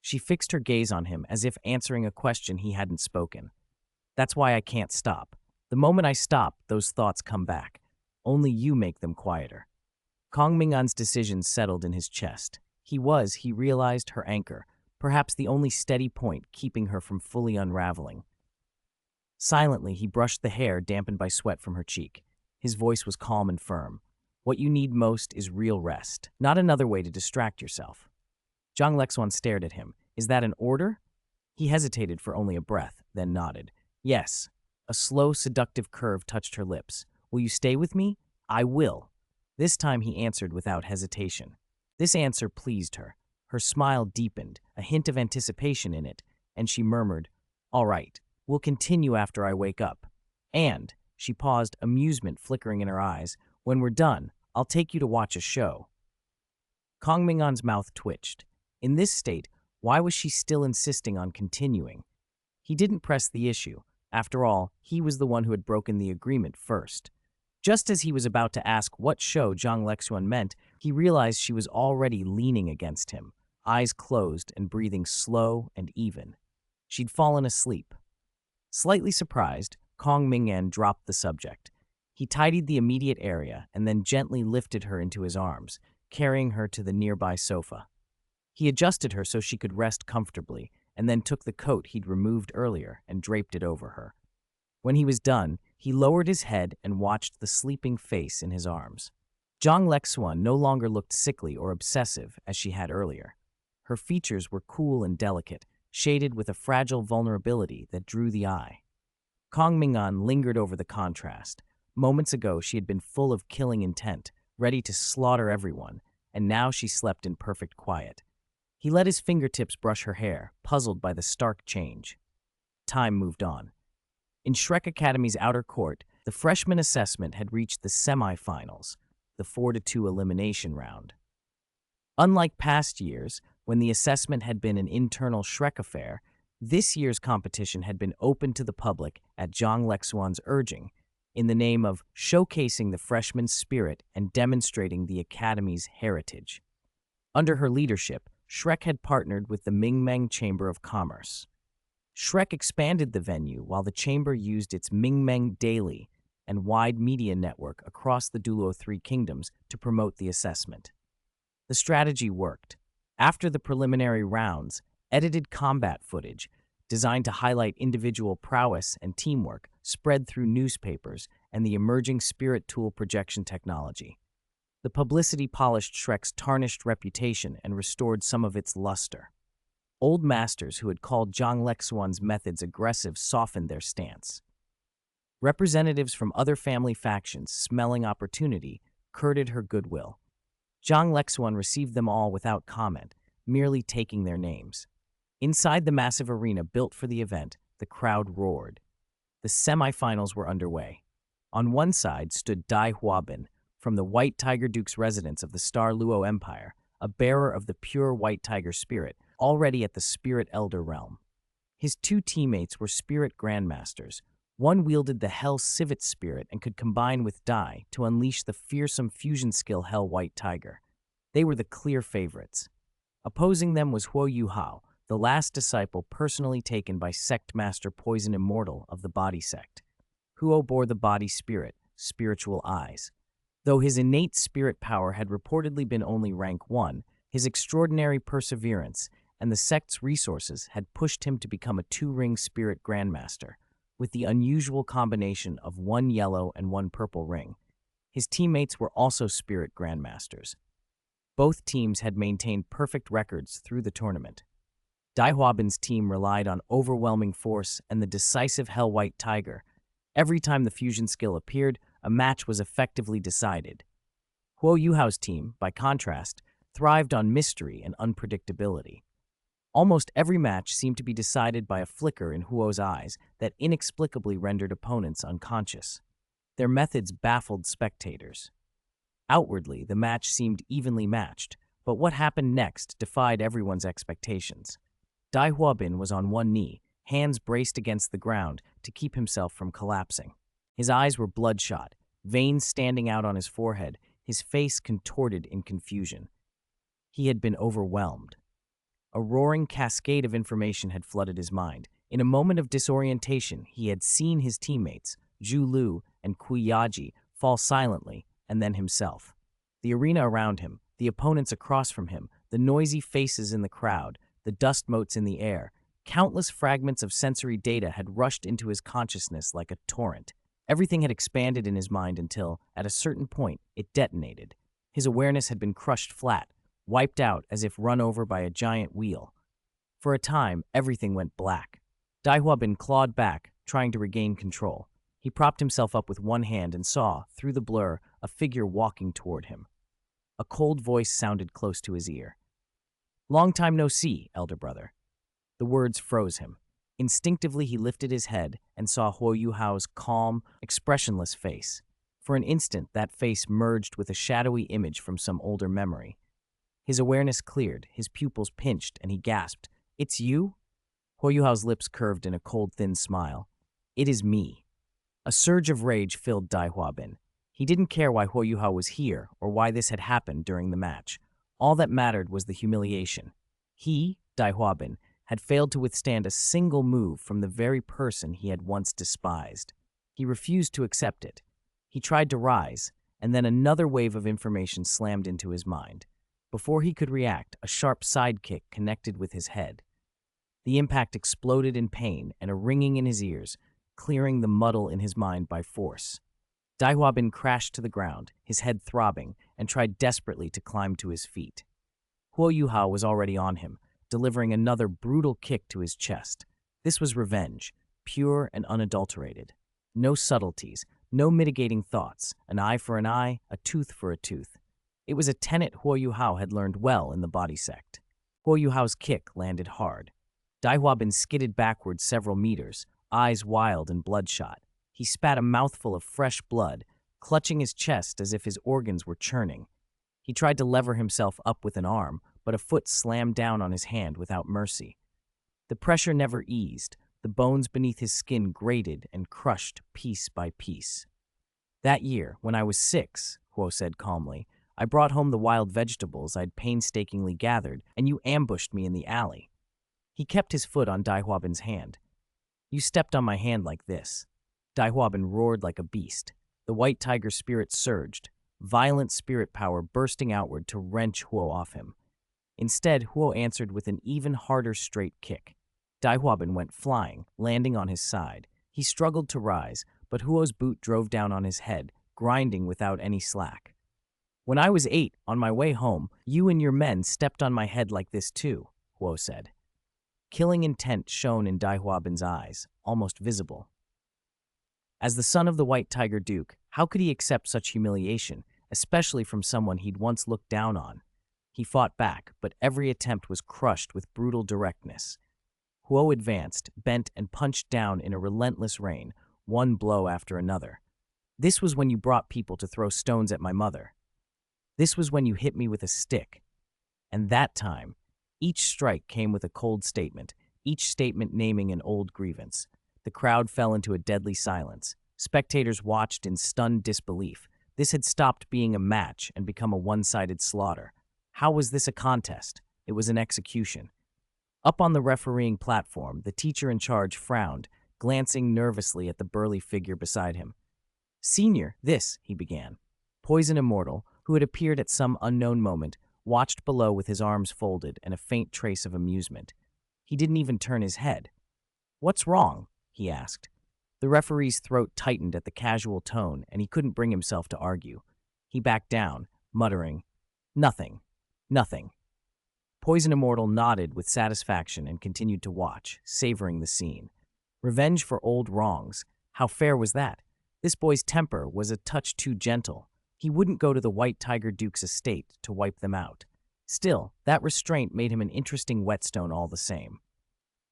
She fixed her gaze on him as if answering a question he hadn't spoken. That's why I can't stop. The moment I stop, those thoughts come back. Only you make them quieter. Kong Ming'an's decision settled in his chest. He realized, her anchor, perhaps the only steady point keeping her from fully unraveling. Silently, he brushed the hair dampened by sweat from her cheek. His voice was calm and firm. What you need most is real rest, not another way to distract yourself. Zhang Lexuan stared at him. Is that an order? He hesitated for only a breath, then nodded. Yes. A slow, seductive curve touched her lips. Will you stay with me? I will. This time he answered without hesitation. This answer pleased her. Her smile deepened, a hint of anticipation in it, and she murmured, All right, we'll continue after I wake up. And, she paused, amusement flickering in her eyes, when we're done, I'll take you to watch a show. Kong Ming'an's mouth twitched. In this state, why was she still insisting on continuing? He didn't press the issue. After all, he was the one who had broken the agreement first. Just as he was about to ask what show Zhang Lexuan meant, he realized she was already leaning against him, eyes closed and breathing slow and even. She'd fallen asleep. Slightly surprised, Kong Ming'an dropped the subject. He tidied the immediate area and then gently lifted her into his arms, carrying her to the nearby sofa. He adjusted her so she could rest comfortably, and then took the coat he'd removed earlier and draped it over her. When he was done, he lowered his head and watched the sleeping face in his arms. Zhang Lexuan no longer looked sickly or obsessive as she had earlier. Her features were cool and delicate, shaded with a fragile vulnerability that drew the eye. Kong Ming'an lingered over the contrast. Moments ago, she had been full of killing intent, ready to slaughter everyone, and now she slept in perfect quiet. He let his fingertips brush her hair, puzzled by the stark change. Time moved on. In Shrek Academy's outer court, the freshman assessment had reached the semifinals, the 4-2 elimination round. Unlike past years, when the assessment had been an internal Shrek affair, this year's competition had been open to the public at Zhang Lexuan's urging, in the name of showcasing the freshman's spirit and demonstrating the Academy's heritage. Under her leadership, Shrek had partnered with the Ming'an Chamber of Commerce. Shrek expanded the venue while the chamber used its Ming'an Daily and wide media network across the Dulo Three Kingdoms to promote the assessment. The strategy worked. After the preliminary rounds, edited combat footage, designed to highlight individual prowess and teamwork, spread through newspapers and the emerging spirit tool projection technology. The publicity polished Shrek's tarnished reputation and restored some of its luster. Old masters who had called Zhang Lexuan's methods aggressive softened their stance. Representatives from other family factions, smelling opportunity, courted her goodwill. Zhang Lexuan received them all without comment, merely taking their names. Inside the massive arena built for the event, the crowd roared. The semifinals were underway. On one side stood Dai Huabin, from the White Tiger Duke's residence of the Star Luo Empire, a bearer of the pure White Tiger spirit, already at the Spirit Elder realm. His two teammates were Spirit Grandmasters. One wielded the Hell Civet spirit and could combine with Dai to unleash the fearsome fusion skill Hell White Tiger. They were the clear favorites. Opposing them was Huo Yuhao, the last disciple personally taken by Sect Master Poison Immortal of the Body Sect. Huo bore the body spirit, spiritual eyes. Though his innate spirit power had reportedly been only rank 1, his extraordinary perseverance and the sect's resources had pushed him to become a 2-ring spirit grandmaster, with the unusual combination of 1 yellow and 1 purple ring. His teammates were also spirit grandmasters. Both teams had maintained perfect records through the tournament. Dai Huabin's team relied on overwhelming force and the decisive Hell White Tiger. Every time the fusion skill appeared, a match was effectively decided. Huo Yuhao's team, by contrast, thrived on mystery and unpredictability. Almost every match seemed to be decided by a flicker in Huo's eyes that inexplicably rendered opponents unconscious. Their methods baffled spectators. Outwardly, the match seemed evenly matched, but what happened next defied everyone's expectations. Dai Huabin was on one knee, hands braced against the ground to keep himself from collapsing. His eyes were bloodshot, veins standing out on his forehead, his face contorted in confusion. He had been overwhelmed. A roaring cascade of information had flooded his mind. In a moment of disorientation, he had seen his teammates, Zhu Lu and Kui Yaji, fall silently, and then himself. The arena around him, the opponents across from him, the noisy faces in the crowd, the dust motes in the air, countless fragments of sensory data had rushed into his consciousness like a torrent. Everything had expanded in his mind until, at a certain point, it detonated. His awareness had been crushed flat, wiped out as if run over by a giant wheel. For a time, everything went black. Dai Huabin clawed back, trying to regain control. He propped himself up with one hand and saw, through the blur, a figure walking toward him. A cold voice sounded close to his ear. "Long time no see, elder brother." The words froze him. Instinctively, he lifted his head and saw Huo Yuhao's calm, expressionless face. For an instant, that face merged with a shadowy image from some older memory. His awareness cleared, his pupils pinched, and he gasped, "It's you?" Huo Yuhao's lips curved in a cold, thin smile. "It is me." A surge of rage filled Dai Huabin. He didn't care why Huo Yuhao was here or why this had happened during the match. All that mattered was the humiliation. He, Dai Huabin, had failed to withstand a single move from the very person he had once despised. He refused to accept it. He tried to rise, and then another wave of information slammed into his mind. Before he could react, a sharp sidekick connected with his head. The impact exploded in pain and a ringing in his ears, clearing the muddle in his mind by force. Dai Huabin crashed to the ground, his head throbbing, and tried desperately to climb to his feet. Huo Yuhao was already on him, delivering another brutal kick to his chest. This was revenge, pure and unadulterated. No subtleties, no mitigating thoughts, an eye for an eye, a tooth for a tooth. It was a tenet Huo Yuhao had learned well in the body sect. Huo Yuhao's kick landed hard. Dai Huabin skidded backward several meters, eyes wild and bloodshot. He spat a mouthful of fresh blood, clutching his chest as if his organs were churning. He tried to lever himself up with an arm, but a foot slammed down on his hand without mercy. The pressure never eased. The bones beneath his skin grated and crushed piece by piece. "That year, when I was 6, Huo said calmly, "I brought home the wild vegetables I'd painstakingly gathered, and you ambushed me in the alley." He kept his foot on Dai Huabin's hand. "You stepped on my hand like this." Dai Huabin roared like a beast. The white tiger spirit surged, violent spirit power bursting outward to wrench Huo off him. Instead, Huo answered with an even harder straight kick. Dai Huabin went flying, landing on his side. He struggled to rise, but Huo's boot drove down on his head, grinding without any slack. "When I was 8, on my way home, you and your men stepped on my head like this too," Huo said. Killing intent shone in Dai Huabin's eyes, almost visible. As the son of the White Tiger Duke, how could he accept such humiliation, especially from someone he'd once looked down on? He fought back, but every attempt was crushed with brutal directness. Huo advanced, bent, and punched down in a relentless rain, one blow after another. "This was when you brought people to throw stones at my mother. This was when you hit me with a stick." And that time, each strike came with a cold statement, each statement naming an old grievance. The crowd fell into a deadly silence. Spectators watched in stunned disbelief. This had stopped being a match and become a one-sided slaughter. How was this a contest? It was an execution. Up on the refereeing platform, the teacher in charge frowned, glancing nervously at the burly figure beside him. "Senior, this," he began. Poison Immortal, who had appeared at some unknown moment, watched below with his arms folded and a faint trace of amusement. He didn't even turn his head. "What's wrong?" he asked. The referee's throat tightened at the casual tone, and he couldn't bring himself to argue. He backed down, muttering, "Nothing. Nothing." Poison Immortal nodded with satisfaction and continued to watch, savoring the scene. Revenge for old wrongs. How fair was that? This boy's temper was a touch too gentle. He wouldn't go to the White Tiger Duke's estate to wipe them out. Still, that restraint made him an interesting whetstone all the same.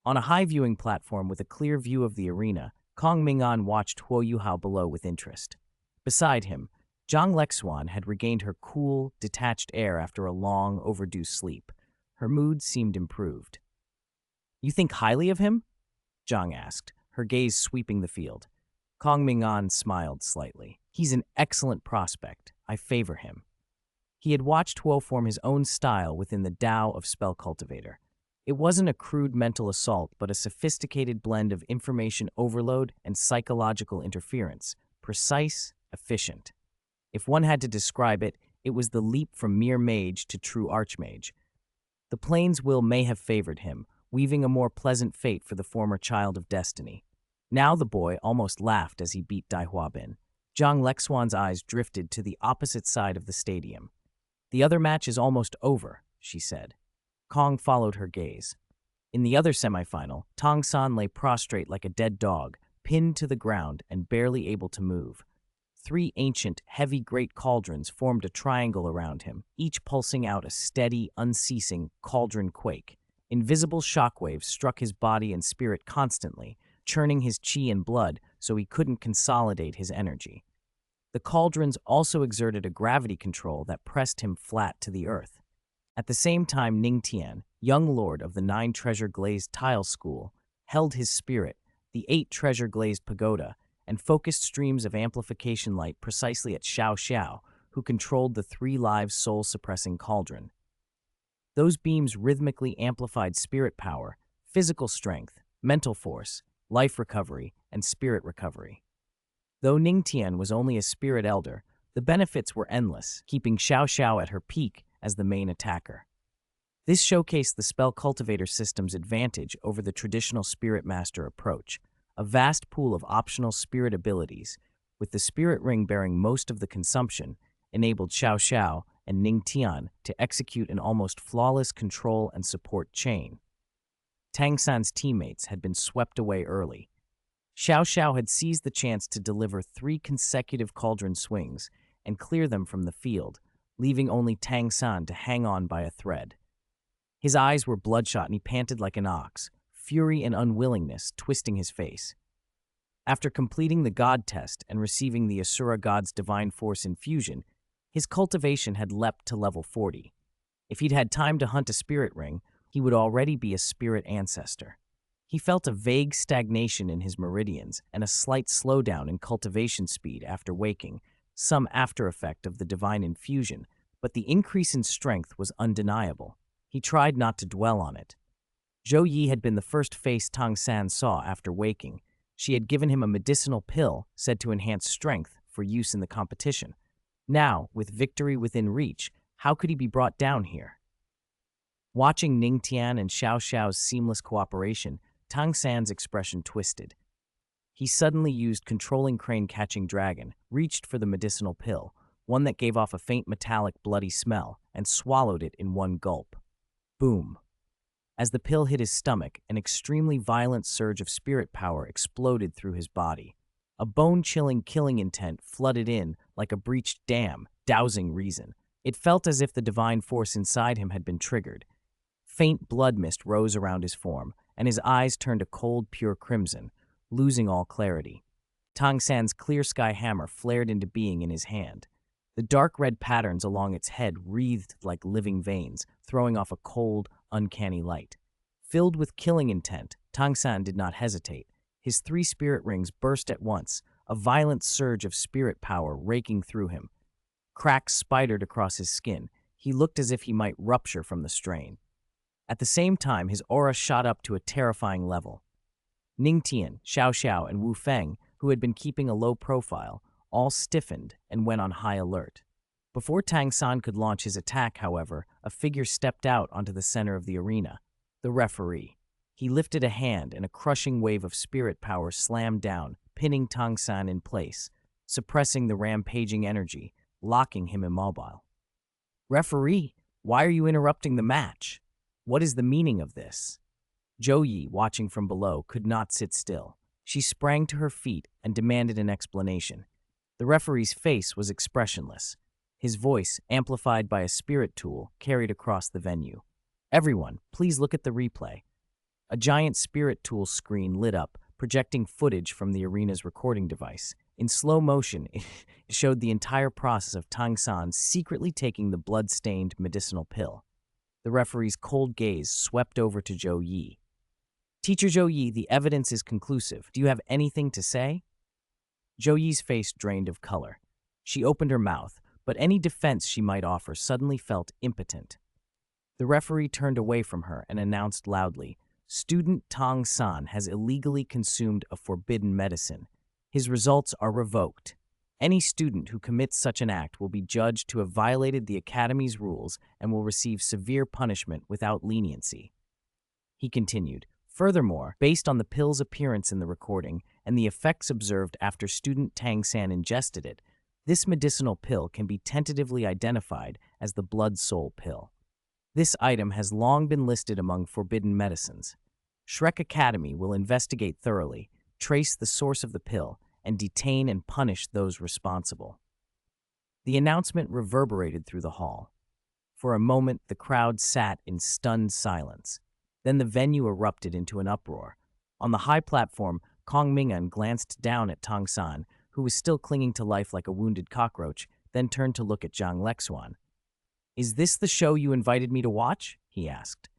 On a high viewing platform with a clear view of the arena, Kong Ming'an watched Huo Yuhao below with interest. Beside him, Zhang Lexuan had regained her cool, detached air after a long, overdue sleep. Her mood seemed improved. "You think highly of him?" Zhang asked, her gaze sweeping the field. Kong Ming'an smiled slightly. "He's an excellent prospect. I favor him." He had watched Huo form his own style within the Tao of Spell Cultivator. It wasn't a crude mental assault, but a sophisticated blend of information overload and psychological interference, precise, efficient. If one had to describe it, it was the leap from mere mage to true archmage. The Plains will may have favored him, weaving a more pleasant fate for the former child of destiny. Now the boy almost laughed as he beat Dai Huabin. Zhang Lexuan's eyes drifted to the opposite side of the stadium. "The other match is almost over," she said. Kong followed her gaze. In the other semifinal, Tang San lay prostrate like a dead dog, pinned to the ground and barely able to move. 3 ancient, heavy great cauldrons formed a triangle around him, each pulsing out a steady, unceasing cauldron quake. Invisible shockwaves struck his body and spirit constantly, churning his chi and blood so he couldn't consolidate his energy. The cauldrons also exerted a gravity control that pressed him flat to the earth. At the same time, Ningtian, young lord of the 9 treasure-glazed tile school, held his spirit, the 8 treasure-glazed pagoda, and focused streams of amplification light precisely at Xiao Xiao, who controlled the 3 lives soul-suppressing cauldron. Those beams rhythmically amplified spirit power, physical strength, mental force, life recovery, and spirit recovery. Though Ningtian was only a spirit elder, the benefits were endless, keeping Xiao Xiao at her peak as the main attacker. This showcased the Spell Cultivator system's advantage over the traditional Spirit Master approach, a vast pool of optional spirit abilities, with the Spirit Ring bearing most of the consumption, enabled Xiao Xiao and Ningtian to execute an almost flawless control and support chain. Tang San's teammates had been swept away early. Xiao Xiao had seized the chance to deliver 3 consecutive cauldron swings and clear them from the field, leaving only Tang San to hang on by a thread. His eyes were bloodshot and he panted like an ox, fury and unwillingness twisting his face. After completing the God test and receiving the Asura God's divine force infusion, his cultivation had leapt to level 40. If he'd had time to hunt a spirit ring, he would already be a spirit ancestor. He felt a vague stagnation in his meridians and a slight slowdown in cultivation speed after waking, some after effect of the divine infusion, but the increase in strength was undeniable. He tried not to dwell on it. Zhou Yi had been the first face Tang San saw after waking. She had given him a medicinal pill said to enhance strength for use in the competition. Now, with victory within reach, how could he be brought down here? Watching Ningtian and Xiao Xiao's seamless cooperation, Tang San's expression twisted. He suddenly used Controlling Crane Catching Dragon, reached for the medicinal pill, one that gave off a faint metallic bloody smell, and swallowed it in one gulp. Boom. As the pill hit his stomach, an extremely violent surge of spirit power exploded through his body. A bone-chilling killing intent flooded in like a breached dam, dousing reason. It felt as if the divine force inside him had been triggered. Faint blood mist rose around his form, and his eyes turned a cold, pure crimson, losing all clarity. Tang San's clear sky hammer flared into being in his hand. The dark red patterns along its head wreathed like living veins, throwing off a cold, uncanny light. Filled with killing intent, Tang San did not hesitate. His 3 spirit rings burst at once, a violent surge of spirit power raking through him. Cracks spidered across his skin. He looked as if he might rupture from the strain. At the same time, his aura shot up to a terrifying level. Ningtian, Xiao Xiao, and Wu Feng, who had been keeping a low profile, all stiffened and went on high alert. Before Tang San could launch his attack, however, a figure stepped out onto the center of the arena, the referee. He lifted a hand and a crushing wave of spirit power slammed down, pinning Tang San in place, suppressing the rampaging energy, locking him immobile. "Referee, why are you interrupting the match? What is the meaning of this?" Zhou Yi, watching from below, could not sit still. She sprang to her feet and demanded an explanation. The referee's face was expressionless. His voice, amplified by a spirit tool, carried across the venue. "Everyone, please look at the replay." A giant spirit tool screen lit up, projecting footage from the arena's recording device. In slow motion, it showed the entire process of Tang San secretly taking the blood-stained medicinal pill. The referee's cold gaze swept over to Zhou Yi. "Teacher Zhou Yi, the evidence is conclusive. Do you have anything to say?" Zhou Yi's face drained of color. She opened her mouth, but any defense she might offer suddenly felt impotent. The referee turned away from her and announced loudly, "Student Tang San has illegally consumed a forbidden medicine. His results are revoked. Any student who commits such an act will be judged to have violated the Academy's rules and will receive severe punishment without leniency." He continued, "Furthermore, based on the pill's appearance in the recording and the effects observed after student Tang San ingested it, this medicinal pill can be tentatively identified as the Blood Soul pill. This item has long been listed among forbidden medicines. Shrek Academy will investigate thoroughly, trace the source of the pill, and detain and punish those responsible." The announcement reverberated through the hall. For a moment, the crowd sat in stunned silence. Then the venue erupted into an uproar. On the high platform, Ming'an glanced down at Tang San, who was still clinging to life like a wounded cockroach, then turned to look at Zhang Lexuan. "Is this the show you invited me to watch?" he asked.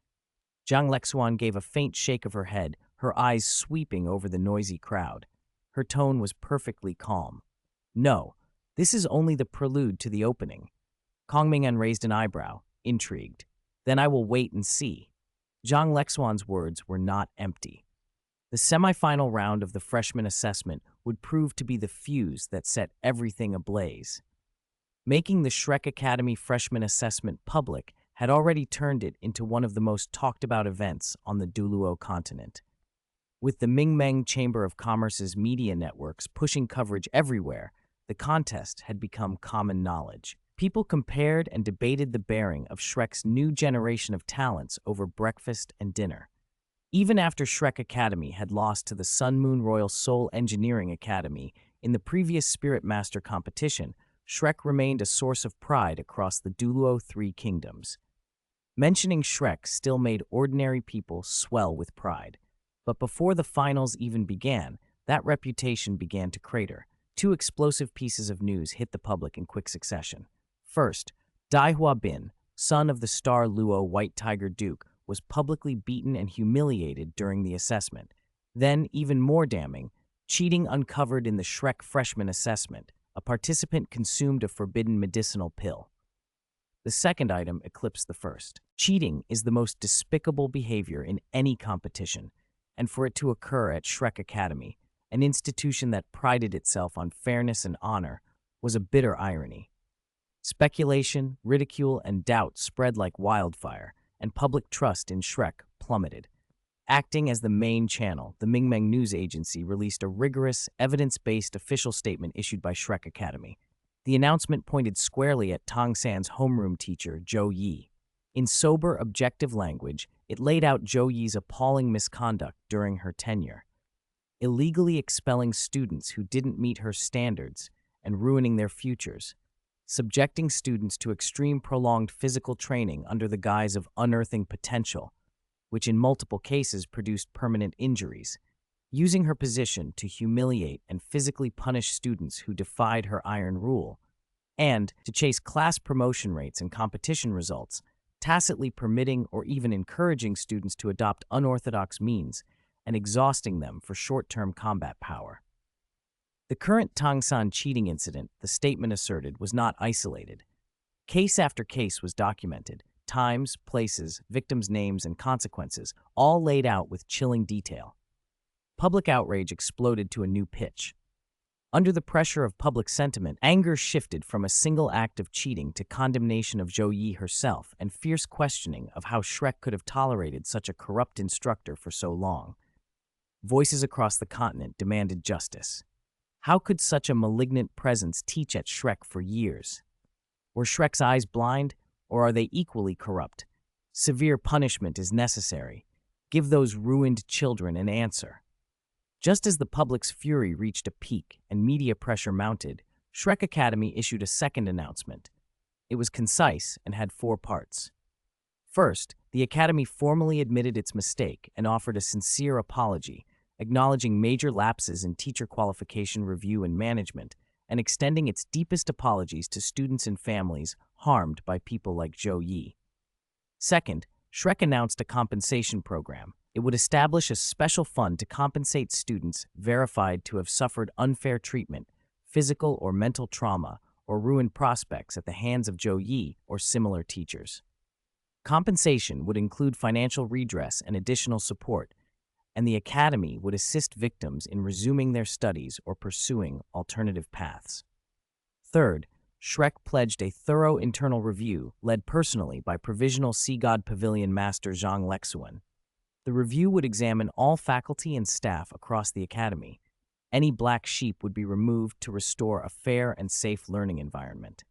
Zhang Lexuan gave a faint shake of her head, her eyes sweeping over the noisy crowd. Her tone was perfectly calm. "No, this is only the prelude to the opening." Ming'an raised an eyebrow, intrigued. "Then I will wait and see." Zhang Lexuan's words were not empty. The semifinal round of the freshman assessment would prove to be the fuse that set everything ablaze. Making the Shrek Academy freshman assessment public had already turned it into one of the most talked-about events on the Duluo continent. With the Ming'an Chamber of Commerce's media networks pushing coverage everywhere, the contest had become common knowledge. People compared and debated the bearing of Shrek's new generation of talents over breakfast and dinner. Even after Shrek Academy had lost to the Sun Moon Royal Soul Engineering Academy in the previous Spirit Master competition, Shrek remained a source of pride across the Duluo Three Kingdoms. Mentioning Shrek still made ordinary people swell with pride. But before the finals even began, that reputation began to crater. Two explosive pieces of news hit the public in quick succession. First, Dai Hua Bin, son of the Star Luo White Tiger Duke, was publicly beaten and humiliated during the assessment. Then, even more damning, cheating uncovered in the Shrek freshman assessment. A participant consumed a forbidden medicinal pill. The second item eclipsed the first. Cheating is the most despicable behavior in any competition, and for it to occur at Shrek Academy, an institution that prided itself on fairness and honor, was a bitter irony. Speculation, ridicule, and doubt spread like wildfire, and public trust in Shrek plummeted. Acting as the main channel, the Ming'an News Agency released a rigorous, evidence-based official statement issued by Shrek Academy. The announcement pointed squarely at Tang San's homeroom teacher, Zhou Yi. In sober, objective language, it laid out Zhou Yi's appalling misconduct during her tenure. Illegally expelling students who didn't meet her standards and ruining their futures. Subjecting students to extreme prolonged physical training under the guise of unearthing potential, which in multiple cases produced permanent injuries, using her position to humiliate and physically punish students who defied her iron rule, and to chase class promotion rates and competition results, tacitly permitting or even encouraging students to adopt unorthodox means and exhausting them for short-term combat power. The current Tang San cheating incident, the statement asserted, was not isolated. Case after case was documented. Times, places, victims' names, and consequences, all laid out with chilling detail. Public outrage exploded to a new pitch. Under the pressure of public sentiment, anger shifted from a single act of cheating to condemnation of Zhou Yi herself and fierce questioning of how Shrek could have tolerated such a corrupt instructor for so long. Voices across the continent demanded justice. How could such a malignant presence teach at Shrek for years? Were Shrek's eyes blind? Or are they equally corrupt? Severe punishment is necessary. Give those ruined children an answer. Just as the public's fury reached a peak and media pressure mounted, Shrek Academy issued a second announcement. It was concise and had 4 parts. First, the Academy formally admitted its mistake and offered a sincere apology, acknowledging major lapses in teacher qualification review and management, and extending its deepest apologies to students and families harmed by people like Zhou Yi. Second, Shrek announced a compensation program. It would establish a special fund to compensate students verified to have suffered unfair treatment, physical or mental trauma, or ruined prospects at the hands of Zhou Yi or similar teachers. Compensation would include financial redress and additional support, and the Academy would assist victims in resuming their studies or pursuing alternative paths. Third, Shrek pledged a thorough internal review led personally by Provisional Sea God Pavilion Master Zhang Lexuan. The review would examine all faculty and staff across the Academy. Any black sheep would be removed to restore a fair and safe learning environment.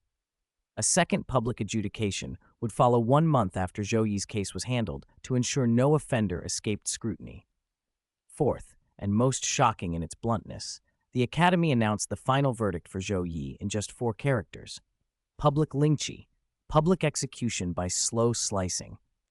A second public adjudication would follow 1 month after Zhou Yi's case was handled to ensure no offender escaped scrutiny. Fourth, and most shocking in its bluntness, the Academy announced the final verdict for Zhou Yi in just 4 characters. Public lynching, public execution by slow slicing.